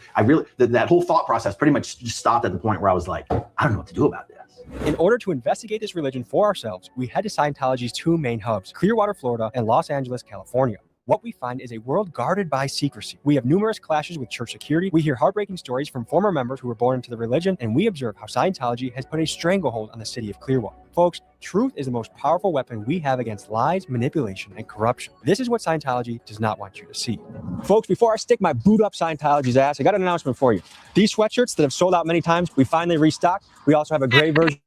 H: that whole thought process pretty much just stopped at the point where I was like, I don't know what to do about this.
G: In order to investigate this religion for ourselves, we head to Scientology's 2 main hubs, Clearwater, Florida, and Los Angeles, California. What we find is a world guarded by secrecy. We have numerous clashes with church security. We hear heartbreaking stories from former members who were born into the religion, and we observe how Scientology has put a stranglehold on the city of Clearwater. Folks, truth is the most powerful weapon we have against lies, manipulation, and corruption. This is what Scientology does not want you to see. Folks, before I stick my boot up Scientology's ass, I got an announcement for you. These sweatshirts that have sold out many times, we finally restocked. We also have a gray version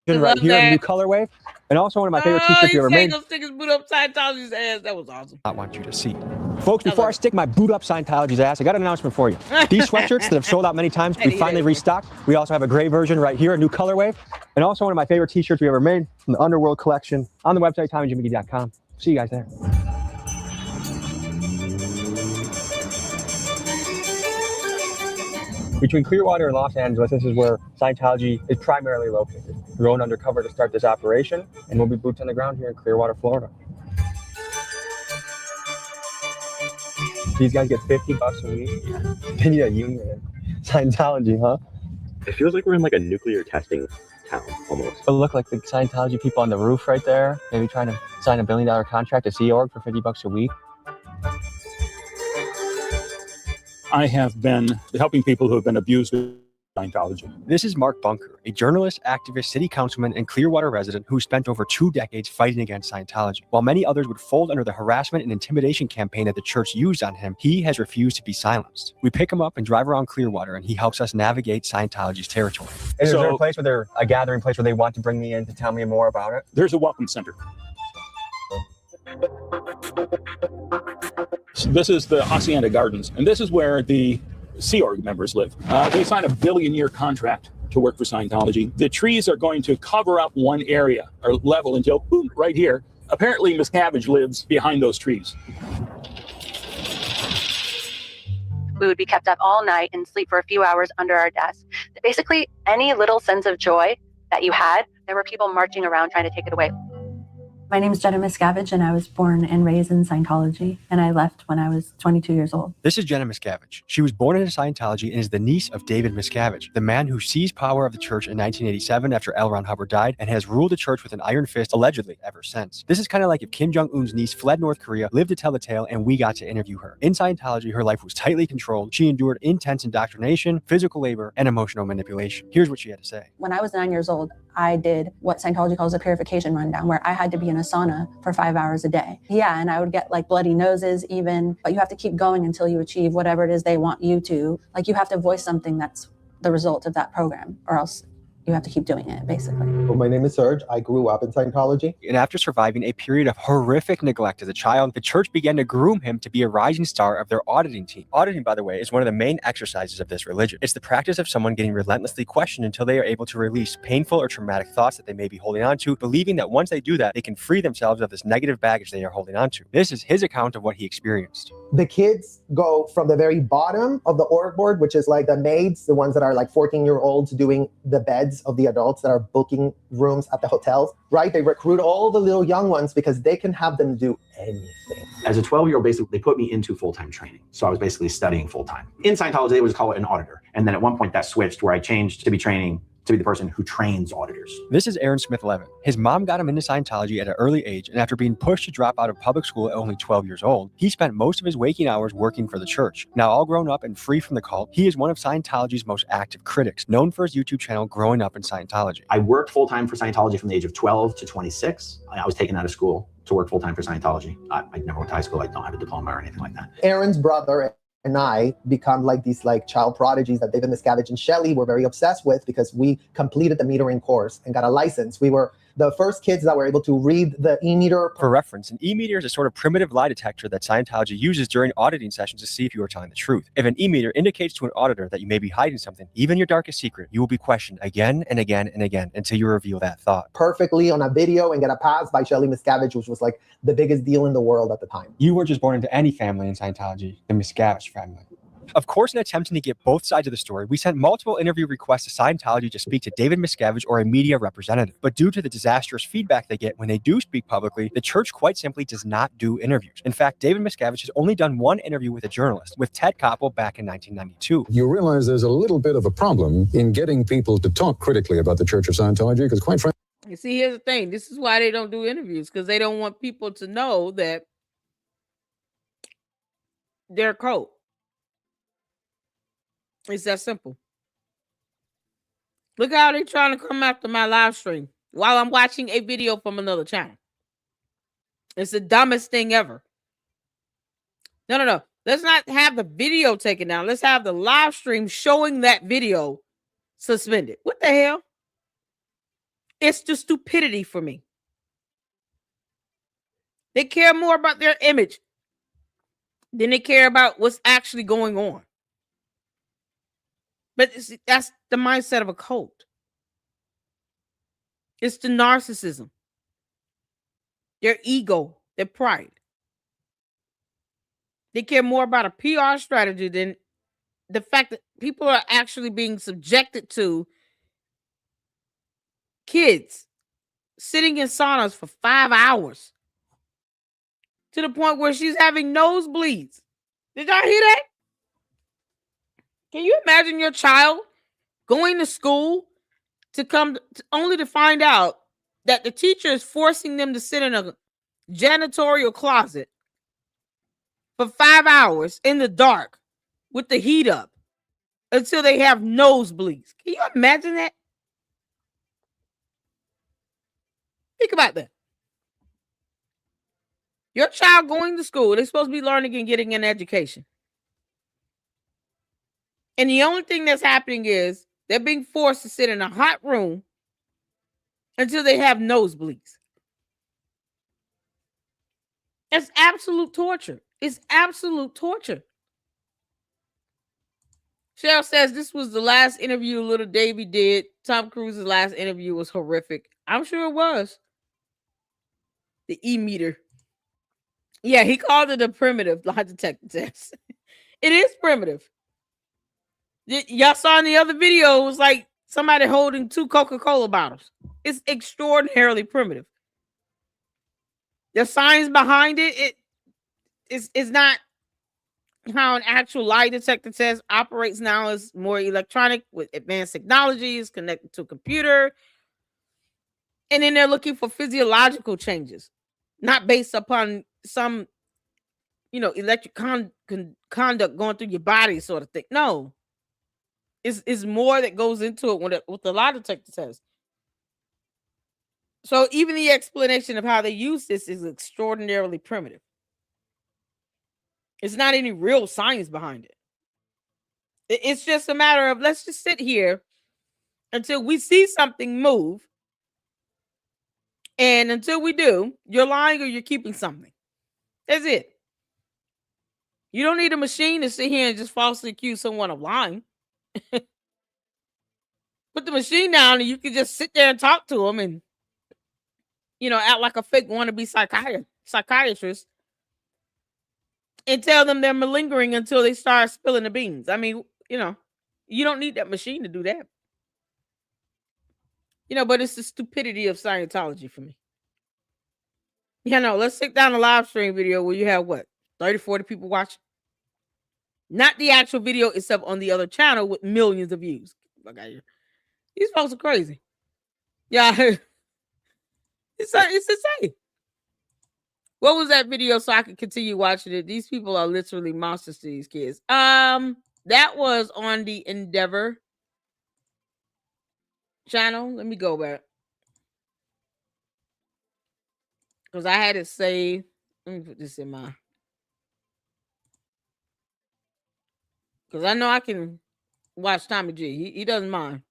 G: right here, a new colorway. And also one of my favorite t-shirts you ever made.
A: Those stickers boot up Scientology's ass. That was awesome.
G: I want you to see. Folks, before I stick my boot up Scientology's ass, I got an announcement for you. These sweatshirts that have sold out many times, we finally restocked. We also have a gray version right here, a new colorway. And also one of my favorite t-shirts we ever made from the Underworld collection on the website, TommyJimmyD.com. See you guys there. Between Clearwater and Los Angeles, this is where Scientology is primarily located. We're going undercover to start this operation, and we'll be boots on the ground here in Clearwater, Florida. These guys get $50 a week. They need a union. Scientology, huh?
L: It feels like we're in like a nuclear testing town, almost.
G: It look like the Scientology people on the roof right there, maybe trying to sign $1 billion contract to Sea Org for $50 a week.
K: I have been helping people who have been abused with Scientology.
G: This is Mark Bunker, a journalist, activist, city councilman, and Clearwater resident who spent over 2 decades fighting against Scientology. While many others would fold under the harassment and intimidation campaign that the church used on him, he has refused to be silenced. We pick him up and drive around Clearwater, and he helps us navigate Scientology's territory. Is there a place where a gathering place where they want to bring me in to tell me more about it?
K: There's a welcome center. This is the Hacienda Gardens, and this is where the Sea Org members live. They signed a $1 billion contract to work for Scientology. The trees are going to cover up one area or level until boom, right here. Apparently, Miscavige lives behind those trees.
C: We would be kept up all night and sleep for a few hours under our desk. Basically, any little sense of joy that you had, there were people marching around trying to take it away. My name is Jenna Miscavige, and I was born and raised in Scientology, and I left when I was 22 years old.
G: This is Jenna Miscavige. She was born into Scientology and is the niece of David Miscavige, the man who seized power of the church in 1987 after L. Ron Hubbard died and has ruled the church with an iron fist, allegedly, ever since. This is kind of like if Kim Jong-un's niece fled North Korea, lived to tell the tale, and we got to interview her. In Scientology, her life was tightly controlled. She endured intense indoctrination, physical labor, and emotional manipulation. Here's what she had to say.
C: When I was 9 years old, I did what Scientology calls a purification rundown, where I had to be in a sauna for 5 hours a day. Yeah, and I would get like bloody noses even, but you have to keep going until you achieve whatever it is they want you to. Like you have to voice something that's the result of that program, or else you have to keep doing it, basically.
I: Well, my name is Serge. I grew up in Scientology.
G: And after surviving a period of horrific neglect as a child, the church began to groom him to be a rising star of their auditing team. Auditing, by the way, is one of the main exercises of this religion. It's the practice of someone getting relentlessly questioned until they are able to release painful or traumatic thoughts that they may be holding on to, believing that once they do that, they can free themselves of this negative baggage they are holding on to. This is his account of what he experienced.
I: The kids go from the very bottom of the org board, which is like the maids, the ones that are like 14-year-olds doing the beds of the adults that are booking rooms at the hotels, right? They recruit all the little young ones because they can have them do anything.
H: As a 12-year-old, basically, they put me into full-time training. So I was basically studying full-time. In Scientology, they would just call it an auditor. And then at one point that switched where I changed to be training to be the person who trains auditors.
G: This is Aaron Smith-Levin. His mom got him into Scientology at an early age, and after being pushed to drop out of public school at only 12 years old, he spent most of his waking hours working for the church. Now all grown up and free from the cult, he is one of Scientology's most active critics, known for his YouTube channel Growing Up in Scientology.
H: I worked full-time for Scientology from the age of 12 to 26. I was taken out of school to work full-time for Scientology. I never went to high school. I don't have a diploma or anything like that.
I: Aaron's brother and I become like these like child prodigies that David Miscavige and Shelley were very obsessed with because we completed the metering course and got a license. We were the first kids that were able to read the e-meter.
G: For reference, an e-meter is a sort of primitive lie detector that Scientology uses during auditing sessions to see if you are telling the truth. If an e-meter indicates to an auditor that you may be hiding something, even your darkest secret, you will be questioned again and again and again until you reveal that thought.
I: Perfectly on a video and get a pass by Shelley Miscavige, which was like the biggest deal in the world at the time.
G: You weren't just born into any family in Scientology, the Miscavige family. Of course, in attempting to get both sides of the story, we sent multiple interview requests to Scientology to speak to David Miscavige or a media representative. But due to the disastrous feedback they get when they do speak publicly, the church quite simply does not do interviews. In fact, David Miscavige has only done one interview with a journalist, with Ted Koppel back in 1992.
J: You realize there's a little bit of a problem in getting people to talk critically about the Church of Scientology, because quite frankly...
A: You see, here's the thing. This is why they don't do interviews, because they don't want people to know that they're cult. It's that simple. Look how they're trying to come after my live stream while I'm watching a video from another channel. It's the dumbest thing ever. No. Let's not have the video taken down. Let's have the live stream showing that video suspended. What the hell? It's the stupidity for me. They care more about their image than they care about what's actually going on. But that's the mindset of a cult. It's the narcissism, their ego, their pride. They care more about a PR strategy than the fact that people are actually being subjected to kids sitting in saunas for 5 hours to the point where she's having nosebleeds. Did y'all hear that? Can you imagine your child going to school to come only to find out that the teacher is forcing them to sit in a janitorial closet for 5 hours in the dark with the heat up until they have nosebleeds? Can you imagine that? Think about that. Your child going to school, they're supposed to be learning and getting an education. And the only thing that's happening is they're being forced to sit in a hot room until they have nosebleeds. It's absolute torture. It's absolute torture. Cheryl says this was the last interview little Davy did. Tom Cruise's last interview was horrific. I'm sure it was. The e-meter. Yeah, he called it a primitive lie detector test. It is primitive. Y'all saw in the other video, it was like somebody holding 2 Coca-Cola bottles. It's extraordinarily primitive. The science behind it is not how an actual lie detector test operates now. Is more electronic with advanced technologies connected to a computer. And then they're looking for physiological changes, not based upon some, electric conduct going through your body sort of thing. No, it's more that goes into it with the lie detector test. So even the explanation of how they use this is extraordinarily primitive. It's not any real science behind it. It's just a matter of let's just sit here until we see something move. And until we do, you're lying or you're keeping something. That's it. You don't need a machine to sit here and just falsely accuse someone of lying. Put the machine down and you can just sit there and talk to them and, act like a fake wannabe psychiatrist and tell them they're malingering until they start spilling the beans. I mean, you don't need that machine to do that. But it's the stupidity of Scientology for me. Let's take down a live stream video where you have 30, 40 people watching. Not the actual video itself on the other channel with millions of views. These folks are crazy. Yeah. It's insane. What was that video so I could continue watching it? These people are literally monsters to these kids. That was on the Endeavor channel. Let me go back. Because I had it saved. Let me put this in my... Because I know I can watch Tommy G. He doesn't mind.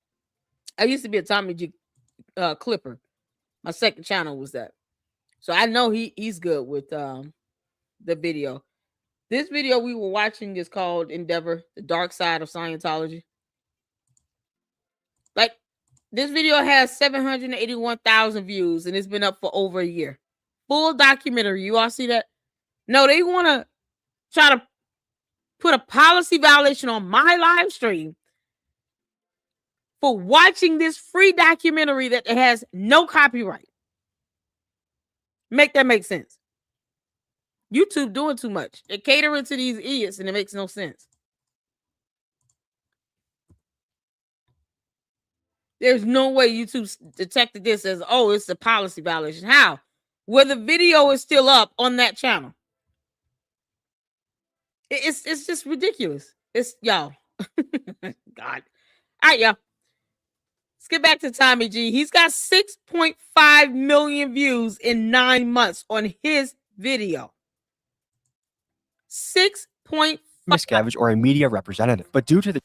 A: I used to be a Tommy G clipper. My second channel was that. So I know he's good with the video. This video we were watching is called Endeavor, the Dark Side of Scientology. Like, this video has 781,000 views and it's been up for over a year. Full documentary. You all see that? No, they want to try to put a policy violation on my live stream for watching this free documentary that has no copyright. Make that make sense. YouTube doing too much. They're catering to these idiots and it makes no sense. There's no way YouTube detected this as, it's a policy violation. How? Where the video is still up on that channel. It's just ridiculous. It's y'all. God. All right, y'all. Let's get back to Tommy G. He's got 6.5 million views in 9 months on his video. 6.5
G: Miscavige or a media representative. But due to the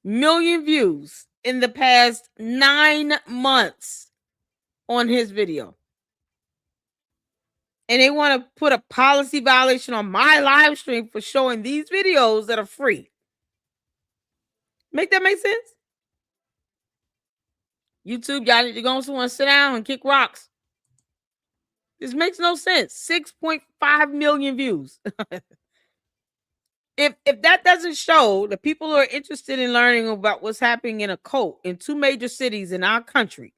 A: million views in the past 9 months on his video. And they want to put a policy violation on my live stream for showing these videos that are free. Make that make sense? YouTube, y'all need to go somewhere, sit down and kick rocks. This makes no sense. 6.5 million views. If that doesn't show the people who are interested in learning about what's happening in a cult in 2 major cities in our country,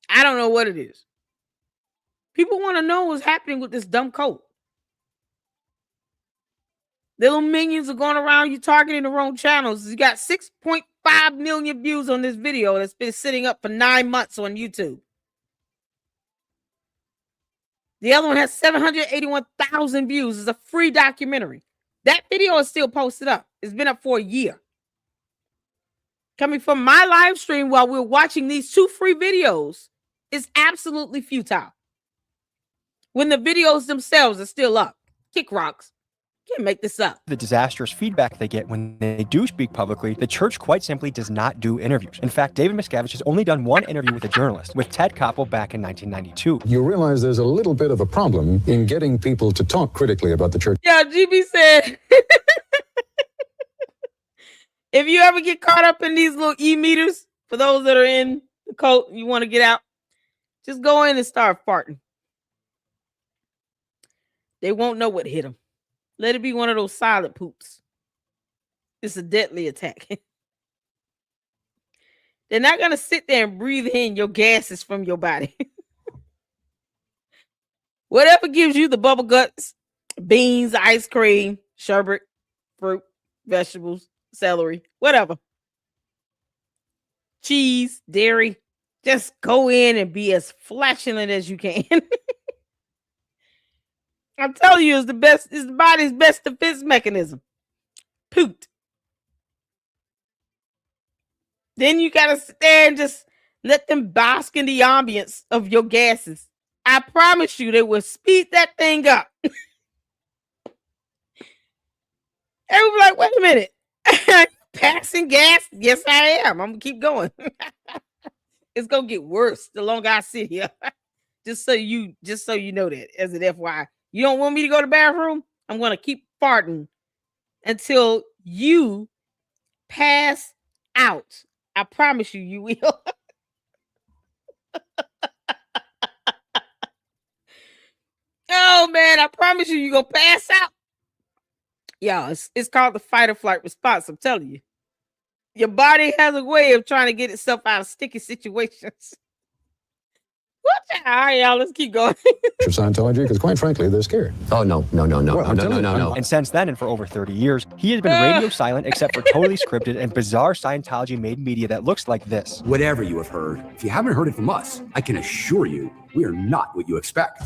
A: I don't know what it is. People want to know what's happening with this dumb cult. Little minions are going around you targeting the wrong channels. You got 6.5 million views on this video that's been sitting up for 9 months on YouTube. The other one has 781,000 views. It's a free documentary. That video is still posted up. It's been up for a year. Coming from my live stream while we're watching these 2 free videos is absolutely futile. When the videos themselves are still up. Kick rocks. Can't make this up.
G: The disastrous feedback they get when they do speak publicly, the church quite simply does not do interviews. In fact, David Miscavige has only done 1 interview with a journalist, with Ted Koppel back in 1992.
J: You realize there's a little bit of a problem in getting people to talk critically about the church.
A: Yeah, GB said, if you ever get caught up in these little e-meters, for those that are in the cult, you want to get out, just go in and start farting. They won't know what hit them. Let it be one of those silent poops. It's a deadly attack. They're not going to sit there and breathe in your gases from your body. Whatever gives you the bubble guts, beans, ice cream, sherbet, fruit, vegetables, celery, whatever. Cheese, dairy. Just go in and be as flatulent as you can. I'm telling you, it's the body's best defense mechanism. Poot. Then you gotta sit there and just let them bask in the ambience of your gases. I promise you, they will speed that thing up. Everyone's like, wait a minute. Passing gas? Yes, I am. I'm gonna keep going. It's gonna get worse the longer I sit here. just so you know that as an FYI. You don't want me to go to the bathroom? I'm gonna keep farting until you pass out. I promise you, you will. Oh man, I promise you, you're gonna pass out. Yeah, it's called the fight or flight response. I'm telling you. Your body has a way of trying to get itself out of sticky situations. All right, y'all, let's keep going.
J: Scientology, because quite frankly, they're scared.
F: Oh, no.
G: And since then, and for over 30 years, he has been radio silent except for totally scripted and bizarre Scientology-made media that looks like this.
F: Whatever you have heard, if you haven't heard it from us, I can assure you, we are not what you expect.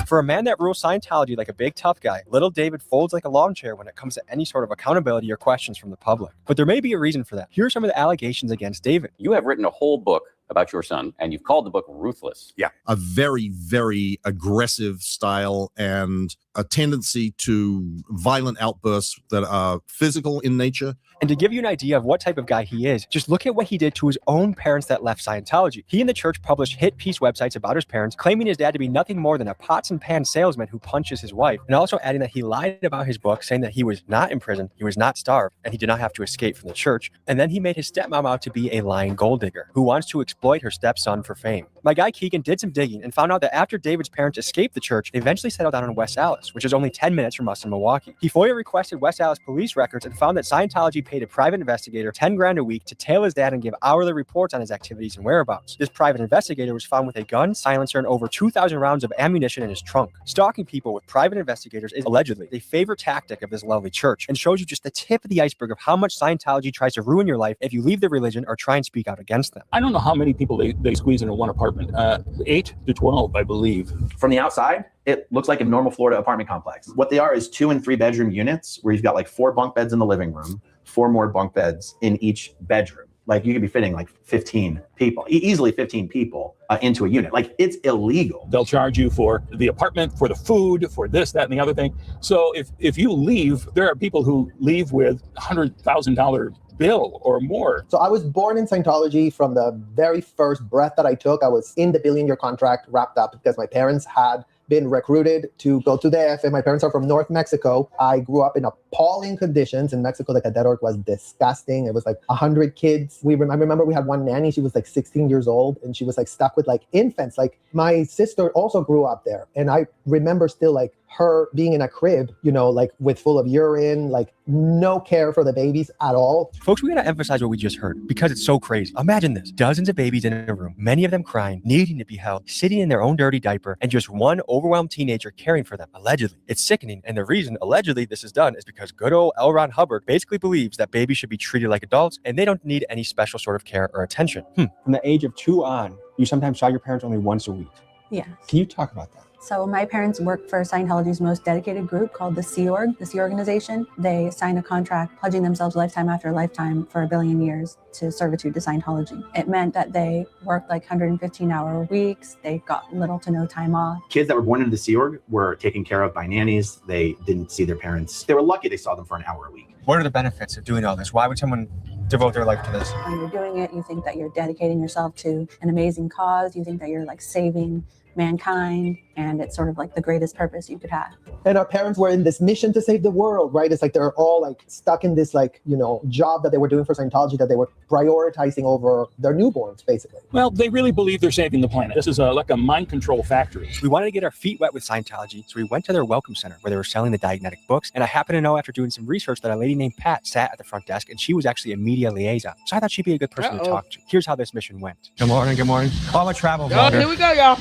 G: For a man that rules Scientology like a big tough guy, little David folds like a lawn chair when it comes to any sort of accountability or questions from the public. But there may be a reason for that. Here are some of the allegations against David.
M: You have written a whole book about your son, and you've called the book Ruthless.
F: Yeah.
N: A very, very aggressive style and a tendency to violent outbursts that are physical in nature.
G: And to give you an idea of what type of guy he is, just look at what he did to his own parents that left Scientology. He and the church published hit piece websites about his parents, claiming his dad to be nothing more than a pots and pans salesman who punches his wife, and also adding that he lied about his book, saying that he was not in prison, he was not starved, and he did not have to escape from the church. And then he made his stepmom out to be a lying gold digger who wants to exploit her stepson for fame. My guy Keegan did some digging and found out that after David's parents escaped the church, they eventually settled down in West Allis, which is only 10 minutes from us in Milwaukee. He FOIA requested West Allis police records and found that Scientology paid a private investigator $10,000 a week to tail his dad and give hourly reports on his activities and whereabouts. This private investigator was found with a gun, silencer, and over 2,000 rounds of ammunition in his trunk. Stalking people with private investigators is allegedly a favorite tactic of this lovely church and shows you just the tip of the iceberg of how much Scientology tries to ruin your life if you leave the religion or try and speak out against them.
K: I don't know how many people they squeeze into one apartment. 8 to 12, I believe.
H: From the outside, it looks like a normal Florida apartment complex. What they are is 2 and 3 bedroom units where you've got like 4 bunk beds in the living room, 4 more bunk beds in each bedroom. Like you could be fitting like 15 people, easily 15 people into a unit. Like it's illegal.
K: They'll charge you for the apartment, for the food, for this, that, and the other thing. So if you leave, there are people who leave with $100,000 bill or more.
I: So I was born in Scientology. From the very first breath that I took, I was in the billion-year contract wrapped up because my parents had been recruited to go to the AF. My parents are from North Mexico. I grew up in appalling conditions in Mexico. The cadet org was disgusting. It was like 100 kids. I remember we had one nanny. She was like 16 years old and she was like stuck with like infants. Like my sister also grew up there. And I remember still like her being in a crib, you know, like with full of urine, like no care for the babies at all.
G: Folks, we gotta emphasize what we just heard because it's so crazy. Imagine this, dozens of babies in a room, many of them crying, needing to be held, sitting in their own dirty diaper, and just one overwhelmed teenager caring for them, allegedly. It's sickening, and the reason allegedly this is done is because good old L. Ron Hubbard basically believes that babies should be treated like adults and they don't need any special sort of care or attention. From the age of 2 on, you sometimes saw your parents only once a week.
C: Yes.
G: Can you talk about that?
C: So my parents work for Scientology's most dedicated group called the Sea Org, the Sea Organization. They sign a contract pledging themselves lifetime after lifetime for 1 billion years to servitude to Scientology. It meant that they worked like 115-hour weeks. They got little to no time off.
H: Kids that were born into the Sea Org were taken care of by nannies. They didn't see their parents. They were lucky they saw them for an hour a week.
G: What are the benefits of doing all this? Why would someone devote their life to this?
C: When you're doing it, you think that you're dedicating yourself to an amazing cause. You think that you're like saving mankind, and it's sort of like the greatest purpose you could have.
I: And our parents were in this mission to save the world, right? It's like they're all like stuck in this like, you know, job that they were doing for Scientology that they were prioritizing over their newborns, basically.
K: Well, they really believe they're saving the planet. This is like a mind control factory.
G: We wanted to get our feet wet with Scientology, so we went to their welcome center where they were selling the Diagnetic books. And I happened to know after doing some research that a lady named Pat sat at the front desk, and she was actually a media liaison. So I thought she'd be a good person to talk to. Here's how this mission went. Good morning, good morning. Oh, I'm a travel vlogger.
A: Here we go, y'all.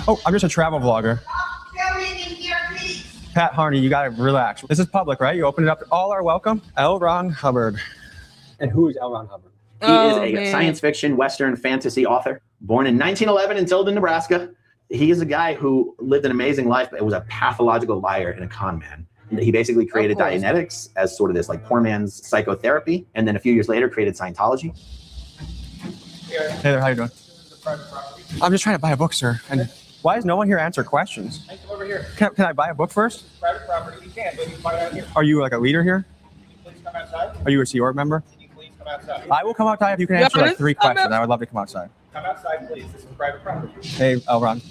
G: Oh, I'm just a travel vlogger. Pat Harney, you gotta relax. This is public, right? You open it up. All are welcome. L. Ron Hubbard. And who is L. Ron Hubbard?
H: He is a science fiction, Western fantasy author, born in 1911 in Tilden, Nebraska. He is a guy who lived an amazing life, but was a pathological liar and a con man. He basically created Dianetics as sort of this like poor man's psychotherapy, and then a few years later created Scientology.
G: Hey there, how you doing? I'm just trying to buy a book, sir. And why does no one here answer questions?
O: I come over here.
G: Can I buy a book first?
O: Private property. You can, but you can buy it out here.
G: Are you like a leader here?
O: Can you please come outside?
G: Are you a Sea Org member?
O: Can you please come outside?
G: I will come outside if you can answer like 3 questions. I would love to come outside.
O: Come outside, please. This is private property.
G: Hey, Elron.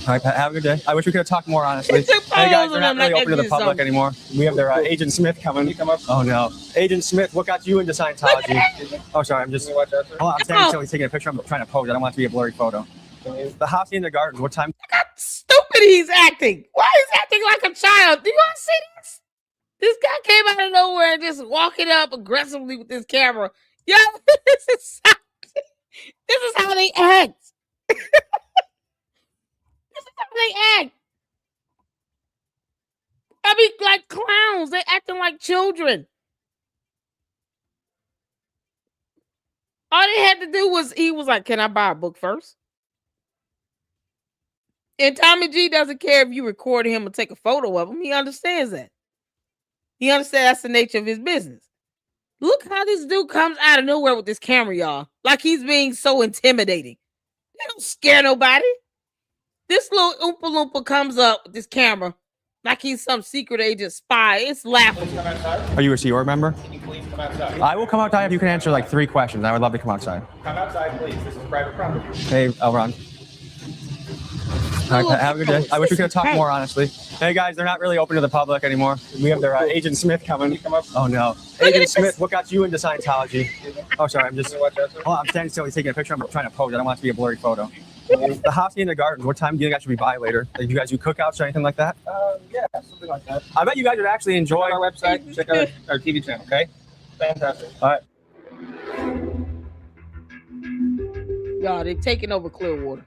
G: All right, Pat, have a good day. I wish we could have talked more honestly. Hey guys, they're not really open to the public anymore. We have their Agent Smith coming.
O: You come up.
G: Oh no. Agent Smith, what got you into Scientology? Oh, sorry, I'm just, hold on, I'm standing still, he's taking a picture. I'm trying to pose. I don't want it to be a blurry photo. The house in the gardens, what time?
A: Look how stupid he's acting. Why is he acting like a child? Do you want to see this? This guy came out of nowhere and just walking up aggressively with this camera. Yo, this is how they act. This is how they act. I mean, like clowns. They acting like children. All they had to do was, he was like, can I buy a book first? And Tommy G doesn't care if you record him or take a photo of him. He understands that. He understands that's the nature of his business. Look how this dude comes out of nowhere with this camera, y'all. Like he's being so intimidating. They don't scare nobody. This little Oompa Loompa comes up with this camera like he's some secret agent spy. It's laughable.
G: Are you a Sea Org member?
O: Can you please come outside?
G: I will come outside if you can answer like 3 questions. I would love to come outside.
O: Come outside, please. This is private property.
G: Hey, Elron. All right, Pat, have a good day. I wish we could have talked more honestly. Hey guys, they're not really open to the public anymore. We have their Agent Smith coming.
O: Can you come up?
G: Oh no. Agent Smith, what got you into Scientology? Oh, sorry, I'm just, hold on, I'm standing still, he's taking a picture. I'm trying to pose. I don't want it to be a blurry photo. The house in the gardens, what time do you think I should be by later? Like, you guys do cookouts or anything like that?
O: Yeah, something like that.
G: I bet you guys would actually enjoy
O: our website. Check out our TV channel, okay? Fantastic.
G: All right.
A: Y'all, they're taking over Clearwater.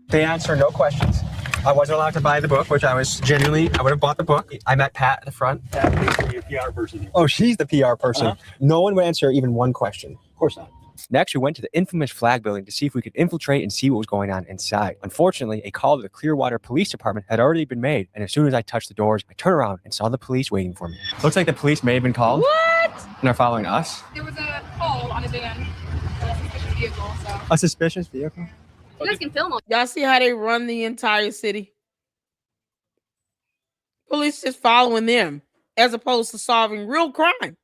G: They answer no questions. I wasn't allowed to buy the book, which I was genuinely, I would have bought the book. I met Pat at the front.
K: Pat is the PR person.
G: Oh, she's the PR person. No one would answer even one question.
K: Of course not.
G: Next, we went to the infamous flag building to see if we could infiltrate and see what was going on inside. Unfortunately, a call to the Clearwater Police Department had already been made, and as soon as I touched the doors, I turned around and saw the police waiting for me. Looks like the police may have been called.
A: What?
G: And they're following us.
P: There was a call on a van, a suspicious vehicle, so.
G: A suspicious vehicle?
P: You guys can film them.
A: Y'all see how they run the entire city? Police just following them as opposed to solving real crime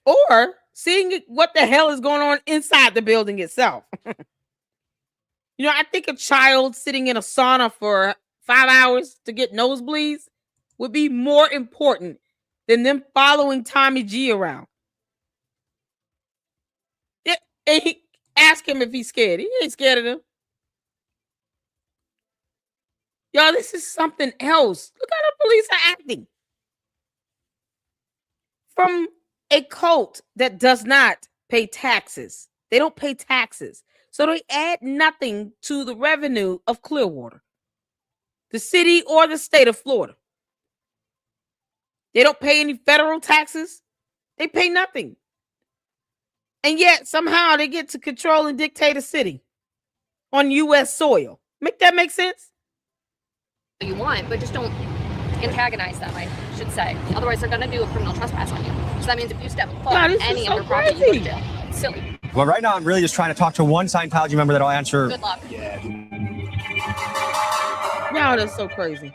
A: or seeing what the hell is going on inside the building itself. You know, I think a child sitting in a sauna for 5 hours to get nosebleeds would be more important than them following Tommy G around. And he ask him if he's scared. He ain't scared of them. Y'all, this is something else. Look how the police are acting. From a cult that does not pay taxes. They don't pay taxes. So they add nothing to the revenue of Clearwater, the city or the state of Florida. They don't pay any federal taxes. They pay nothing. And yet somehow they get to control and dictate a city on U.S. soil. Make that make sense?
P: You want, but just don't antagonize them, I should say. Otherwise, they're going to do a criminal trespass on you. So that means if you step foot on any of their property, you go to jail. It's silly.
G: Well, right now, I'm really just trying to talk to one Scientology member that'll answer.
P: Good luck.
A: Y'all, that's so crazy.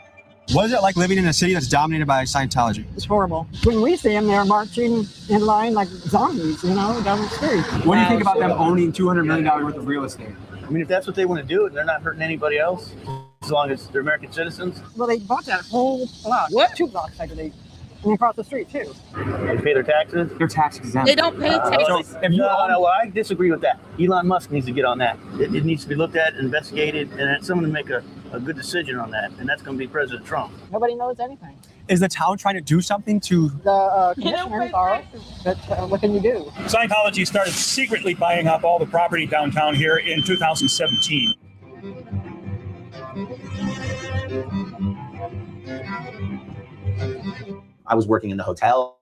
G: What is it like living in a city that's dominated by Scientology?
Q: It's horrible. When we see them, they're marching in line like zombies, you know, down the street.
G: What do you think about them owning $200 million worth of real estate?
O: I mean, if that's what they want to do and they're not hurting anybody else, as long as they're American citizens.
Q: Well, they bought that whole block.
A: What?
Q: 2 blocks, I believe. And across the street, too.
O: They pay their taxes.
G: They're tax exempt.
A: They don't pay taxes.
O: So no, I disagree with that. Elon Musk needs to get on that. It needs to be looked at, investigated, and someone to make a good decision on that. And that's going to be President Trump.
Q: Nobody knows anything.
G: Is the town trying to do something to...
Q: The commissioners are, but what can you do?
K: Scientology started secretly buying up all the property downtown here in 2017.
H: I was working in the hotels,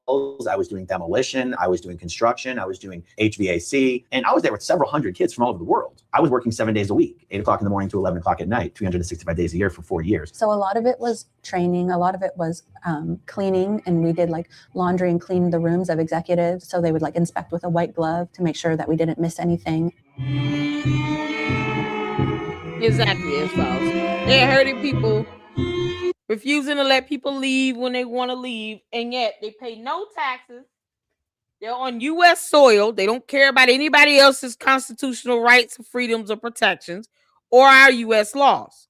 H: I was doing demolition, I was doing construction, I was doing HVAC, and I was there with several hundred kids from all over the world. I was working 7 days a week, 8 o'clock in the morning to 11 o'clock at night, 365 days a year for 4 years.
C: So a lot of it was training, a lot of it was cleaning, and we did like laundry and clean the rooms of executives. So they would like inspect with a white glove to make sure that we didn't miss anything.
A: Exactly, it's false. They're hurting people, refusing to let people leave when they want to leave, and yet they pay no taxes. They're on U.S. soil. They don't care about anybody else's constitutional rights, freedoms, or protections, or our U.S. laws.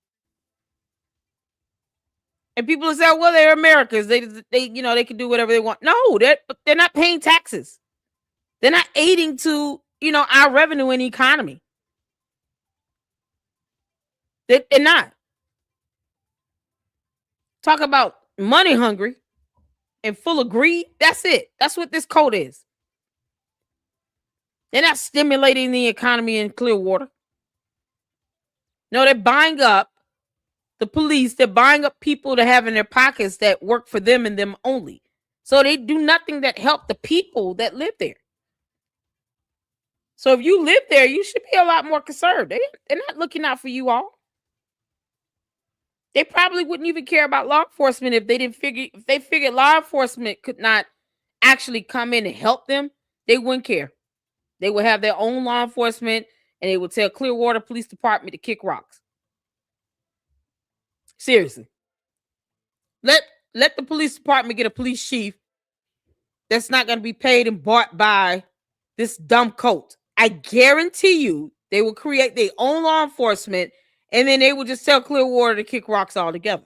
A: And people say, "Well, they're Americans. They can do whatever they want." No, they're not paying taxes. They're not aiding to our revenue and economy. They're not. Talk about money hungry and full of greed. That's it. That's what this code is. They're not stimulating the economy in Clearwater. No, they're buying up the police. They're buying up people to have in their pockets that work for them and them only. So they do nothing that help the people that live there. So if you live there, you should be a lot more concerned. They're not looking out for you all. They probably wouldn't even care about law enforcement if they figured law enforcement could not actually come in and help them. They wouldn't care. They would have their own law enforcement, and they would tell Clearwater Police Department to kick rocks. Seriously. Let the police department get a police chief that's not going to be paid and bought by this dumb cult. I guarantee you they will create their own law enforcement, and then they will just tell Clearwater to kick rocks altogether.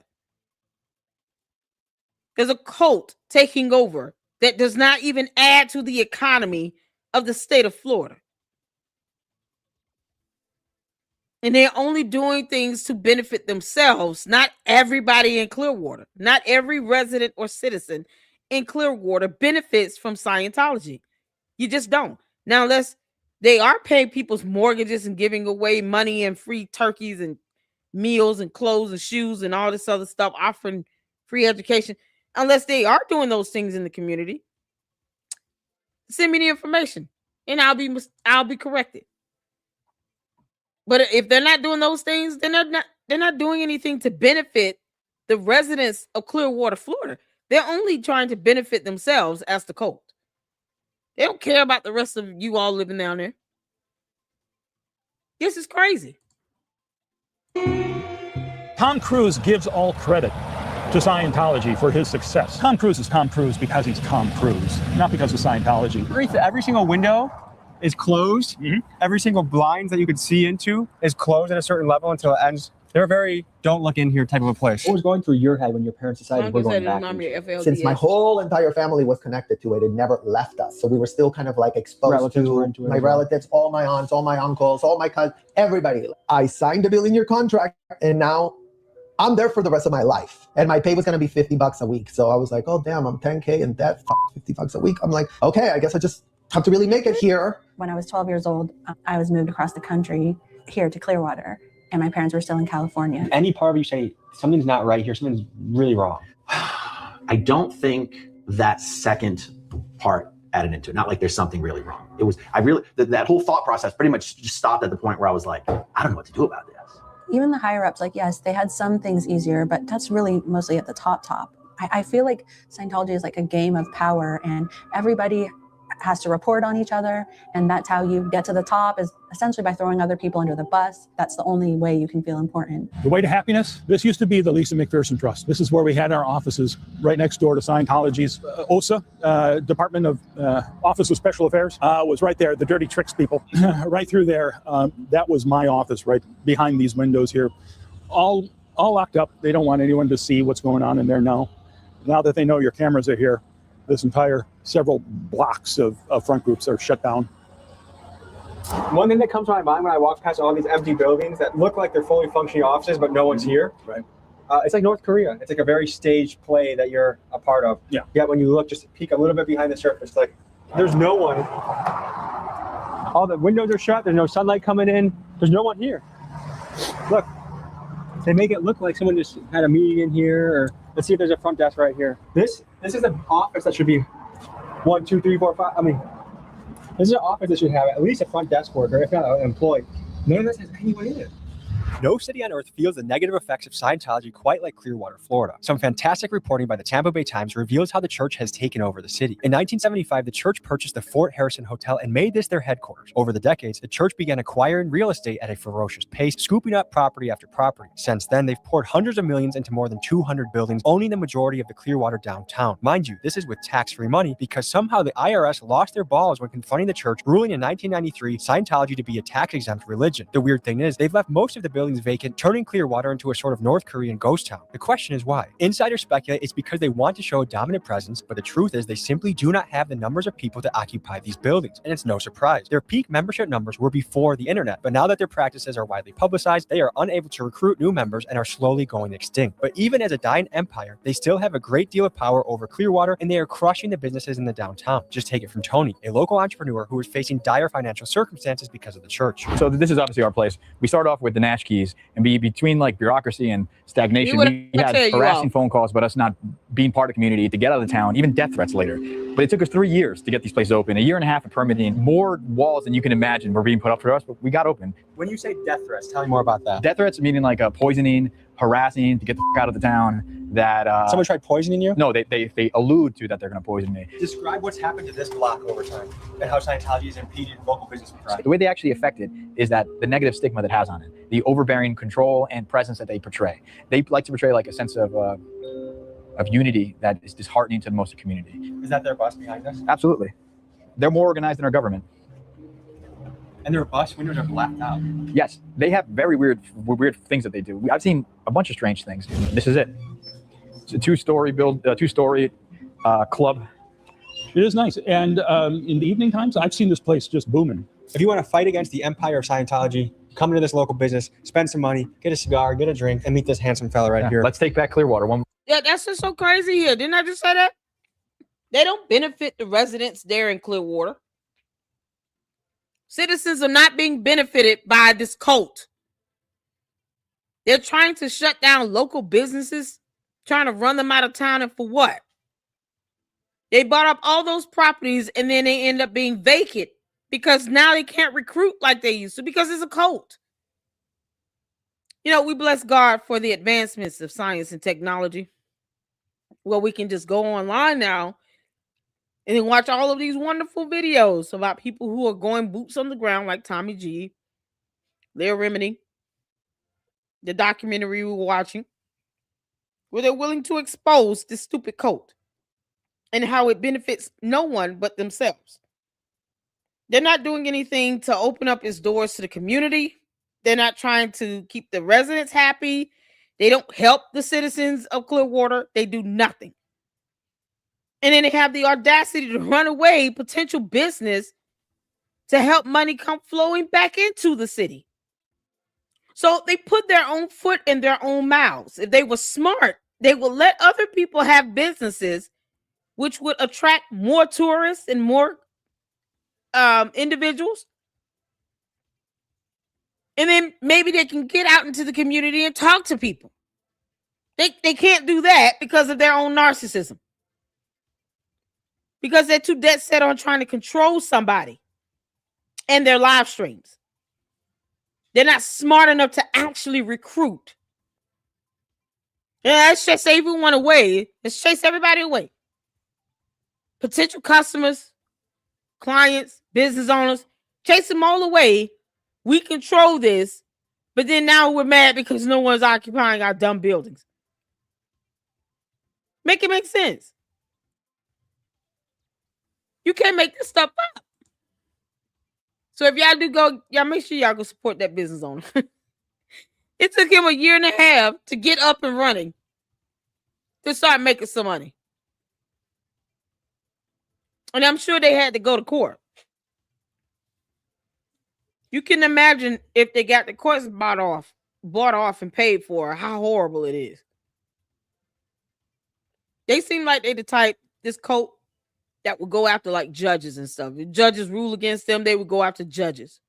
A: There's a cult taking over that does not even add to the economy of the state of Florida. And they're only doing things to benefit themselves, not everybody in Clearwater. Not every resident or citizen in Clearwater benefits from Scientology. You just don't. Now, unless they are paying people's mortgages and giving away money and free turkeys and meals and clothes and shoes and all this other stuff, offering free education. Unless they are doing those things in the community, send me the information and I'll be corrected. But if they're not doing those things, then they're not doing anything to benefit the residents of Clearwater, Florida. They're only trying to benefit themselves as the cult. They don't care about the rest of you all living down there. This is crazy.
K: Tom Cruise gives all credit to Scientology for his success. Tom Cruise is Tom Cruise because he's Tom Cruise, not because of Scientology.
G: Every single window is closed. Mm-hmm. Every single blind that you could see into is closed at a certain level until it ends. They're a very don't look in here type of a place.
I: What was going through your head when your parents decided we're going back? Since my whole entire family was connected to it, it never left us. So we were still kind of like exposed to my relatives, all my aunts, all my uncles, all my cousins, everybody. I signed a 1 billion-year contract, and now I'm there for the rest of my life. And my pay was going to be $50 a week. So I was like, oh, damn, I'm 10K and that $50 a week. I'm like, okay, I guess I just have to really make it here.
C: When I was 12 years old, I was moved across the country here to Clearwater, and my parents were still in California.
G: Any part of you say something's not right here, something's really wrong.
H: I don't think that second part added into it. Not like there's something really wrong. It was, that whole thought process pretty much just stopped at the point where I was like, I don't know what to do about this.
C: Even the higher ups, like, yes, they had some things easier, but that's really mostly at the top. I feel like Scientology is like a game of power, and everybody has to report on each other. And that's how you get to the top, is essentially by throwing other people under the bus. That's the only way you can feel important.
K: The way to happiness, this used to be the Lisa McPherson Trust. This is where we had our offices, right next door to Scientology's OSA, Department of Office of Special Affairs, was right there, the dirty tricks people, right through there. That was my office right behind these windows here. All locked up. They don't want anyone to see what's going on in there now. Now that they know your cameras are here, this entire several blocks of front groups are shut down.
G: One thing that comes to my mind when I walk past all these empty buildings that look like they're fully functioning offices, but no one's here.
K: Right.
G: It's like North Korea. It's like a very staged play that you're a part of.
K: Yeah.
G: Yet when you look, just peek a little bit behind the surface, like there's no one. All the windows are shut. There's no sunlight coming in. There's no one here. Look, they make it look like someone just had a meeting in here. Or let's see if there's a front desk right here. This is an office that should be 1, 2, 3, 4, 5. I mean, this is an office that should have at least a front desk worker, if not an employee. None of this has anyone in it. No city on earth feels the negative effects of Scientology quite like Clearwater, Florida. Some fantastic reporting by the Tampa Bay Times reveals how the church has taken over the city. In 1975, the church purchased the Fort Harrison Hotel and made this their headquarters. Over the decades, the church began acquiring real estate at a ferocious pace, scooping up property after property. Since then, they've poured hundreds of millions into more than 200 buildings, owning the majority of the Clearwater downtown. Mind you, this is with tax-free money because somehow the IRS lost their balls when confronting the church, ruling in 1993 Scientology to be a tax-exempt religion. The weird thing is, they've left most of the buildings vacant, turning Clearwater into a sort of North Korean ghost town. The question is why? Insiders speculate it's because they want to show a dominant presence, but the truth is they simply do not have the numbers of people to occupy these buildings. And it's no surprise. Their peak membership numbers were before the internet, but now that their practices are widely publicized, they are unable to recruit new members and are slowly going extinct. But even as a dying empire, they still have a great deal of power over Clearwater, and they are crushing the businesses in the downtown. Just take it from Tony, a local entrepreneur who is facing dire financial circumstances because of the church.
R: So this is obviously our place. We start off with the Nash keys, and between like bureaucracy and stagnation, we had harassing phone calls about us not being part of the community, to get out of the town, even death threats later. But it took us 3 years to get these places open, 1.5 years of permitting, more walls than you can imagine were being put up for us, but we got open.
G: When you say death threats, tell me more about that.
R: Death threats meaning like poisoning, harassing, to get the f out of the town. That
G: someone tried poisoning you?
R: No, they allude to that they're going to poison me.
G: Describe what's happened to this block over time and how Scientology has impeded local business and pride.
R: The way they actually affect it is that the negative stigma that has on it, the overbearing control and presence that they portray. They like to portray like a sense of unity that is disheartening to most of the community.
G: Is that their bus behind us?
R: Absolutely. They're more organized than our government.
G: And their bus windows are blacked out.
R: Yes, they have very weird things that they do. I've seen a bunch of strange things. This is it. It's a two-story club.
K: It is nice. And in the evening times, I've seen this place just booming.
G: If you want to fight against the empire of Scientology, come into this local business, spend some money, get a cigar, get a drink, and meet this handsome fella right here.
R: Let's take back Clearwater.
A: Yeah, that's just so crazy here. Didn't I just say that? They don't benefit the residents there in Clearwater. Citizens are not being benefited by this cult. They're trying to shut down local businesses, trying to run them out of town, and for what? They bought up all those properties and then they end up being vacant because now they can't recruit like they used to because it's a cult. You know, we bless God for the advancements of science and technology. Well, we can just go online now and then watch all of these wonderful videos about people who are going boots on the ground like Tommy G, Leah Remini, the documentary we were watching, where they're willing to expose this stupid cult and how it benefits no one but themselves. They're not doing anything to open up its doors to the community. They're not trying to keep the residents happy. They don't help the citizens of Clearwater. They do nothing. And then they have the audacity to run away potential business to help money come flowing back into the city. So they put their own foot in their own mouths. If they were smart, they would let other people have businesses which would attract more tourists and more individuals. And then maybe they can get out into the community and talk to people. They can't do that because of their own narcissism. Because they're too dead set on trying to control somebody and their live streams. They're not smart enough to actually recruit. Yeah, let's chase everyone away. Let's chase everybody away. Potential customers, clients, business owners, chase them all away. We control this, but then now we're mad because no one's occupying our dumb buildings. Make it make sense. You can't make this stuff up. So if y'all do go, y'all make sure y'all go support that business owner. It took him a year and a half to get up and running to start making some money. And I'm sure they had to go to court. You can imagine if they got the courts bought off and paid for, how horrible it is. They seem like they the type, this cult, that would go after like judges and stuff. If judges rule against them, they would go after judges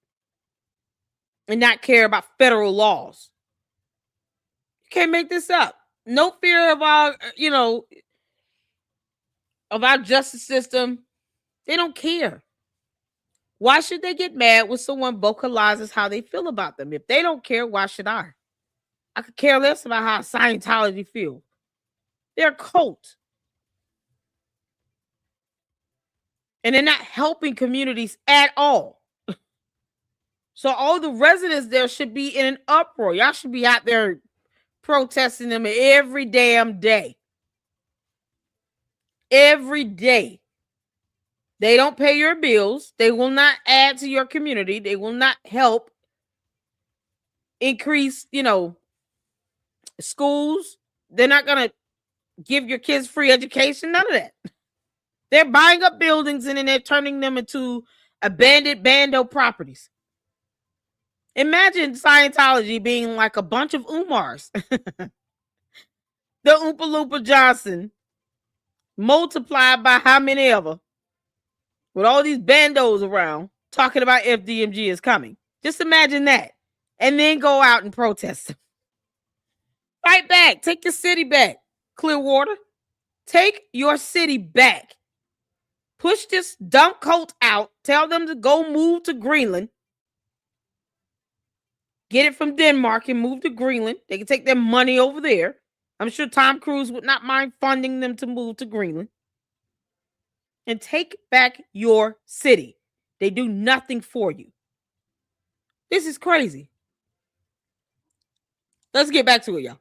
A: and not care about federal laws. You can't make this up. No fear of our, of our justice system. They don't care. Why should they get mad when someone vocalizes how they feel about them? If they don't care, why should I? I could care less about how Scientology feels. They're a cult. And they're not helping communities at all. So all the residents there should be in an uproar. Y'all should be out there protesting them every damn day. Every day. They don't pay your bills. They will not add to your community. They will not help increase, schools. They're not going to give your kids free education. None of that. They're buying up buildings and then they're turning them into abandoned bando properties. Imagine Scientology being like a bunch of Umars. The Oompa Loompa Johnson multiplied by how many ever, with all these bandos around talking about FDMG is coming. Just imagine that. And then go out and protest them. Fight back. Take your city back. Clearwater. Take your city back. Push this dumb cult out. Tell them to go move to Greenland. Get it from Denmark and move to Greenland. They can take their money over there. I'm sure Tom Cruise would not mind funding them to move to Greenland. And take back your city. They do nothing for you. This is crazy. Let's get back to it, y'all.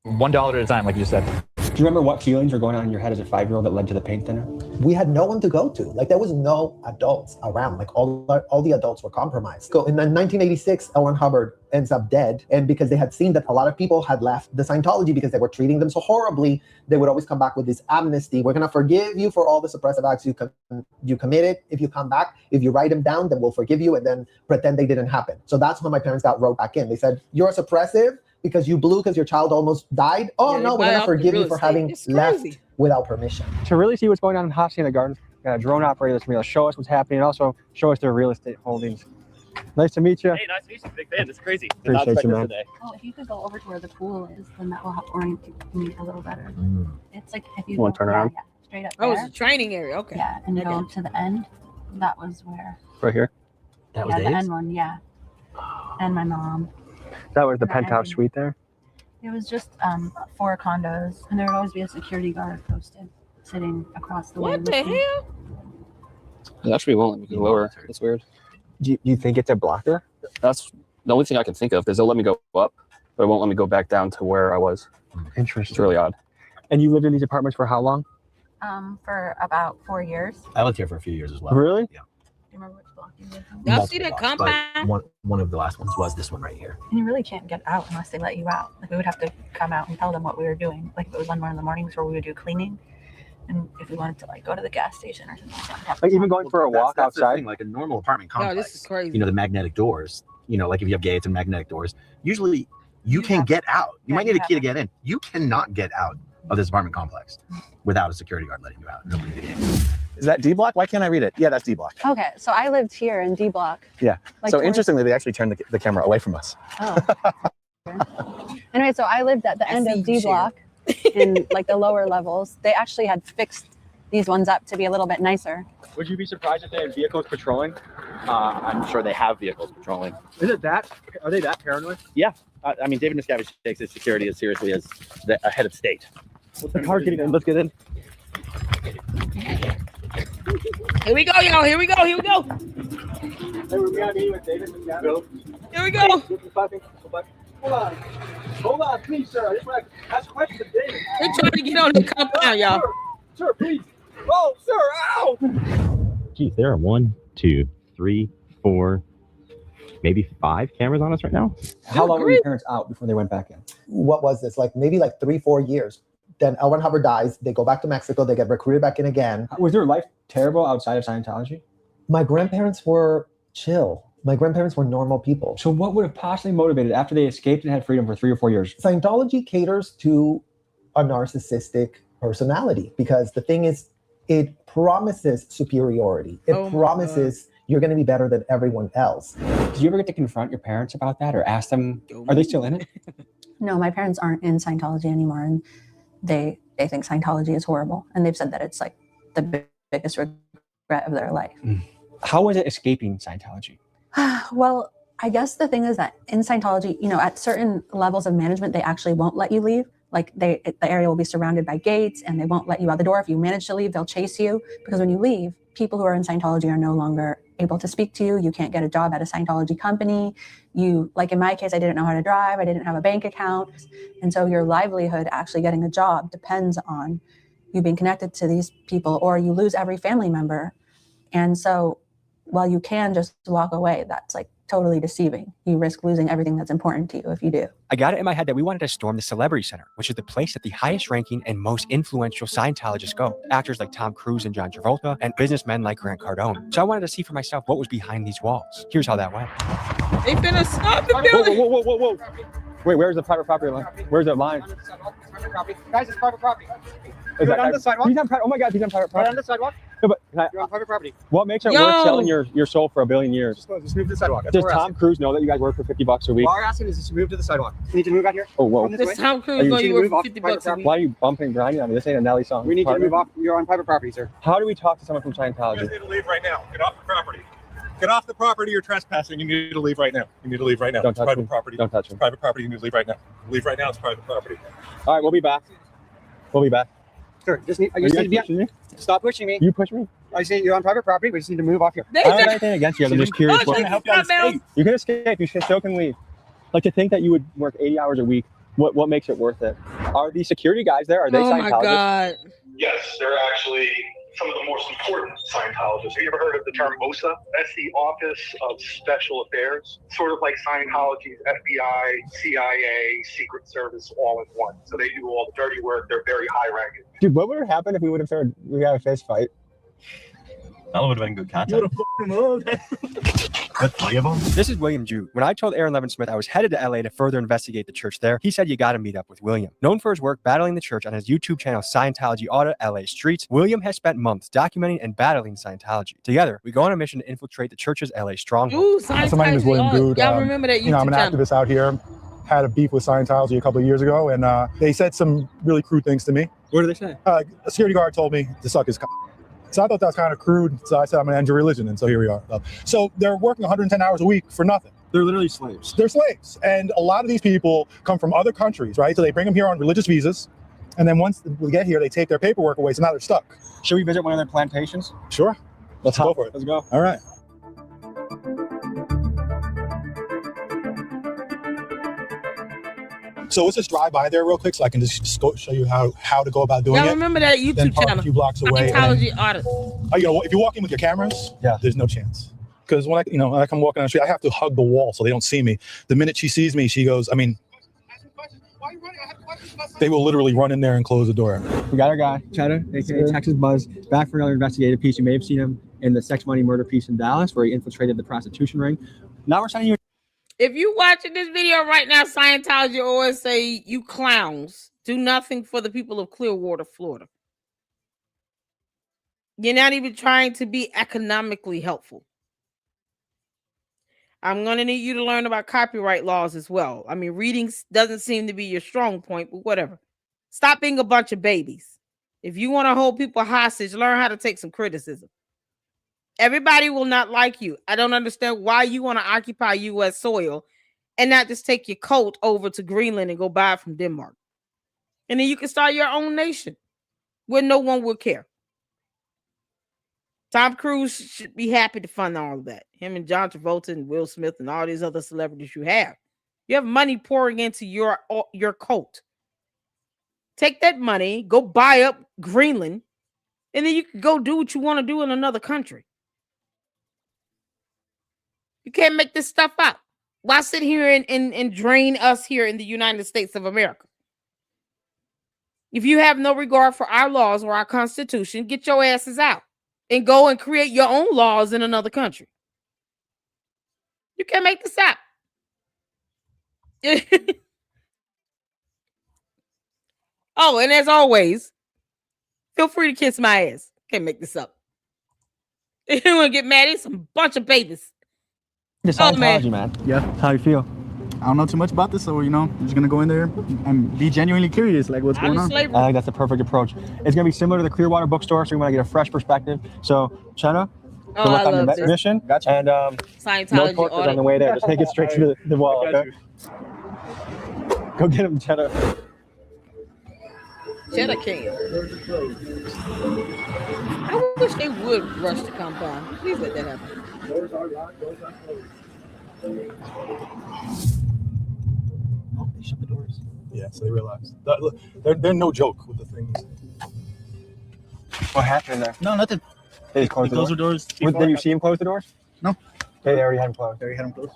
R: $1 at a time, like you said.
G: Do you remember what feelings were going on in your head as a 5-year-old that led to the paint thinner?
I: We had no one to go to. Like, there was no adults around. Like, all the adults were compromised. So in 1986, L. Ron Hubbard ends up dead. And because they had seen that a lot of people had left the Scientology because they were treating them so horribly, they would always come back with this amnesty. We're going to forgive you for all the suppressive acts you committed. If you come back, if you write them down, then we'll forgive you and then pretend they didn't happen. So that's when my parents got wrote back in. They said, you're a suppressive because you blew because your child almost died. Oh, yeah, no, we're going to forgive you for having left without permission.
G: To really see what's going on in Hacienda Gardens, got a drone operator that's going to show us what's happening and also show us their real estate holdings. Nice to meet you.
S: Hey, nice to meet you. Big fan. It's crazy.
G: Appreciate you, man.
C: Oh, if you could go over to where the pool is, then that will help orient me a little better. It's like if you
G: want to turn around?
C: Yeah, straight up
A: Oh,
C: there.
A: it's a training area. Okay.
C: Yeah, and you go to the end. That was where.
G: Right here?
C: That was the end one, yeah. And my mom.
G: That was the
C: That
G: penthouse
C: ending.
G: suite there?
C: It was just 4 condos, and there would always be a security guard posted, sitting across the way.
A: What the hell?
S: It actually won't let me go lower. That's weird.
G: Do you think it's a blocker?
S: That's the only thing I can think of, because they'll let me go up, but it won't let me go back down to where I was.
G: Interesting.
S: It's really odd.
G: And you lived in these apartments for how long?
C: For about 4 years.
T: I lived here for a few years as well.
G: Really?
T: Yeah.
C: Do you remember which block you lived in?
A: Y'all see that
T: Multiple blocks,
A: compound?
T: but one of the last ones was this one right here.
C: And you really can't get out unless they let you out. Like, we would have to come out and tell them what we were doing. Like, if it was one in the mornings where we would do cleaning, and if we wanted to like go to the gas station or something like that. we'd have to
G: Like even
C: come.
G: going for a walk
T: That's the
G: outside?
T: thing, like a normal apartment
A: No,
T: complex.
A: this is crazy.
T: You know, the magnetic doors. You know, like if you have gates and magnetic doors, usually you can't get out. You might need a key to get in. You cannot get out of this apartment complex without a security guard letting you out. Nobody can.
G: Is that D block? Why can't I read it? Yeah, that's D block.
C: Okay, so I lived here in D block.
G: Yeah.
C: Like
G: so
C: towards-
G: interestingly, they actually turned the camera away from us.
C: Oh. Anyway, so I lived at the end of D block in like the lower levels. They actually had fixed these ones up to be a little bit nicer.
G: Would you be surprised if they had vehicles patrolling?
L: I'm sure they have vehicles patrolling.
G: Is it that? Are they that paranoid?
L: Yeah. I mean, David Miscavige takes his security as seriously as a head of state.
G: The car getting in. Let's get in.
A: Here we go, y'all. Here we go.
G: Hey, we're gonna meet with David.
A: Here we go.
G: Hold on, please, sir. I just want to ask a question to David.
A: They're trying to get on the compound, y'all.
G: Sir, please. Oh, sir, ow!
L: Geez, there are 1, 2, 3, 4, maybe 5 cameras on us right now.
G: How long were your parents out before they went back in?
I: What was this? Like maybe like 3-4 years. Then L. Ron Hubbard dies. They go back to Mexico. They get recruited back in again.
G: Was their life terrible outside of Scientology?
I: My grandparents were chill. My grandparents were normal people.
G: So what would have possibly motivated after they escaped and had freedom for 3 or 4 years?
I: Scientology caters to a narcissistic personality because the thing is, it promises superiority. It promises you're going to be better than everyone else.
G: Did you ever get to confront your parents about that or ask them, are they still in it?
C: No, my parents aren't in Scientology anymore, and they think Scientology is horrible, and they've said that it's like the biggest regret of their life.
G: How was it escaping Scientology?
C: Well, I guess the thing is that in Scientology, at certain levels of management, they actually won't let you leave. Like the area will be surrounded by gates and they won't let you out the door. If you manage to leave, they'll chase you because when you leave, people who are in Scientology are no longer able to speak to you. You can't get a job at a Scientology company. Like in my case, I didn't know how to drive. I didn't have a bank account. And so your livelihood actually getting a job depends on you being connected to these people, or you lose every family member. And so while you can just walk away, that's like totally deceiving. You risk losing everything that's important to you if you do.
G: I got it in my head that we wanted to storm the Celebrity Center, which is the place that the highest ranking and most influential Scientologists go. Actors like Tom Cruise and John Travolta, and businessmen like Grant Cardone. So I wanted to see for myself what was behind these walls. Here's how that went.
A: They finna stop the building.
G: Whoa. Wait, where's the private property line? Where's the line?
O: Guys, it's private property.
G: Is
O: You're on the sidewalk.
G: Oh my God, he's on private property.
O: Right on the sidewalk.
G: No, but
O: You're on private property.
G: what makes it worth selling your soul for $1 billion years?
O: Just move to the sidewalk. That's
G: Does
O: what we're
G: Tom Cruise know that you guys work for $50 a week?
O: All we're asking is just move to the sidewalk. You need to move out here.
G: Oh, whoa.
A: Does Tom Cruise know you work for $50 a week?
G: Why are you bumping and grinding on me? This ain't a Nelly song.
O: We need you to
G: partner.
O: move off. You're on private property, sir.
G: How do we talk to someone from
U: You guys
G: Scientology?
U: need to leave right now. Get off the property. Get off the property. You're trespassing. You need to leave right now. You need to leave right now.
G: Don't
U: It's
G: touch
U: private
G: me.
U: property.
G: Don't touch me.
U: Private property. You need to leave right now. Leave right now. It's private property.
G: All right, we'll be back. We'll be back.
O: Sir, just need,
G: Are you guys pushing me?
O: Stop pushing me.
G: You push me?
O: I say you're on private property. We just need to move off here.
G: I don't have anything against you. I'm just curious.
A: Oh,
G: What,
A: shut
G: you can escape. You still can leave. Like to think that you would work 80 hours a week. What makes it worth it? Are these security guys there? Are they
A: Oh my
G: Scientologists?
A: God.
U: Yes, they're actually some of the most important Scientologists. Have you ever heard of the term OSA? That's the Office of Special Affairs. Sort of like Scientology's FBI, CIA, Secret Service all in one. So they do all the dirty work. They're very high ranking.
G: Dude, what would have happened if we would have started? We had a fist fight.
U: That would have been good content. That's 3 of them.
G: This is William Jew. When I told Aaron Levin Smith I was headed to LA to further investigate the church there, he said you got to meet up with William. Known for his work battling the church on his YouTube channel Scientology Audit LA Streets, William has spent months documenting and battling Scientology. Together, we go on a mission to infiltrate the church's LA stronghold.
A: Ooh,
V: So my name is William Good.
A: Y'all remember that YouTube
V: I'm an
A: channel?
V: activist out here. Had a beef with Scientology a couple of years ago, and they said some really crude things to me.
G: What did they say?
V: A security guard told me to suck his cock. So I thought that was kind of crude. So I said, I'm going to end your religion. And so here we are. So they're working 110 hours a week for nothing.
G: They're literally slaves.
V: They're slaves. And a lot of these people come from other countries, right? So they bring them here on religious visas. And then once we get here, they take their paperwork away. So now they're stuck.
G: Should we visit one of their plantations?
V: Sure. Let's go for it.
G: Let's go.
V: All right. So let's just drive by there real quick so I can just go show you how to go about doing it.
A: Y'all remember that
V: Then
A: YouTube
V: park
A: channel?
V: a few blocks away.
A: Scientology Audit.
V: If you walk in with your cameras, there's no chance. Because when I come walking on the street, I have to hug the wall so they don't see me. The minute she sees me, she goes, they will literally run in there and close the door.
G: We got our guy, Cheddar, aka Texas Buzz, back for another investigative piece. You may have seen him in the sex money murder piece in Dallas, where he infiltrated the prostitution ring. Now we're sending you.
A: If you watching this video right now, Scientology always say, you clowns do nothing for the people of Clearwater, Florida. You're not even trying to be economically helpful. I'm going to need you to learn about copyright laws as well. I mean, reading doesn't seem to be your strong point, but whatever. Stop being a bunch of babies. If you want to hold people hostage, learn how to take some criticism. Everybody will not like you. I don't understand why you want to occupy U.S. soil and not just take your coat over to Greenland and go buy it from Denmark. And then you can start your own nation where no one will care. Tom Cruise should be happy to fund all of that. Him and John Travolta and Will Smith and all these other celebrities you have. You have money pouring into your cult. Take that money, go buy up Greenland, and then you can go do what you want to do in another country. You can't make this stuff up. Why sit here and drain us here in the United States of America? If you have no regard for our laws or our Constitution, get your asses out and go and create your own laws in another country. You can't make this up. Oh, and as always, feel free to kiss my ass. Can't make this up. You want to get mad? It's a bunch of babies.
G: The Scientology, man.
B: Yeah.
G: How you feel?
B: I don't know too much about this, so I'm just gonna go in there and be genuinely curious, like what's going on.
G: I think that's the perfect approach. It's gonna be similar to the Clearwater bookstore, so you want to get a fresh perspective. So, Jenna, good luck on your mission.
B: Gotcha.
G: And
A: Scientology
G: no torture on the way there. Just take it straight to the wall. Okay. Go get him, Jenna.
A: Jenna can. I wish they would rush the compound. Please let that happen.
V: Doors are locked. Doors are closed.
B: Oh, they shut the doors. Yeah, so they realized. They're no joke with the things.
G: What happened there?
B: No, nothing.
G: They just closed
B: the doors.
G: Did you see him close the doors?
B: No.
G: They already had him closed.
B: They already had him closed.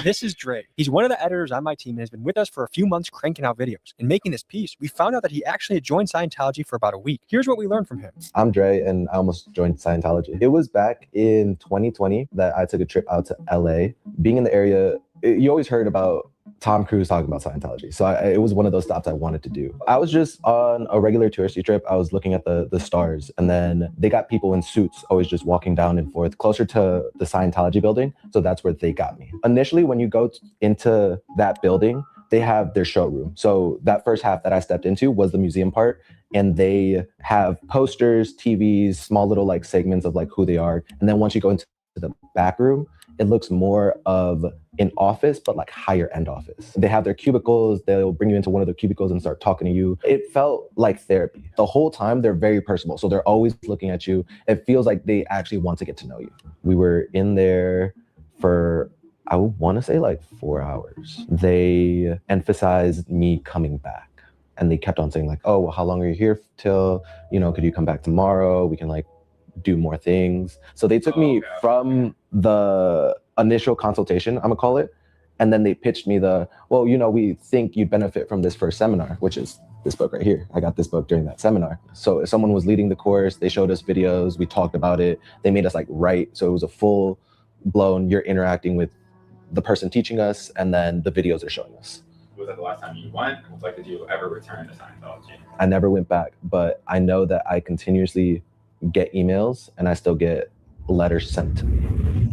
G: This is Dre. He's one of the editors on my team and has been with us for a few months cranking out videos. In making this piece, we found out that he actually had joined Scientology for about a week. Here's what we learned from him.
D: I'm Dre, and I almost joined Scientology. It was back in 2020 that I took a trip out to LA. Being in the area, you always heard about Tom Cruise talking about Scientology. So it was one of those stops I wanted to do. I was just on a regular touristy trip. I was looking at the stars, and then they got people in suits always just walking down and forth closer to the Scientology building. So that's where they got me. Initially, when you go into that building, they have their showroom. So that first half that I stepped into was the museum part. And they have posters, TVs, small little like segments of like who they are. And then once you go into the back room, it looks more of an office, but like higher end office. They have their cubicles. They'll bring you into one of the cubicles and start talking to you. It felt like therapy. The whole time they're very personable. So they're always looking at you. It feels like they actually want to get to know you. We were in there for, I want to say like 4 hours. They emphasized me coming back. And they kept on saying like, oh, well, how long are you here till? Could you come back tomorrow? We can like do more things. So they took me from the initial consultation, I'm gonna call it, and then they pitched me we think you'd benefit from this first seminar, which is this book right here. I got this book during that seminar. So if someone was leading the course, they showed us videos, we talked about it, they made us like write. So it was a full blown, you're interacting with the person teaching us, and then the videos are showing us.
W: Was that the last time you went? Like, did you ever return to Scientology?
D: I never went back, but I know that I continuously get emails and I still get letters sent to me.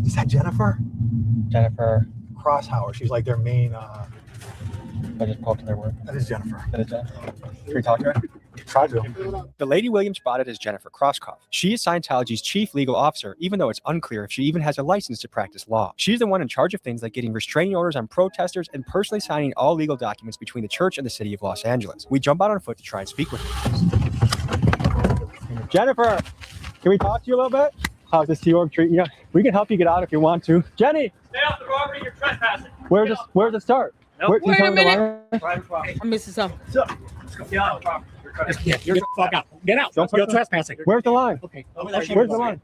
B: Is that Jennifer?
G: Jennifer
B: Crosshauer. She's like their main.
G: I just poked in their work.
B: That is Jennifer.
G: That is Jennifer. Should we talk to her?
B: Try to.
G: The lady William spotted is Jennifer Crosskopf. She is Scientology's chief legal officer, even though it's unclear if she even has a license to practice law. She's the one in charge of things like getting restraining orders on protesters and personally signing all legal documents between the church and the city of Los Angeles. We jump out on foot to try and speak with her. Jennifer, can we talk to you a little bit? How's this T-Org treating you? We can help you get out if you want to. Jenny!
X: Stay off the property, you're trespassing.
G: Where's it start?
X: Nope.
A: Wait a minute.
X: Private property.
A: I'm missing something.
X: Get out of the property. You're the fuck out. Get out. You're trespassing.
G: Where's the line?
X: Okay.
G: Where's the line?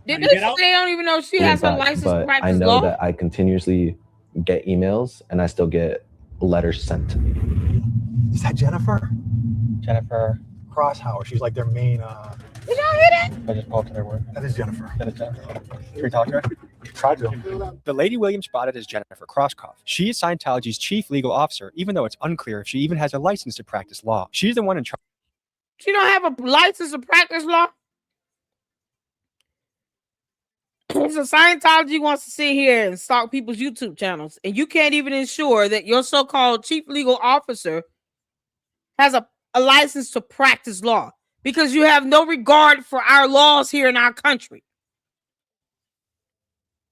A: They don't even know she has her license to
D: but
A: practice
D: I know
A: law.
D: that I continuously get emails and I still get letters sent to me.
B: Is that Jennifer?
G: Jennifer
B: Crosshauer. She's like their main.
A: Did y'all hear that?
G: I just poked in their work.
B: That is Jennifer.
G: That is Jennifer. Should we talk to her?
B: Try to.
G: The lady William spotted is Jennifer Crosskopf. She is Scientology's chief legal officer, even though it's unclear if she even has a license to practice law. She's the one in charge.
A: She don't have a license to practice law? So Scientology wants to sit here and stalk people's YouTube channels, and you can't even ensure that your so-called chief legal officer has a license to practice law because you have no regard for our laws here in our country.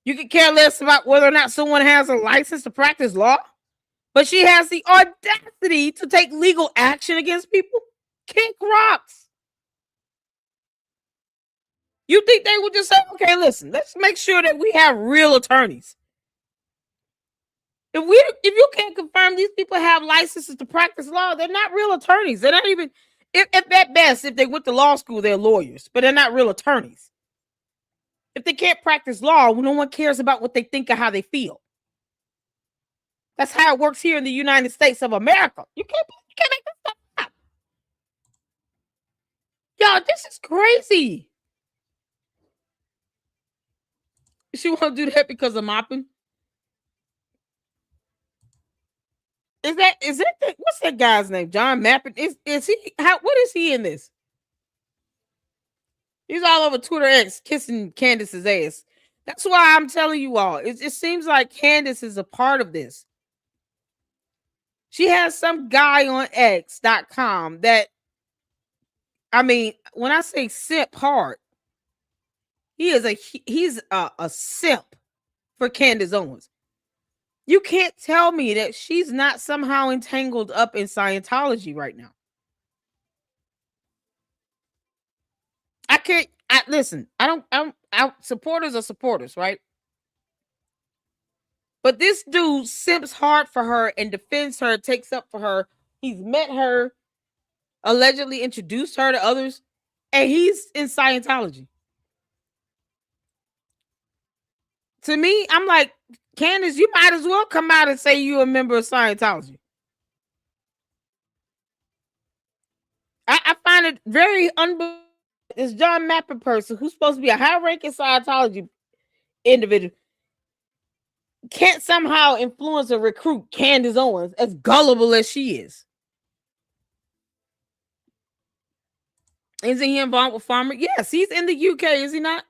A: You could care less about whether or not someone has a license to practice law, but she has the audacity to take legal action against people. Kick rocks. You think they would just say, okay, listen, let's make sure that we have real attorneys. If you can't confirm these people have licenses to practice law, they're not real attorneys. They're not even, if at best, if they went to law school, they're lawyers, but they're not real attorneys. If they can't practice law, no one cares about what they think or how they feel. That's how it works here in the United States of America. You can't make this stuff up. Y'all, this is crazy. She won't do that because of mopping. Is that what's that guy's name? John Mappin? Is he what is he in this? He's all over Twitter X kissing Candace's ass. That's why I'm telling you all. It seems like Candace is a part of this. She has some guy on X.com that, I mean, when I say simp hard, he's a simp for Candace Owens. You can't tell me that she's not somehow entangled up in Scientology right now. Listen, supporters are supporters, right? But this dude simps hard for her and defends her, takes up for her. He's met her, allegedly introduced her to others, and he's in Scientology. To me, I'm like, Candace, you might as well come out and say you're a member of Scientology. I find it very unbelievable. This John Mappin person, who's supposed to be a high-ranking Scientology individual, can't somehow influence or recruit Candace Owens, as gullible as she is. Isn't he involved with Farmer? Yes, he's in the UK, is he not?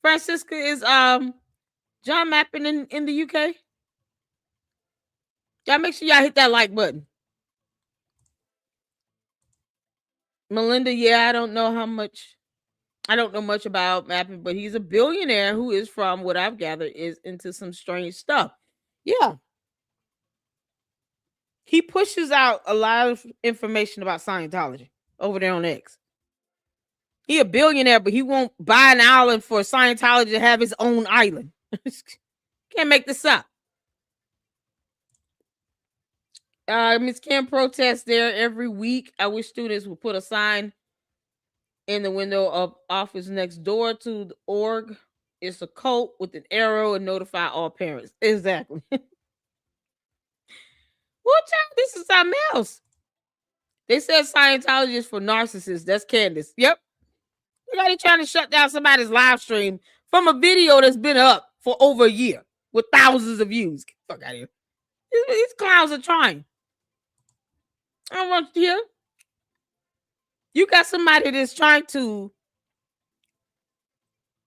A: Francisca is John Mappin in the UK. Y'all make sure y'all hit that like button. Melinda, yeah, I don't know much about Mappin, but he's a billionaire who is, from what I've gathered, is into some strange stuff. Yeah. He pushes out a lot of information about Scientology over there on X. He a billionaire, but he won't buy an island for Scientology to have his own island. Can't make this up. Miss Kim protests there every week. I wish students would put a sign in the window of office next door to the org. It's a cult with an arrow and notify all parents. Exactly. Well, child, this is something else. They said Scientology is for narcissists. That's Candace. Yep. They got trying to shut down somebody's live stream from a video that's been up for over a year with thousands of views. Get the fuck out of here. These clowns are trying. I don't want you to hear. You got somebody that's trying to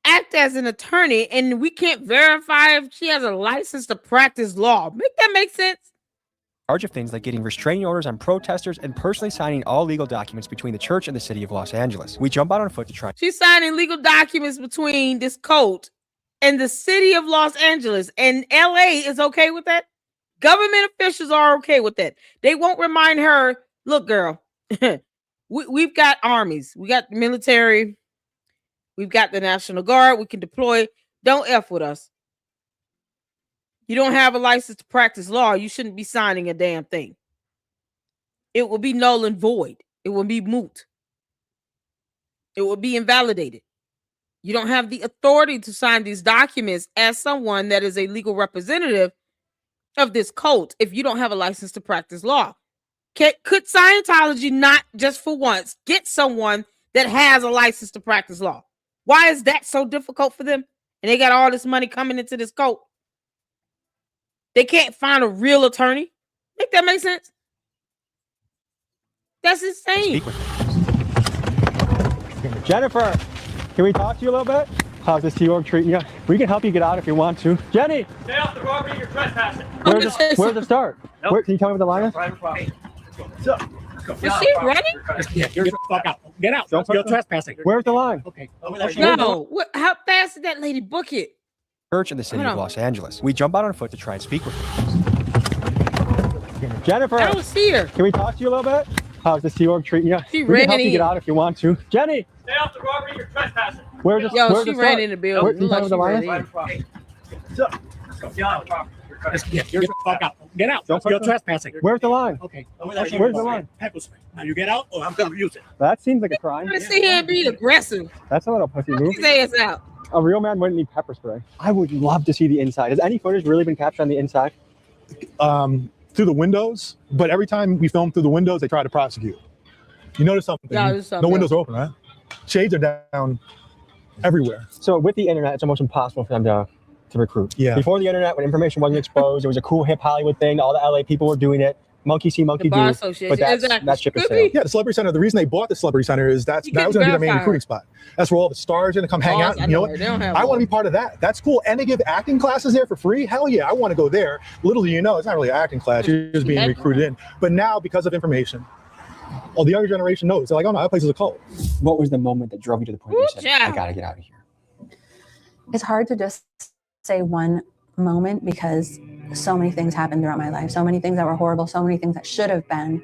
A: act as an attorney, and we can't verify if she has a license to practice law. Make that make sense?
G: Charge of things like getting restraining orders on protesters and personally signing all legal documents between the church and the city of Los Angeles. We jump out on foot to try.
A: She's signing legal documents between this cult and the city of Los Angeles, and LA is okay with that. Government officials are okay with that. They won't remind her, look, girl, we've got armies. We got the military. We've got the National Guard. We can deploy. Don't F with us. You don't have a license to practice law. You shouldn't be signing a damn thing. It will be null and void. It will be moot. It will be invalidated. You don't have the authority to sign these documents as someone that is a legal representative of this cult if you don't have a license to practice law. Could Scientology not just for once get someone that has a license to practice law? Why is that so difficult for them? And they got all this money coming into this cult. They can't find a real attorney. Make that make sense? That's insane.
G: Jennifer, can we talk to you a little bit? How's this T-Org treating you? We can help you get out if you want to. Jenny!
W: Stay off the property, you're trespassing.
G: Where's the start? Nope. Can you tell me what the line is?
W: Private property.
A: Is she running?
X: Yeah, you're the fuck out. Get out. You're trespassing.
G: Where's the line?
X: Okay.
A: No. How fast did that lady book it?
G: Church in the city of Los Angeles. We jump out on foot to try and speak with her. Jennifer!
A: I don't see her.
G: Can we talk to you a little bit? How's this T-Org treating you?
A: She
G: we
A: ran
G: can help you
A: in.
G: get out if you want to. Jenny!
W: Stay off the property, you're trespassing.
G: Where's this?
A: Yo,
G: where's
A: she
G: the
A: ran
G: start?
A: in the building.
G: Where, can you
A: Look
G: tell
A: like
G: me
A: she
G: the
A: ran
G: line?
A: in.
X: Get the fuck out. Get out. You're trespassing.
G: Where's the line?
X: Okay.
G: Where's the line?
X: Pepper spray. Now you get out or I'm going to use it.
G: That seems like a crime.
A: Let's see here and be aggressive.
G: That's a little pussy move.
A: His ass out.
G: A real man wouldn't need pepper spray. I would love to see the inside. Has any footage really been captured on the inside?
V: Through the windows, but every time we film through the windows, they try to prosecute. You notice something?
A: Yeah, there's something
V: no windows
A: else.
V: are open, right? Shades are down everywhere.
G: So with the internet, it's almost impossible for them to recruit.
V: Yeah.
G: Before the internet, when information wasn't exposed, it was a cool hip Hollywood thing. All the LA people were doing it. Monkey see, monkey
A: The Bar
G: do.
A: Association.
G: But that's,
A: Exactly.
G: that ship is
A: Could
G: sailed.
V: Yeah, the Celebrity Center. The reason they bought the Celebrity Center is that was going to be their main recruiting spot. That's where all the stars are going to come hang
A: Oh,
V: out.
A: I
V: And you know
A: know,
V: what?
A: they don't have
V: I
A: one.
V: want to be part of that. That's cool. And they give acting classes there for free. Hell yeah, I want to go there. Little do you know, it's not really an acting class. You're just being recruited in. But now, because of information, all the younger generation knows. They're like, oh no, that place is a cult.
G: What was the moment that drove you to the point where you said,
A: yeah.
G: I got to get out of here?
C: It's hard to just say one moment because so many things happened throughout my life, so many things that were horrible, so many things that should have been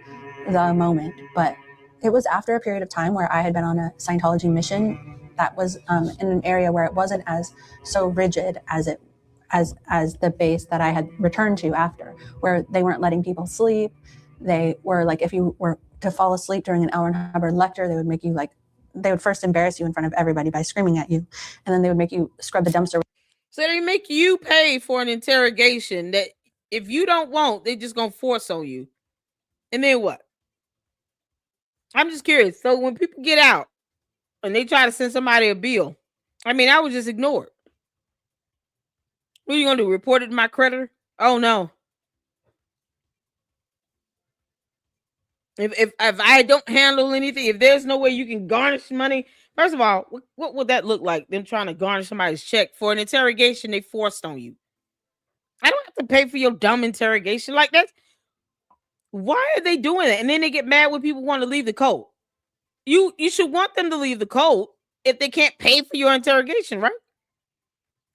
C: the moment. But it was after a period of time where I had been on a Scientology mission that was in an area where it wasn't as so rigid as the base that I had returned to after, where they weren't letting people sleep. They were like, if you were to fall asleep during an L. Ron Hubbard lecture, they would make you they would first embarrass you in front of everybody by screaming at you, and then they would make you scrub the dumpster.
A: So they make you pay for an interrogation that if you don't want, they're just going to force on you. And then what? I'm just curious. So when people get out and they try to send somebody a bill, I mean, I would just ignore it. What are you going to do? Report it to my creditor? Oh, no. If I don't handle anything, if there's no way you can garnish money, first of all, what would that look like? Them trying to garnish somebody's check for an interrogation they forced on you. I don't have to pay for your dumb interrogation like that. Why are they doing that? And then they get mad when people want to leave the code. You should want them to leave the code if they can't pay for your interrogation, right?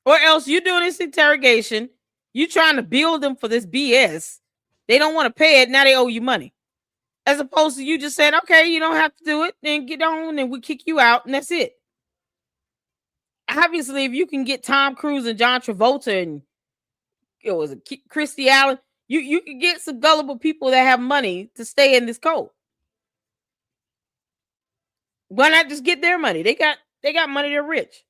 A: Or else you're doing this interrogation, you trying to bill them for this BS. They don't want to pay it, now they owe you money. As opposed to you just saying, okay, you don't have to do it, then get on and we kick you out, and that's it. Obviously, if you can get Tom Cruise and John Travolta and it was Christy Allen, you can get some gullible people that have money to stay in this code. Why not just get their money? They got money, they're rich.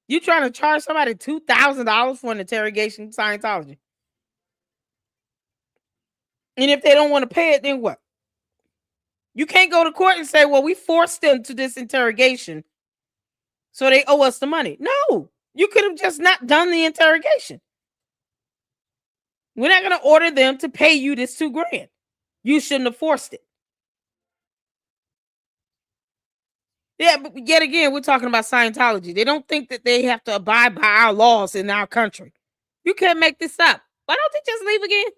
A: You trying to charge somebody $2,000 for an interrogation in Scientology. And if they don't want to pay it, then what? You can't go to court and say, well, we forced them to this interrogation, so they owe us the money. No, you could have just not done the interrogation. We're not going to order them to pay you this $2,000. You shouldn't have forced it. Yeah, but yet again, we're talking about Scientology. They don't think that they have to abide by our laws in our country. You can't make this up. Why don't they just leave again?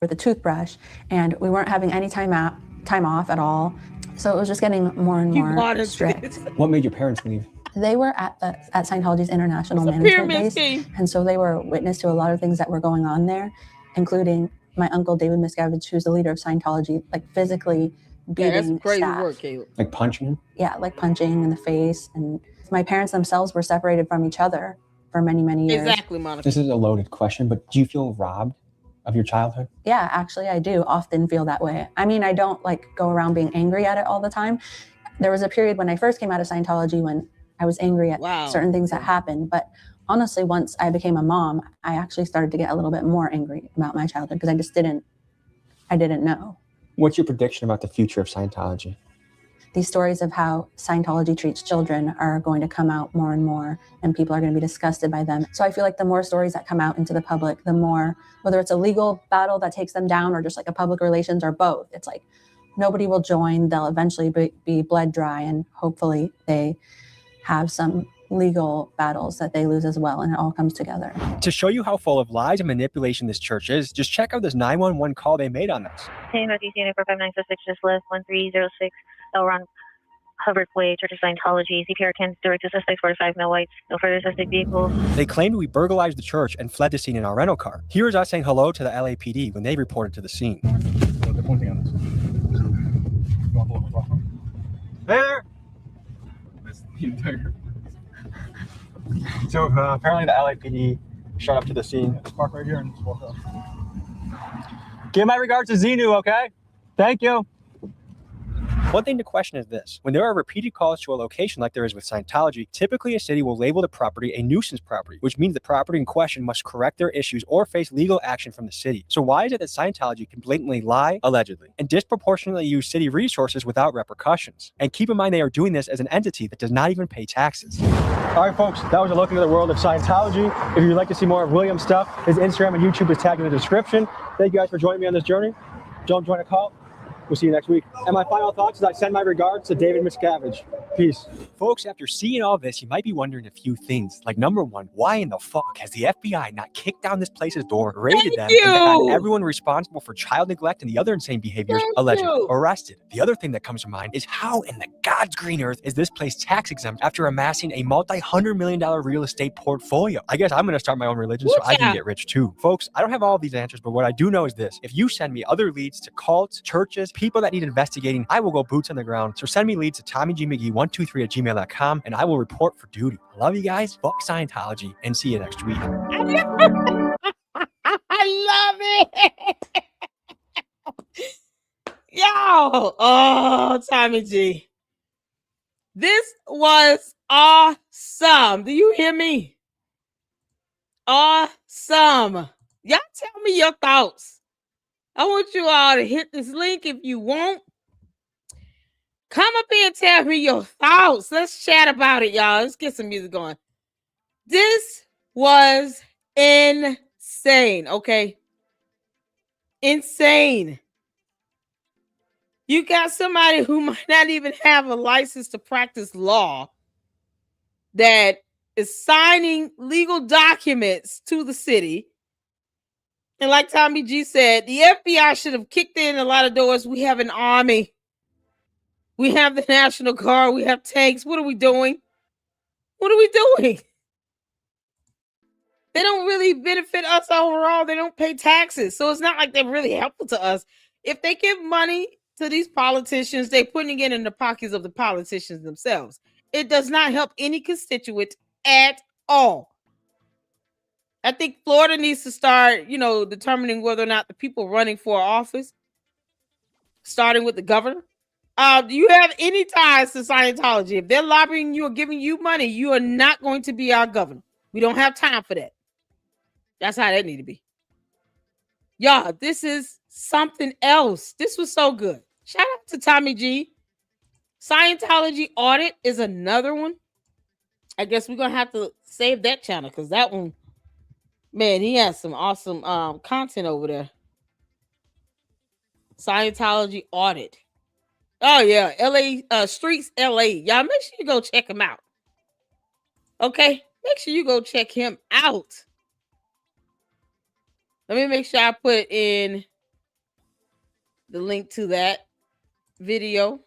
C: With a toothbrush, and we weren't having any time off at all. So it was just getting more and more strict.
G: What made your parents leave?
C: They were at Scientology's international
A: It's a
C: management
A: pyramid
C: base,
A: scheme.
C: and so they were witness to a lot of things that were going on there, including my uncle David Miscavige, who's the leader of Scientology, like physically beating
A: Yeah, that's crazy
C: staff.
A: work, Caleb.
G: Like punching him?
C: Yeah, like punching in the face. And my parents themselves were separated from each other for many, many years.
A: Exactly, Monica.
G: This is a loaded question, but do you feel robbed of your childhood?
C: Yeah, actually, I do often feel that way. I mean, I don't go around being angry at it all the time. There was a period when I first came out of Scientology when I was angry at certain things that happened. But honestly, once I became a mom, I actually started to get a little bit more angry about my childhood because I didn't know.
G: What's your prediction about the future of Scientology?
C: These stories of how Scientology treats children are going to come out more and more, and people are going to be disgusted by them. So I feel like the more stories that come out into the public, the more, whether it's a legal battle that takes them down or just like a public relations or both, it's like nobody will join. They'll eventually be bled dry, and hopefully they have some legal battles that they lose as well, and it all comes together.
G: To show you how full of lies and manipulation this church is, just check out this 911 call they made on us.
E: Hey, Northeast Unit 45966, just left 1306 L. Ron Hubbard Way, Church of Scientology. CPR 10, direct to suspect 45, no whites, no further suspect vehicles.
G: They claimed we burglarized the church and fled the scene in our rental car. Here is us saying hello to the LAPD when they reported to the scene.
V: They're pointing at us.
G: Hey there! So apparently the LAPD showed up to the scene.
V: Let's park right here and just walk up.
G: Give my regards to Xenu, okay? Thank you. One thing to question is this. When there are repeated calls to a location like there is with Scientology, typically a city will label the property a nuisance property, which means the property in question must correct their issues or face legal action from the city. So why is it that Scientology can blatantly lie, allegedly, and disproportionately use city resources without repercussions? And keep in mind they are doing this as an entity that does not even pay taxes. All right, folks, that was a look into the world of Scientology. If you'd like to see more of William's stuff, his Instagram and YouTube is tagged in the description. Thank you guys for joining me on this journey. Don't join a cult. We'll see you next week. And my final thoughts is I send my regards to David Miscavige. Peace. Folks, after seeing all this, you might be wondering a few things. Like, number one, why in the fuck has the FBI not kicked down this place's door, raided them, and gotten everyone responsible for child neglect and the other insane behaviors allegedly arrested? The other thing that comes to mind is how in the God's green earth is this place tax exempt after amassing a multi-$100 million real estate portfolio? I guess I'm going to start my own religion so I can get rich too. Folks, I don't have all of these answers, but what I do know is this. If you send me other leads to cults, churches, people that need investigating, I will go boots on the ground. So send me leads to TommyGMcGee123@gmail.com and I will report for duty. I love you guys. Fuck Scientology and see you next week.
A: I love it. Yo, oh, Tommy G. This was awesome. Do you hear me? Awesome. Y'all tell me your thoughts. I want you all to hit this link if you want. Come up here and tell me your thoughts. Let's chat about it, y'all. Let's get some music going. This was insane, okay? Insane. You got somebody who might not even have a license to practice law that is signing legal documents to the city. And like Tommy G said, the FBI should have kicked in a lot of doors. We have an army. We have the National Guard. We have tanks. What are we doing? What are we doing? They don't really benefit us overall. They don't pay taxes. So it's not like they're really helpful to us. If they give money to these politicians, they're putting it in the pockets of the politicians themselves. It does not help any constituent at all. I think Florida needs to start, determining whether or not the people running for office, starting with the governor. Do you have any ties to Scientology? If they're lobbying you or giving you money, you are not going to be our governor. We don't have time for that. That's how that need to be. Y'all, this is something else. This was so good. Shout out to Tommy G. Scientology audit is another one. I guess we're going to have to save that channel because that one, man, he has some awesome content over there. Scientology audit. Oh, yeah. LA, Streets LA. Y'all make sure you go check him out. Okay? Make sure you go check him out. Let me make sure I put in the link to that video.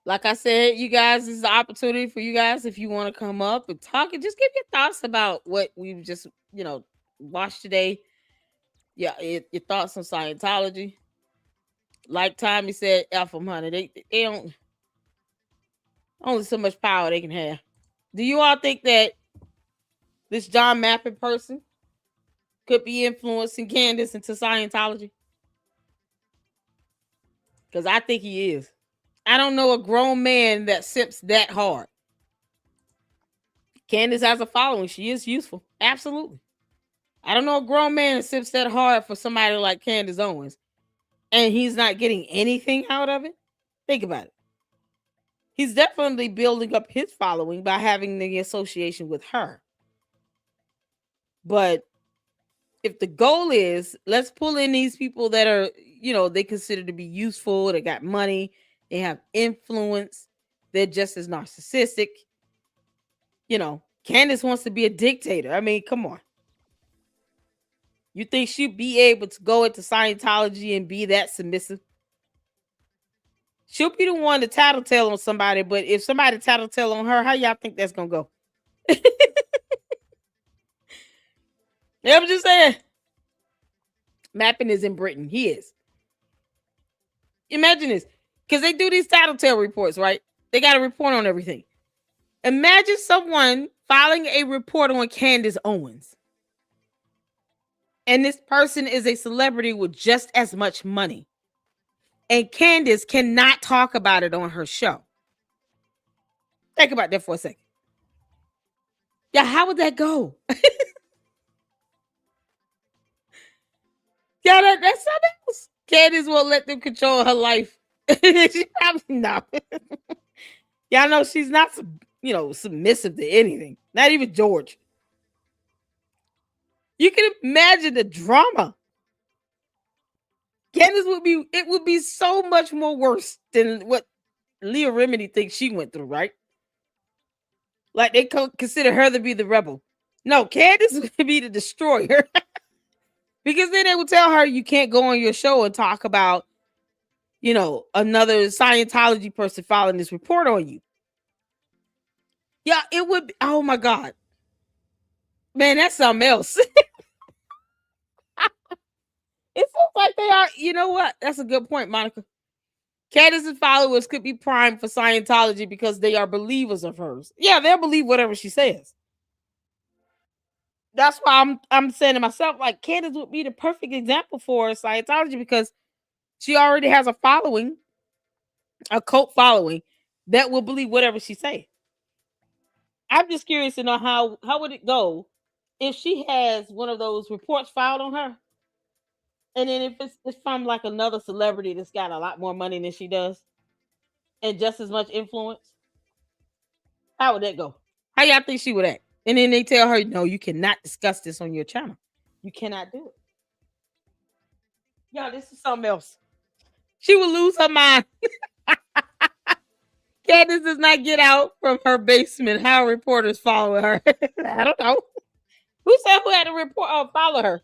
A: Like I said, you guys, this is the opportunity for you guys if you want to come up and talk and just give your thoughts about what we've just, watched today. Yeah, your thoughts on Scientology. Like Tommy said, F them, honey. They don't, only so much power they can have. Do you all think that this John Mappin person could be influencing Candace into Scientology? Because I think he is. I don't know a grown man that simps that hard. Candace has a following. She is useful. Absolutely. I don't know a grown man that simps that hard for somebody like Candace Owens. And he's not getting anything out of it. Think about it. He's definitely building up his following by having the association with her. But if the goal is, let's pull in these people that are, they consider to be useful, they got money, they have influence, they're just as narcissistic. Candace wants to be a dictator. I mean, come on. You think she'd be able to go into Scientology and be that submissive? She'll be the one to tattletale on somebody, but if somebody tattletale on her, how y'all think that's going to go? Yeah, I'm just saying. Mappin is in Britain. He is. Imagine this. Because they do these tattletale reports, right? They got to report on everything. Imagine someone filing a report on Candace Owens. And this person is a celebrity with just as much money. And Candace cannot talk about it on her show. Think about that for a second. Yeah, how would that go? Yeah, that's something else. Candace won't let them control her life. No. Y'all know she's not, submissive to anything. Not even George. You can imagine the drama. Candace would be so much more worse than what Leah Remini thinks she went through, right? Like they consider her to be the rebel. No, Candace would be the destroyer. Because then they would tell her you can't go on your show and talk about, another Scientology person filing this report on you. Yeah, it would be, oh my God. Man, that's something else. It feels like they are, you know what? That's a good point, Monica. Candace's followers could be primed for Scientology because they are believers of hers. Yeah, they'll believe whatever she says. That's why I'm saying to myself, like, Candace would be the perfect example for Scientology because she already has a following, a cult following that will believe whatever she say. I'm just curious to know how would it go if she has one of those reports filed on her, and then if it's from like another celebrity that's got a lot more money than she does and just as much influence. How would that go? How y'all think she would act? And then they tell her, no, you cannot discuss this on your channel. You cannot do it. Y'all, this is something else. She would lose her mind. Candace does not get out from her basement. How reporters follow her? I don't know. Who said who had to report or follow her?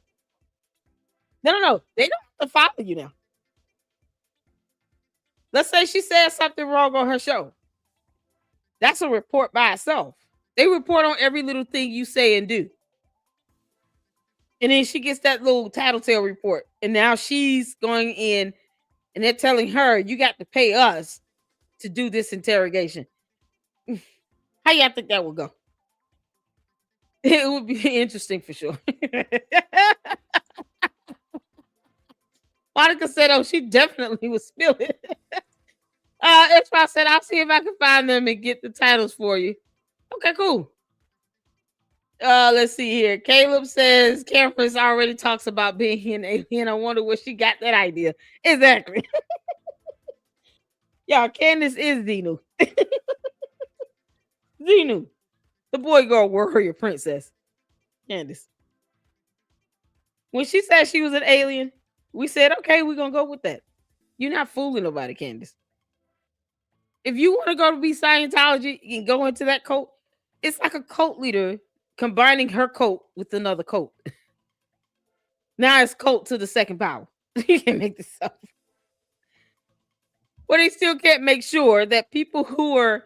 A: No. They don't have to follow you now. Let's say she said something wrong on her show. That's a report by itself. They report on every little thing you say and do. And then she gets that little tattletale report. And now she's going in and they're telling her, you got to pay us to do this interrogation. How y'all think that would go? It would be interesting for sure. Monica said, oh, she definitely would spill it. Ishmael said, I'll see if I can find them and get the titles for you. Okay, cool. Let's see here. Caleb says Campus already talks about being an alien. I wonder where she got that idea. Exactly. Y'all, Candace is Xenu. Xenu. The boy girl warrior princess. Candace. When she said she was an alien, we said, okay, we're going to go with that. You're not fooling nobody, Candace. If you want to go to be Scientology and go into that cult, it's like a cult leader combining her cult with another cult. Now it's cult to the second power. You can't make this up. But they still can't make sure that people who are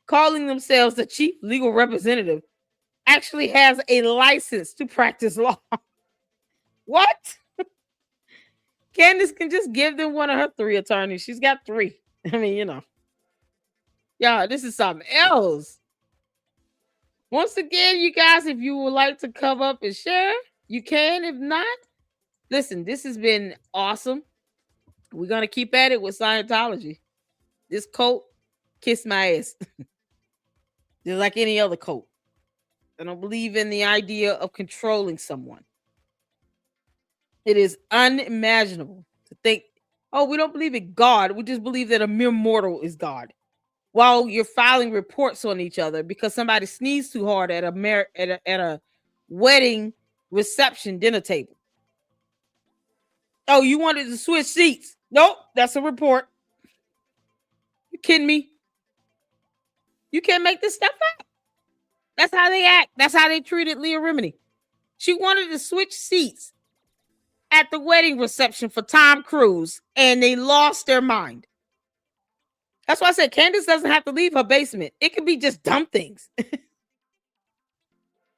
A: calling themselves the chief legal representative actually has a license to practice law. What? Candace can just give them one of her 3 attorneys. She's got 3. I mean, Yeah, this is something else. Once again, you guys, if you would like to come up and share, you can. If not, listen, this has been awesome. We're going to keep at it with Scientology. This cult, kiss my ass. Just like any other cult. I don't believe in the idea of controlling someone. It is unimaginable to think, oh, we don't believe in God. We just believe that a mere mortal is God. While you're filing reports on each other because somebody sneezed too hard at a wedding reception dinner table. Oh, you wanted to switch seats? Nope, that's a report. You kidding me? You can't make this stuff up. That's how they act. That's how they treated Leah Remini. She wanted to switch seats at the wedding reception for Tom Cruise, and they lost their mind. That's why I said Candace doesn't have to leave her basement. It could be just dumb things.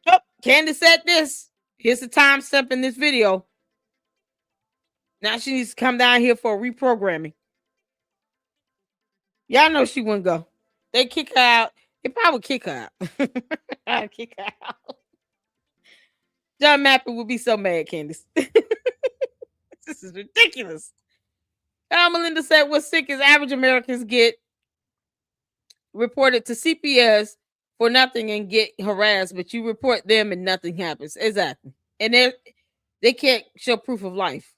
A: Oh, Candace said this. Here's the timestamp in this video. Now she needs to come down here for reprogramming. Y'all know she wouldn't go. They kick her out. They probably kick her out. I'd kick her out. John Mappin would be so mad, Candace. This is ridiculous. Melinda said, what's sick is average Americans get reported to CPS for nothing and get harassed, but you report them and nothing happens. Exactly. And they can't show proof of life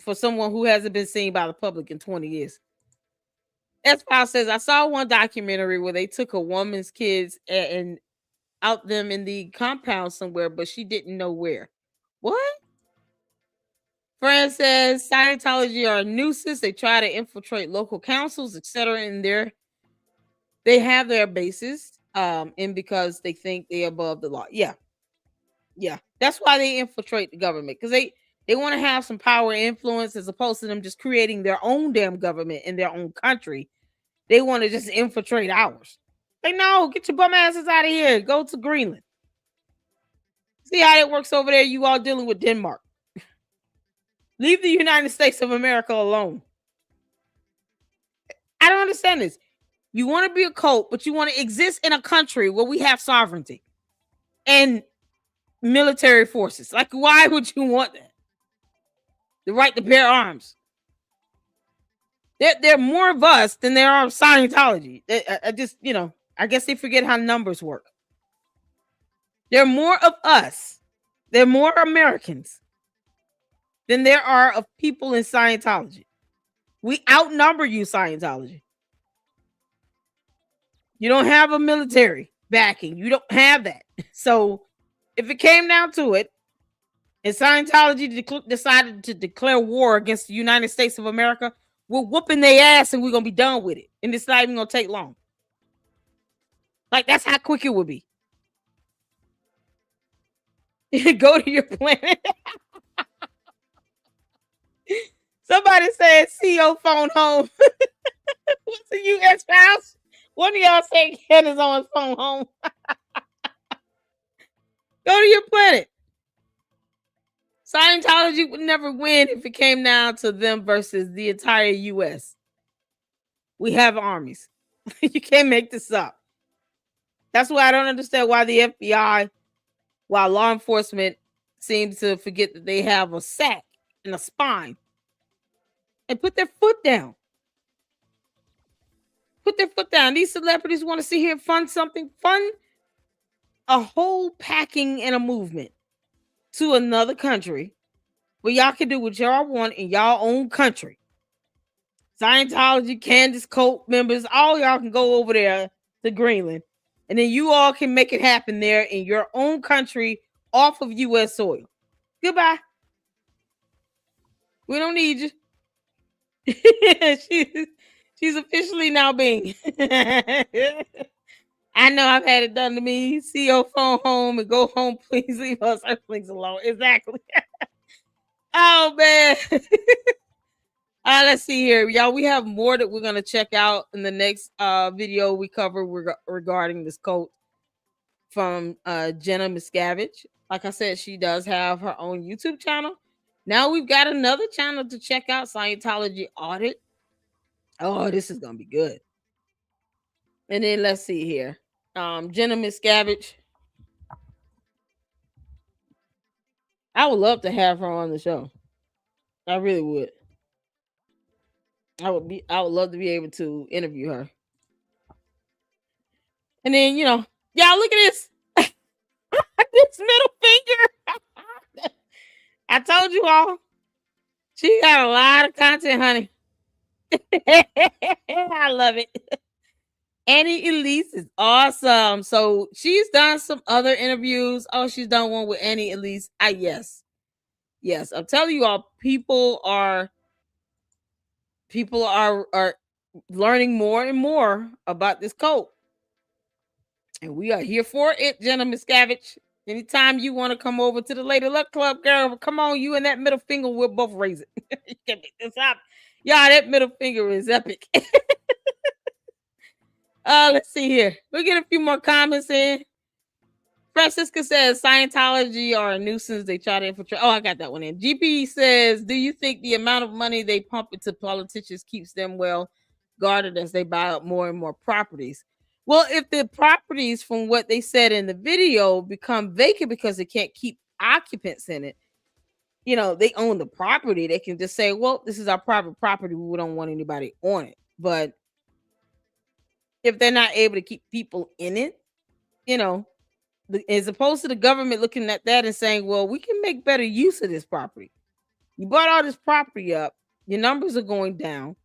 A: for someone who hasn't been seen by the public in 20 years. S-File says, I saw one documentary where they took a woman's kids and out them in the compound somewhere, but she didn't know where. What? Fran says, Scientology are a nuisance. They try to infiltrate local councils, etc. in there. They have their bases, and because they think they're above the law. Yeah. That's why they infiltrate the government, because they want to have some power and influence as opposed to them just creating their own damn government in their own country. They want to just infiltrate ours. Like, no, get your bum asses out of here. Go to Greenland. See how it works over there. You all dealing with Denmark. Leave the United States of America alone. I don't understand this. You want to be a cult, but you want to exist in a country where we have sovereignty and military forces. Like, why would you want that? The right to bear arms. There are more of us than there are of Scientology. I just, I guess they forget how numbers work. There are more of us. There are more Americans than there are of people in Scientology. We outnumber you, Scientology. You don't have a military backing. You don't have that. So if it came down to it, and Scientology decided to declare war against the United States of America, we're whooping their ass and we're going to be done with it. And it's not even going to take long. Like, that's how quick it would be. Go to your planet. Somebody said CEO phone home. What's the U.S. house? One of y'all said Ken is on his phone home. Go to your planet. Scientology would never win if it came down to them versus the entire U.S. We have armies. You can't make this up. That's why I don't understand why the FBI, while law enforcement seems to forget that they have a sack and a spine, and put their foot down. Put their foot down. These celebrities want to sit here and fund something. Fund a whole packing and a movement to another country where y'all can do what y'all want in y'all own country. Scientology, Candace cult members, all y'all can go over there to Greenland, and then you all can make it happen there in your own country off of U.S. soil. Goodbye. We don't need you. She's officially now being. I know I've had it done to me. CEO phone home and go home. Please leave us earthlings alone. Exactly. Oh, man. Let's see here. Y'all, we have more that we're going to check out in the next video we cover regarding this cult from Jenna Miscavige. Like I said, she does have her own YouTube channel. Now we've got another channel to check out, Scientology Audit. Oh, this is going to be good. And then let's see here. Jenna Miscavige. I would love to have her on the show. I really would. I would love to be able to interview her. And then, y'all look at this. This middle finger. I told you all. She got a lot of content, honey. I love it. Annie Elise is awesome. So she's done some other interviews. Oh, she's done one with Annie Elise. Yes. I'm telling you all, people are learning more and more about this cult. And we are here for it, Jenna Miscavige. Anytime you want to come over to the Lady Luck Club, girl, come on, you and that middle finger, we'll both raise it. You can make this up. Y'all, that middle finger is epic. Let's see here. We'll get a few more comments in. Francisca says Scientology are a nuisance. They try to infiltrate. Oh, I got that one in. GP says, do you think the amount of money they pump into politicians keeps them, well, guarded as they buy up more and more properties. Well, if the properties, from what they said in the video, become vacant because they can't keep occupants in it, you know, they own the property, they can just say, well, this is our private property, we don't want anybody on it. But if they're not able to keep people in it, you know, as opposed to the government looking at that and saying, well, we can make better use of this property. You bought all this property up, your numbers are going down,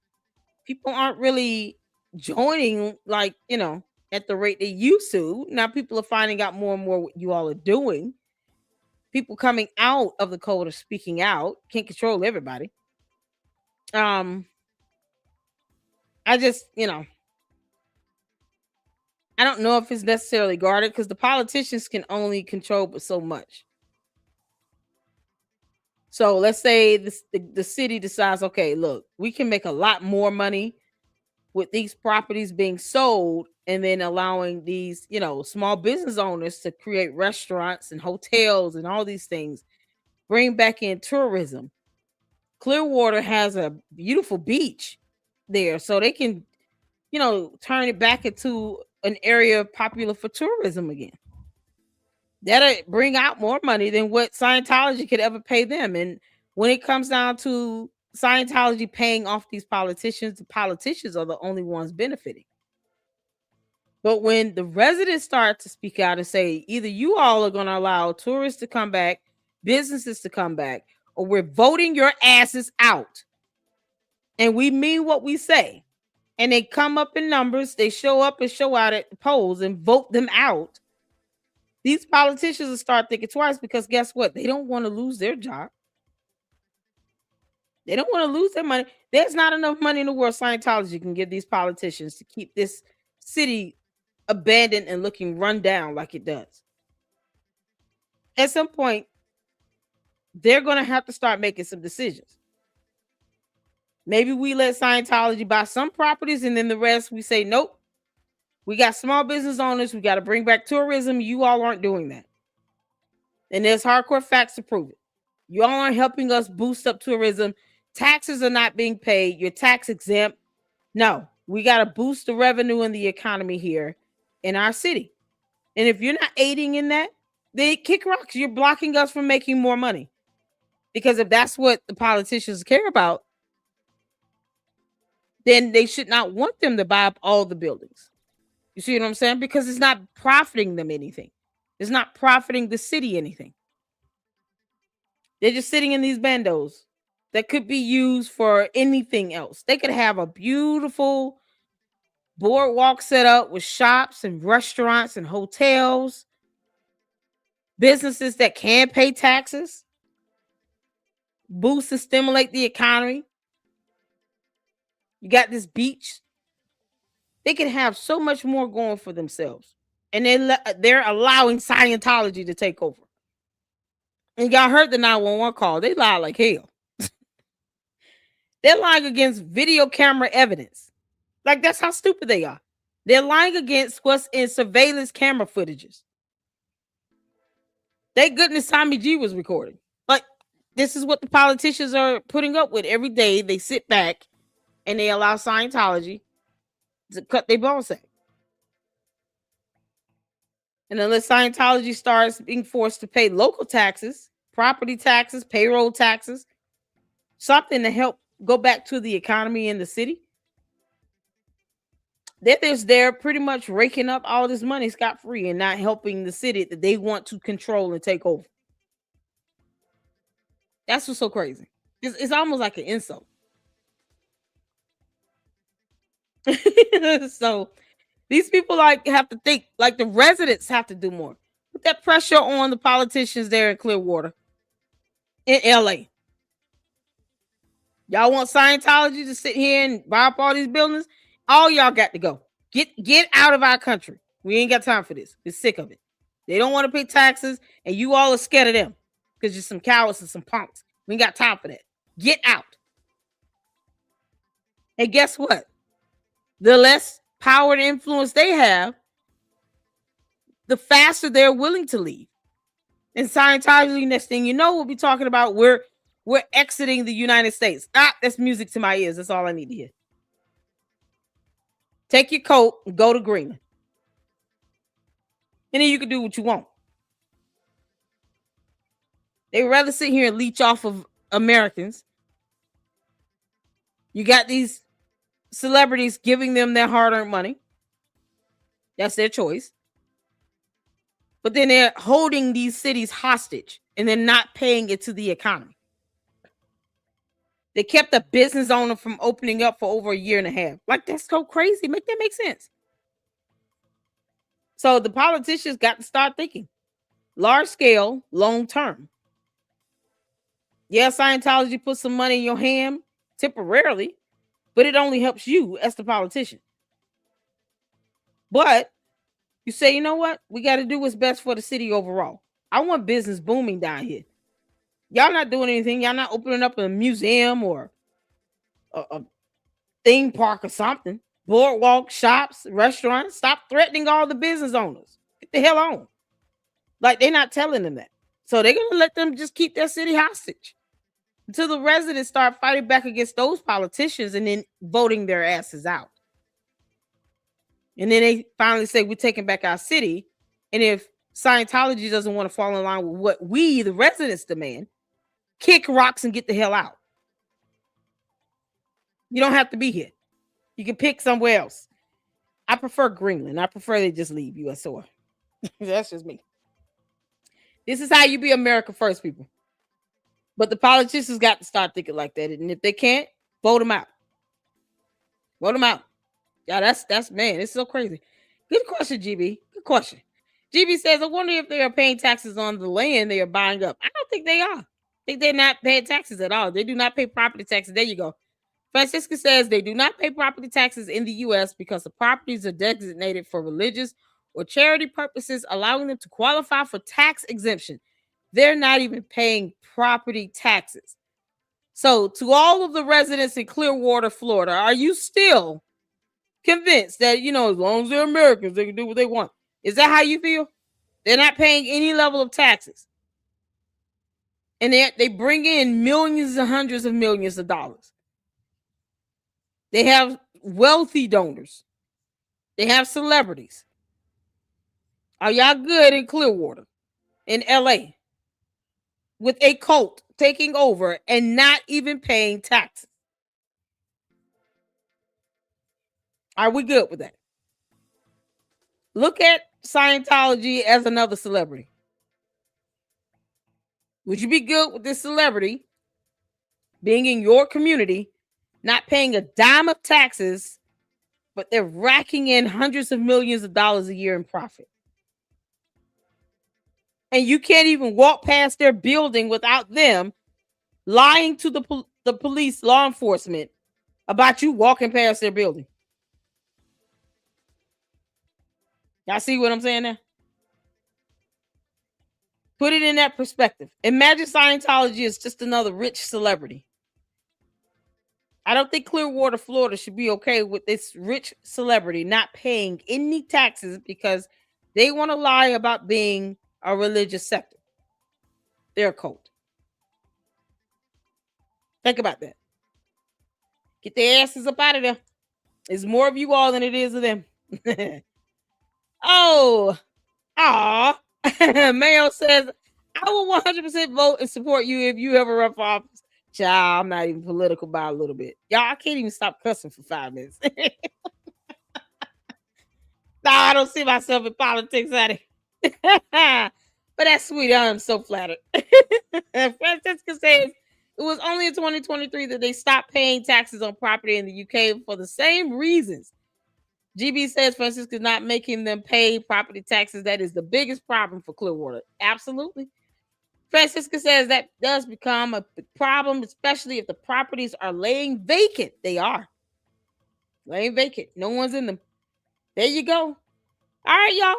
A: people aren't really joining, like, you know, at the rate they used to. Now people are finding out more and more what you all are doing. People coming out of the code are speaking out. Can't control everybody. I just, you know, I don't know if it's necessarily guarded, because the politicians can only control but so much. So let's say the city decides, okay, look, we can make a lot more money with these properties being sold, and then allowing these, you know, small business owners to create restaurants and hotels and all these things, bring back in tourism. Clearwater has a beautiful beach there, so they can, you know, turn it back into an area popular for tourism again. That'll bring out more money than what Scientology could ever pay them. And when it comes down to Scientology paying off these politicians, the politicians are the only ones benefiting. But when the residents start to speak out and say, either you all are going to allow tourists to come back, businesses to come back, or we're voting your asses out, and we mean what we say, and they come up in numbers, they show up and show out at the polls and vote them out, these politicians will start thinking twice, because guess what? They don't want to lose their job. They don't want to lose their money. There's not enough money in the world Scientology can give these politicians to keep this city abandoned and looking run down like it does. At some point, they're going to have to start making some decisions. Maybe we let Scientology buy some properties, and then the rest we say, nope, we got small business owners, we got to bring back tourism. You all aren't doing that. And there's hardcore facts to prove it. You all aren't helping us boost up tourism. Taxes are not being paid. You're tax exempt. No, we got to boost the revenue in the economy here in our city. And if you're not aiding in that, then kick rocks. You're blocking us from making more money. Because if that's what the politicians care about, then they should not want them to buy up all the buildings. You see what I'm saying? Because it's not profiting them anything. It's not profiting the city anything. They're just sitting in these bandos that could be used for anything else. They could have a beautiful boardwalk set up with shops and restaurants and hotels, businesses that can pay taxes, boost and stimulate the economy. You got this beach. They could have so much more going for themselves. And they're allowing Scientology to take over. And y'all heard the 911 call. They lie like hell. They're lying against video camera evidence. Like, that's how stupid they are. They're lying against what's in surveillance camera footages. Thank goodness Tommy G was recording. Like, this is what the politicians are putting up with every day. They sit back and they allow Scientology to cut their ball sack. And unless Scientology starts being forced to pay local taxes, property taxes, payroll taxes, something to help go back to the economy in the city, they're pretty much raking up all this money scot-free and not helping the city that they want to control and take over. That's what's so crazy. It's almost like an insult. So these people have to think, like the residents have to do more. Put that pressure on the politicians there in Clearwater, in LA. Y'all want Scientology to sit here and buy up all these buildings? All y'all got to go. Get out of our country. We ain't got time for this. We're sick of it. They don't want to pay taxes, and you all are scared of them because you're some cowards and some punks. We ain't got time for that. Get out. And guess what? The less power and influence they have, the faster they're willing to leave. And Scientology, next thing you know, we'll be talking about we're exiting the United States. That's music to my ears. That's all I need to hear. Take your coat and go to Greenland. And then you can do what you want. They would rather sit here and leech off of Americans. You got these celebrities giving them their hard-earned money. That's their choice. But then they're holding these cities hostage and then not paying it to the economy. They kept a business owner from opening up for over a year and a half. Like, that's so crazy. Make that make sense. So the politicians got to start thinking large scale, long term. Yeah, Scientology puts some money in your hand temporarily, but it only helps you as the politician. But you say, you know what? We got to do what's best for the city overall. I want business booming down here. Y'all not doing anything. Y'all not opening up a museum or a theme park or something. Boardwalk, shops, restaurants. Stop threatening all the business owners. Get the hell on. Like, they're not telling them that. So they're going to let them just keep their city hostage until the residents start fighting back against those politicians and then voting their asses out. And then they finally say, we're taking back our city. And if Scientology doesn't want to fall in line with what we, the residents, demand, kick rocks and get the hell out. You don't have to be here. You can pick somewhere else. I prefer Greenland. I prefer they just leave US soil. That's just me. This is how you be America first, people. But the politicians got to start thinking like that. And if they can't, vote them out. Vote them out. Yeah, that's man, it's so crazy. Good question, GB. Good question. GB says, I wonder if they are paying taxes on the land they are buying up. I don't think they are. I think they're not paying taxes at all. They do not pay property taxes. There you go. Francisca says they do not pay property taxes in the U.S. because the properties are designated for religious or charity purposes, allowing them to qualify for tax exemption. They're not even paying property taxes. So to all of the residents in Clearwater, Florida, are you still convinced that, as long as they're Americans, they can do what they want? Is that how you feel? They're not paying any level of taxes. And they bring in millions and hundreds of millions of dollars. They have wealthy donors. They have celebrities. Are y'all good in Clearwater, in LA, with a cult taking over and not even paying taxes? Are we good with that? Look at Scientology as another celebrity. Would you be good with this celebrity being in your community, not paying a dime of taxes, but they're racking in hundreds of millions of dollars a year in profit? And you can't even walk past their building without them lying to the police, law enforcement, about you walking past their building. Y'all see what I'm saying now? Put it in that perspective. Imagine Scientology is just another rich celebrity. I don't think Clearwater, Florida should be okay with this rich celebrity not paying any taxes because they want to lie about being a religious sector. They're a cult. Think about that. Get their asses up out of there. It's more of you all than it is of them. Mayo says, I will 100% vote and support you if you ever run for office. Child, I'm not even political by a little bit. Y'all, I can't even stop cussing for 5 minutes. No, I don't see myself in politics, honey. But that's sweet. I am so flattered. Francisca says, it was only in 2023 that they stopped paying taxes on property in the UK for the same reasons. GB says Francisca is not making them pay property taxes. That is the biggest problem for Clearwater. Absolutely. Francisca says that does become a problem, especially if the properties are laying vacant. They are laying vacant. No one's in them. There you go. All right, y'all.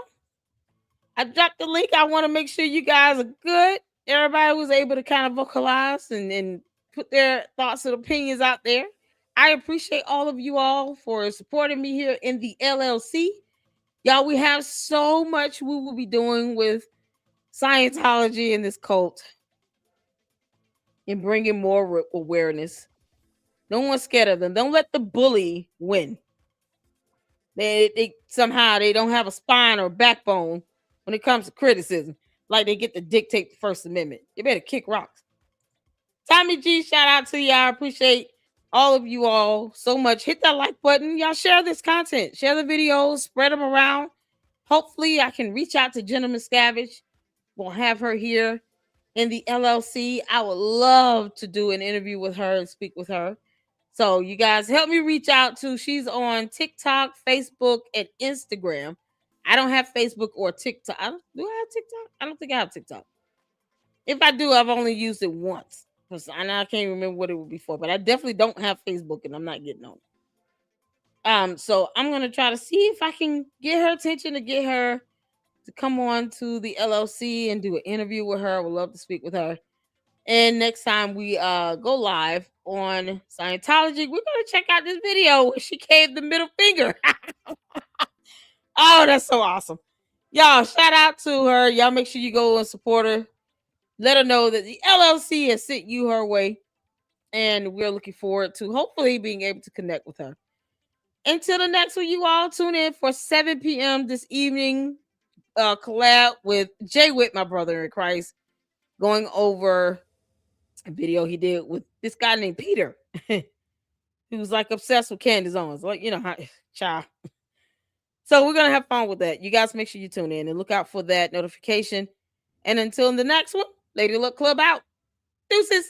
A: I dropped the link. I want to make sure you guys are good. Everybody was able to kind of vocalize and put their thoughts and opinions out there. I appreciate all of you all for supporting me here in the LLC. Y'all, we have so much we will be doing with Scientology and this cult and bringing more awareness. No one's scared of them. Don't let the bully win. They somehow they don't have a spine or backbone when it comes to criticism. Like they get to dictate the First Amendment. You better kick rocks. Tommy G, shout out to you. I appreciate all of you all so much. Hit that like button. Y'all share this content. Share the videos. Spread them around. Hopefully, I can reach out to Jenna Miscavige. We'll have her here in the LLC. I would love to do an interview with her and speak with her. So you guys help me reach out to. She's on TikTok, Facebook, and Instagram. I don't have Facebook or TikTok. Do I have TikTok? I don't think I have TikTok. If I do, I've only used it once. I can't remember what it would be for, but I definitely don't have Facebook and I'm not getting on. So I'm gonna try to see if I can get her attention to get her to come on to the LLC and do an interview with her. I would love to speak with her. And next time we go live on Scientology, we're gonna check out this video where she gave the middle finger. Oh, that's so awesome. Y'all, shout out to her. Y'all make sure you go and support her. Let her know that the LLC has sent you her way. And we're looking forward to hopefully being able to connect with her. Until the next one, you all tune in for 7 p.m. this evening. Collab with Jay Witt, my brother in Christ, going over a video he did with this guy named Peter. He was like obsessed with candy zones. Like, you know how, child. So we're going to have fun with that. You guys make sure you tune in and look out for that notification. And until the next one, Lady Luck Club out. Deuces.